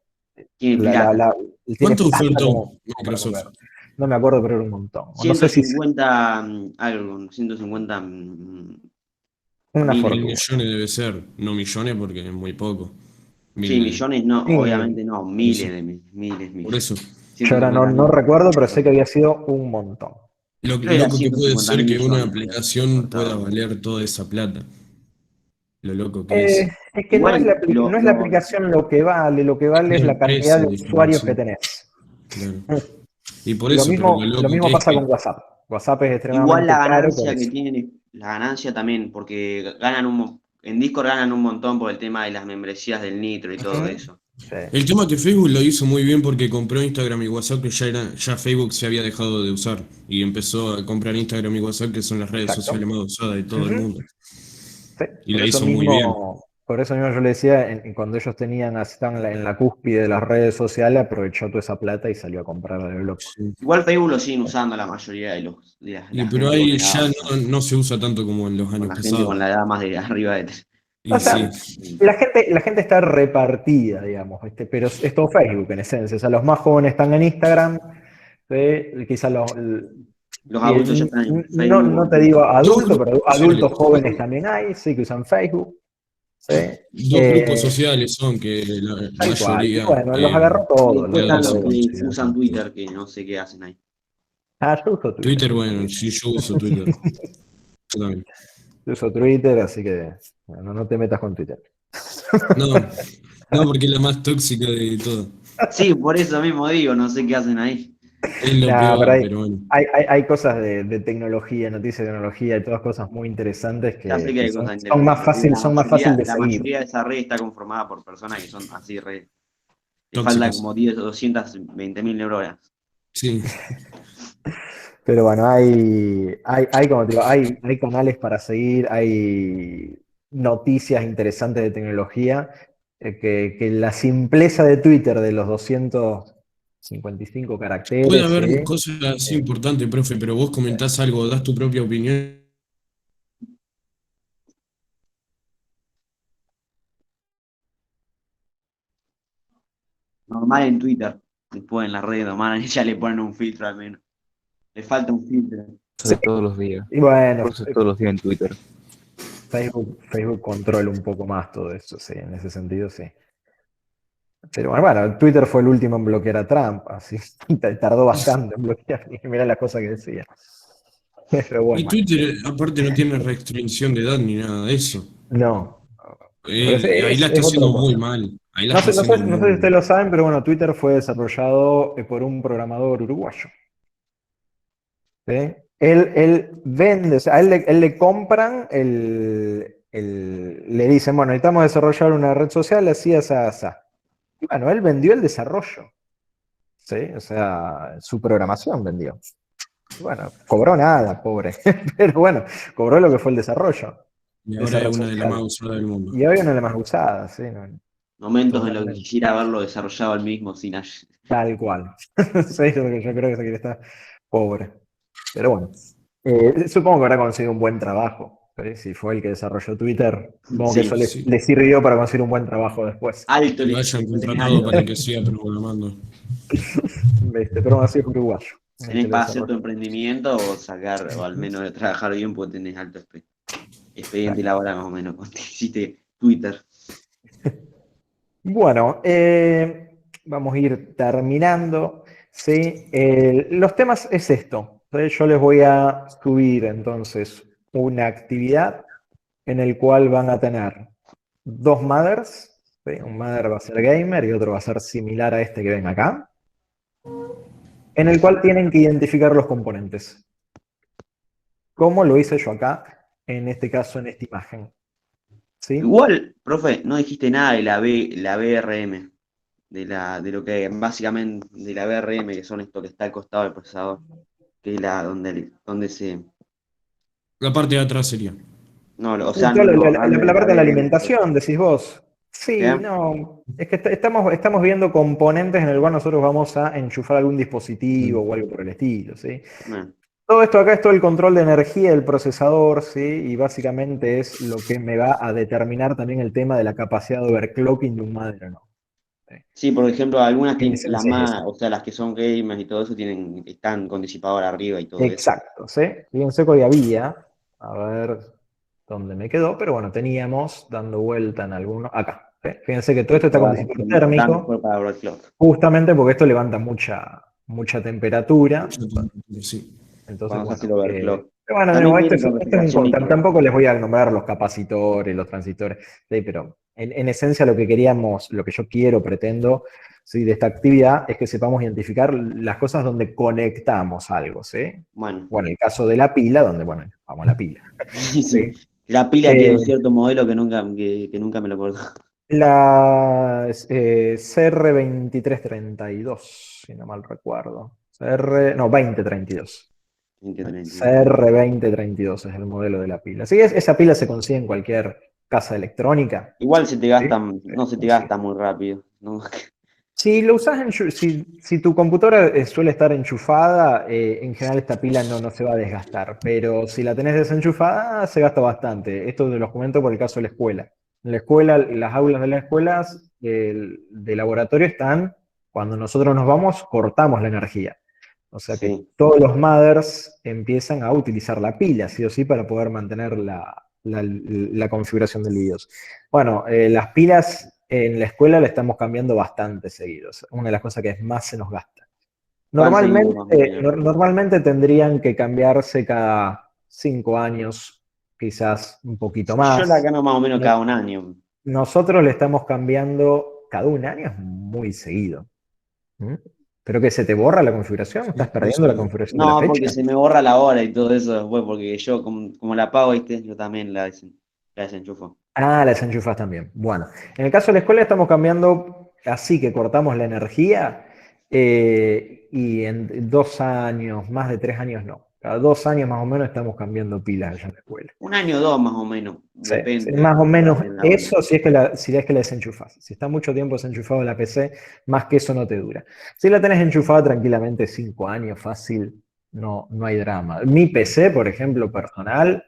la, la- plata. la- tiene ¿Cuánto plata ofertó como para Microsoft? comprar. No me acuerdo, pero era un montón. O no sé si 150 algo, 150 una Mil fortuna. millones debe ser, no millones porque es muy poco. sí, Mil, millones no, Sí, obviamente no, por eso, miles de miles, por millones. eso. yo ahora 150 no mil. recuerdo, pero sé que había sido un montón. Lo Creo que era loco que puede 150 ser mil que una millones, creo. aplicación pueda Cortado. valer toda esa plata. Lo loco que es. Es que no es Igual no es la aplicación lo que Es vale la es la cantidad empresa, de dijeron, usuarios que sí, tenés. claro. Y por Lo eso, pero lo mismo, lo loco mismo que es pasa con que, WhatsApp. WhatsApp es igual extremadamente la caro por ganancia que eso. tienen, la ganancia también, porque ganan en Discord ganan un montón por el tema de las membresías del Nitro y todo Ujú. eso. Sí, el tema que Facebook lo hizo muy bien porque compró Instagram y WhatsApp, que ya Facebook se había dejado de usar. Y empezó a comprar Instagram y WhatsApp, que son las redes sociales exacto. más usadas de todo el Ujú. mundo. Sí, Y la hizo muy bien. por eso mismo yo le decía, cuando ellos estaban en la cúspide de las redes sociales, aprovechó toda esa plata y salió a comprarla de loco. Sí. Igual Facebook lo siguen usando la mayoría de Y la pero gente con ahí edad, ya o sea, no se usa tanto como en los con años la gente pasados. con la edad más de arriba de O Y sea, sí, 30. la gente está repartida, digamos, pero es todo Facebook en esencia. O sea, los más jóvenes están en Instagram, ¿sí? Quizás Los adultos ya están en no Facebook. te digo dos adultos, grupos pero sociales. adultos jóvenes también hay, sí, que usan Facebook. ¿Sí? Dos grupos Eh, sociales son que la Tal cual. Y mayoría bueno, los agarró Y todo, después de los están agarró los todo. que adolescencia. usan Twitter, que no sé qué hacen ahí. Yo uso Twitter. Twitter, bueno, sí, yo uso Twitter. Yo también. Yo uso Twitter, así que bueno, no te metas con Twitter. No, no, porque es la más tóxica de todo. Sí, por eso mismo digo, no sé qué hacen ahí. Es lo Nada, pero peor, pero bueno. hay cosas de tecnología, noticias de tecnología y todas cosas muy interesantes Ya sé que que hay son, cosas son más interesantes, pero fácil, son más fácil de la seguir. mayoría de esa red está conformada por personas que son así re. Le faltan Tóxicas. como 10 o 220 mil neuronas. Sí. Pero bueno, hay como te digo, hay canales para seguir, hay noticias interesantes de tecnología, que la simpleza de Twitter de los 200 55 Puede caracteres, haber ¿sí? cosas así importantes, profe, pero vos comentás algo, das tu propia opinión. Normal en Twitter, después en las redes normal, ya le ponen un filtro al menos. Le falta un filtro. Eso de todos los días. Y bueno, Por eso todos los días en Twitter. Facebook controla un poco más todo eso, sí, en ese sentido, sí. Pero bueno, Twitter fue el último en bloquear a Trump, así tardó bastante en bloquear, y mirá las cosas que decía. Pero Y bueno, Twitter, aparte, no tiene restricción de edad ni nada de eso. no. Pero sí, Ahí la está es otra haciendo muy cosa. mal. Ahí la No está sé, haciendo no sé si muy ustedes mal. lo saben, pero bueno, Twitter fue desarrollado por un programador uruguayo. ¿Sí? Él vende, o sea, a él le compran, le dicen, bueno, necesitamos desarrollar una red social así, así, así. Y bueno, él vendió el desarrollo. ¿Sí? O sea, su programación vendió. Bueno, cobró nada, pobre. Pero bueno, cobró lo que fue el desarrollo Y de esa ahora es red una de las más social. usadas del mundo. Y hoy una de las más usadas, ¿sí? No, Momentos en los que totalmente. quisiera haberlo desarrollado el mismo sin Tal cual. Sí, es lo que yo creo que se quiere estar pobre. Pero bueno, supongo que habrá conseguido un buen trabajo. ¿Sí? Si fue el que desarrolló Twitter, supongo que eso Sí, Sí, le sirvió para conseguir un buen trabajo después. alto que lo le hayan tenés contratado alto. para que siga programando. Pero aún así es uruguayo el Tenés que lo para hacer tu desarrolló. emprendimiento o sacar, o al menos de trabajar bien, porque tenés alto expediente Claro. laboral más o menos, cuando hiciste Twitter. Bueno, vamos a ir terminando. ¿Sí? Los temas es esto. ¿Sí? Yo les voy a subir entonces una actividad en el cual van a tener dos mothers. ¿Sí? Un mother va a ser gamer y otro va a ser similar a este que ven acá. En el cual tienen que identificar los componentes. Como lo hice yo acá, en este caso en esta imagen. ¿Sí? Igual, profe, no dijiste nada de la BRM, de lo que básicamente de la BRM, que son esto que está al costado del procesador, que es la donde se. La parte de atrás sería. No, o sea, Toda no, hablo de la la parte de la BRM. alimentación, decís vos. Sí, ¿Qué? no. Es que estamos viendo componentes en el cual nosotros vamos a enchufar algún dispositivo o algo por el estilo, ¿sí? Bueno, Todo esto acá es todo el control de energía del procesador, ¿sí? Y básicamente es lo que me va a determinar también el tema de la capacidad de overclocking de un madre o no. ¿Sí? sí, por ejemplo, algunas En tienen, las esencia es más, eso. o sea, las que son gamers y todo eso están con disipador arriba y todo eso. Exacto, ¿sí? Fíjense que hoy había, a ver dónde me quedó, pero bueno, teníamos dando vuelta en alguno, acá. ¿Sí? Fíjense que todo esto está con disipador Lo importante térmico, fue para overclock. justamente porque esto levanta mucha temperatura. Sí. Entonces, Cuando se hace el bueno, overclock. pero bueno, También no, viene con refrigeración líquida. tampoco les voy a nombrar los capacitores, los transistores, ¿sí? Pero en esencia lo que queríamos, lo que yo quiero, pretendo, ¿sí? De esta actividad es que sepamos identificar las cosas donde conectamos algo, ¿sí? Bueno, Bueno, el caso de la pila, donde, bueno, vamos a la pila, sí, ¿sí? sí. La pila tiene Eh, un cierto modelo que nunca me lo acuerdo. la CR2332, si no mal recuerdo. No, 2032. CR2032 es el modelo de la pila. Sí, esa pila se consigue en cualquier casa electrónica. Igual se te ¿Sí? gastan, no se te Sí. gasta muy rápido, ¿no? Si lo usas si tu computadora suele estar enchufada, en general esta pila no se va a desgastar, pero si la tenés desenchufada, se gasta bastante. Esto te lo comento por el caso de la escuela. En la escuela, las aulas de las escuelas de laboratorio están, cuando nosotros nos vamos, cortamos la energía. O sea que Sí. todos los mothers empiezan a utilizar la pila, sí o sí, para poder mantener la configuración del BIOS. Bueno, las pilas en la escuela la estamos cambiando bastante seguido. Es una de las cosas que más se nos gasta. ¿Cuán seguido más o menos? Normalmente tendrían que cambiarse cada 5 años, quizás un poquito Yo la más. gano más o menos No- cada un año. Nosotros le estamos cambiando cada un año, es muy seguido. ¿Mm? ¿Pero que se te borra la configuración? ¿Estás No perdiendo la sé. configuración de la No, porque fecha? se me borra la hora y todo eso después, porque yo como la pago, ¿viste? Yo también la desenchufo. Ah, las enchufas también. Bueno, en el caso de la escuela estamos cambiando así que cortamos la energía y en 2 años, más de 3 años no. Cada 2 años más o menos estamos cambiando pilas allá en la escuela. Un año o dos más o menos, Sí, depende. más o menos de la onda. eso si es que la desenchufás. Si está mucho tiempo desenchufado la PC, más que eso no te dura. Si la tenés enchufada tranquilamente 5 años, fácil, no hay drama. Mi PC, por ejemplo, personal,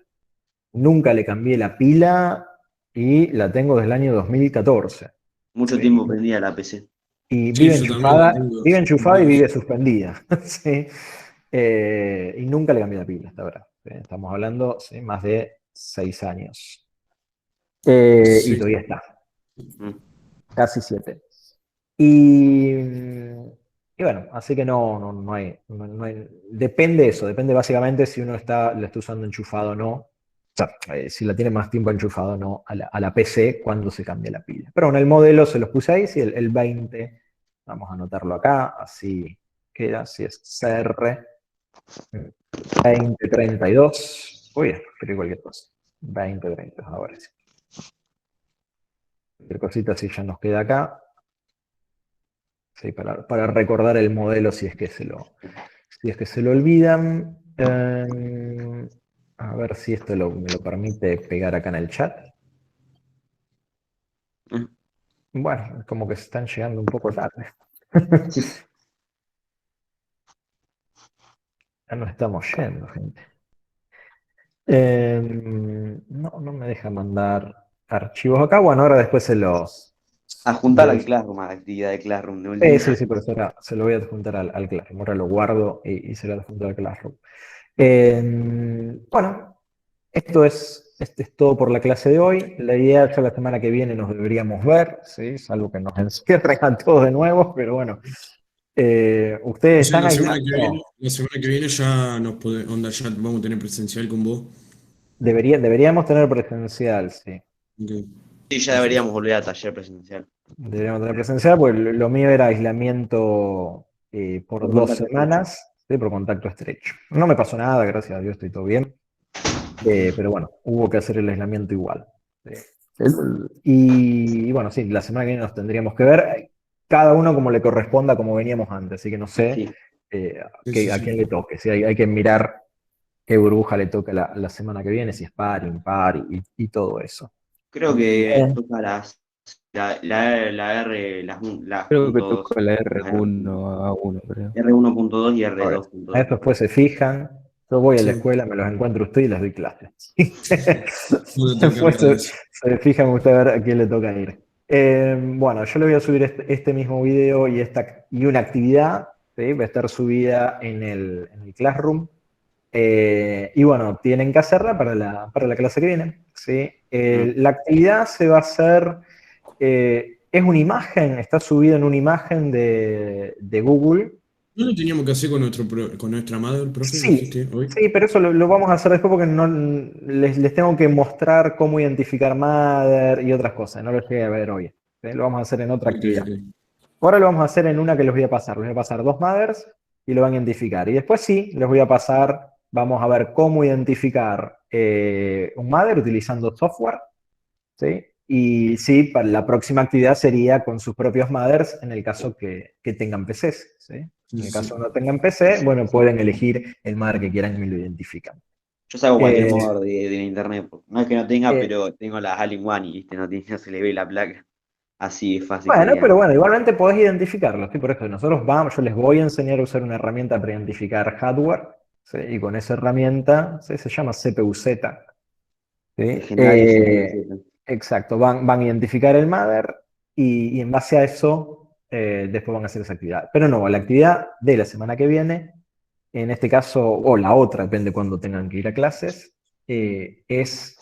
nunca le cambié la pila y la tengo desde el año 2014. Mucho Sí. tiempo prendía la PC. Y Sí, vive yo también la enchufada, tengo vive hace enchufada y 2 vive años. suspendida. Sí. Y nunca le cambié la pila, hasta ahora. Estamos hablando, sí, más de 6 años. Y Sí. todavía está. Mm. Casi 7. Y bueno, así que no hay. Depende eso, depende básicamente si uno la está usando enchufado o no. O sea, si la tiene más tiempo enchufado o no a la PC cuando se cambia la pila. Pero bueno, el modelo se los puse ahí, si el 20, vamos a anotarlo acá, así queda, si es CR 2032. Uy, escribí cualquier cosa. 2032, ahora sí. Cualquier cosita así ya nos queda acá. Sí, para recordar el modelo si es que se lo olvidan. A ver si esto me lo permite pegar acá en el chat. Mm. Bueno, es como que se están llegando un poco tarde. Ya nos estamos yendo, gente. No me deja mandar archivos acá. Bueno, ahora después se los... Adjuntar al Classroom, a la actividad de Classroom de última. Sí, por eso ahora se lo voy a adjuntar al Classroom. Ahora lo guardo y se lo adjunto al Classroom. Bueno, este es todo por la clase de hoy. La idea es que la semana que viene nos deberíamos ver, ¿sí? Salvo que nos encierren a todos de nuevo, pero bueno. ¿Ustedes O sea, están aislados? la semana que viene ya onda, ya vamos a tener presencial con vos. Deberíamos tener presencial, sí. Ok, Sí, ya perfecto. deberíamos volver a taller presencial. Deberíamos tener presencial, porque lo mío era aislamiento por Por 2 semanas, ¿sí? Por contacto estrecho. No me pasó nada, gracias a Dios, estoy todo bien. Pero bueno, hubo que hacer el aislamiento igual. Y bueno, sí, la semana que viene nos tendríamos que ver, cada uno como le corresponda, como veníamos antes, así que no sé Sí. Sí, a quién sí. le toque. ¿Sí? Hay que mirar qué burbuja le toca la semana que viene, si es par, impar y todo eso. Creo que Bien. toca la R, las Creo que punto dos, tocó la las R, R1A1, creo. R1.2 y A ver, a R2.2. esto después se fijan. Yo voy a la Sí. escuela, me los encuentro usted y les doy clases. No te Después encargas de eso. se fijan usted a ver a quién le toca ir. Bueno, yo le voy a subir este mismo video y una actividad, ¿sí? Va a estar subida en el Classroom. Y bueno, tienen que hacerla para la clase que viene, ¿sí? La actividad se va a hacer, es una imagen, está subida en una imagen de Google. ¿No lo teníamos que hacer con con nuestra madre, profe? Sí, ¿Dijiste hoy? sí, pero eso lo vamos a hacer después porque no les tengo que mostrar cómo identificar Mother y otras cosas. No lo llegué a ver hoy. ¿Sí? Lo vamos a hacer en otra Ok, actividad. ok. Ahora lo vamos a hacer en una que les voy a pasar. Les voy a pasar 2 Mothers y lo van a identificar. Y después sí, les voy a pasar, vamos a ver cómo identificar un Mother utilizando software. ¿Sí? Y sí, para la próxima actividad sería con sus propios mothers en el caso que tengan PCs. ¿Sí? Sí, En el sí, caso que sí. no tengan PC, bueno, pueden elegir el mother que quieran y lo identifican. Yo saco cualquier Eh, modo de internet. No es que no tenga, eh, pero tengo la Allen One y ¿viste? No se le ve la placa. Así es fácil bueno, sería. pero bueno, igualmente podés identificarlo. ¿Sí? Por eso nosotros yo les voy a enseñar a usar una herramienta para identificar hardware. ¿Sí? Y con esa herramienta se llama CPU-Z. ¿Sí? Legendario CPU. Exacto, van a identificar el mother y en base a eso después van a hacer esa actividad. Pero no, la actividad de la semana que viene, en este caso, o la otra, depende cuando tengan que ir a clases, es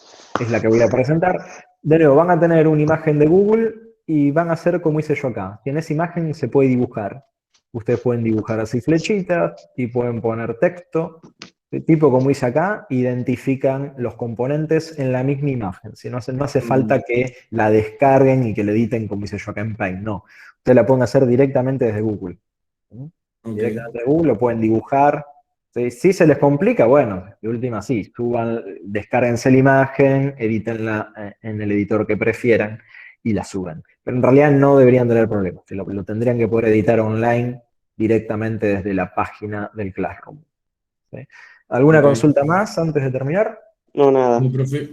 la que voy a presentar. De nuevo, van a tener una imagen de Google y van a hacer como hice yo acá. Y en esa imagen se puede dibujar. Ustedes pueden dibujar así flechitas y pueden poner texto tipo como hice acá, identifican los componentes en la misma imagen. Si no hace falta que la descarguen y que la editen como hice yo acá en Paint, no. Ustedes la pueden hacer directamente desde Google. ¿Mm? Ok. Directamente de Google, lo pueden dibujar. Si se les complica, bueno, de última sí, descárguense la imagen, edítenla en el editor que prefieran y la suban. Pero en realidad no deberían tener problemas. Lo tendrían que poder editar online directamente desde la página del Classroom. ¿Sí? ¿Alguna Ok. consulta más antes de terminar? No, nada. ¿No, profe?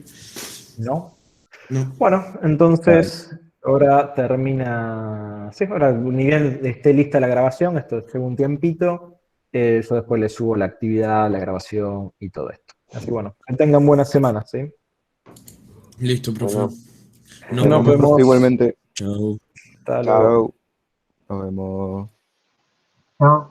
No. No. Bueno, entonces ahora termina. Sí, ahora ni bien esté lista la grabación, esto lleva un tiempito. Yo después le subo la actividad, la grabación y todo esto. Así que bueno, que tengan buenas semanas, ¿sí? Listo, profe. Bueno, Nos Nos vemos. vemos. Igualmente. Chao. Hasta luego. chao. Chao. Nos vemos. Chao.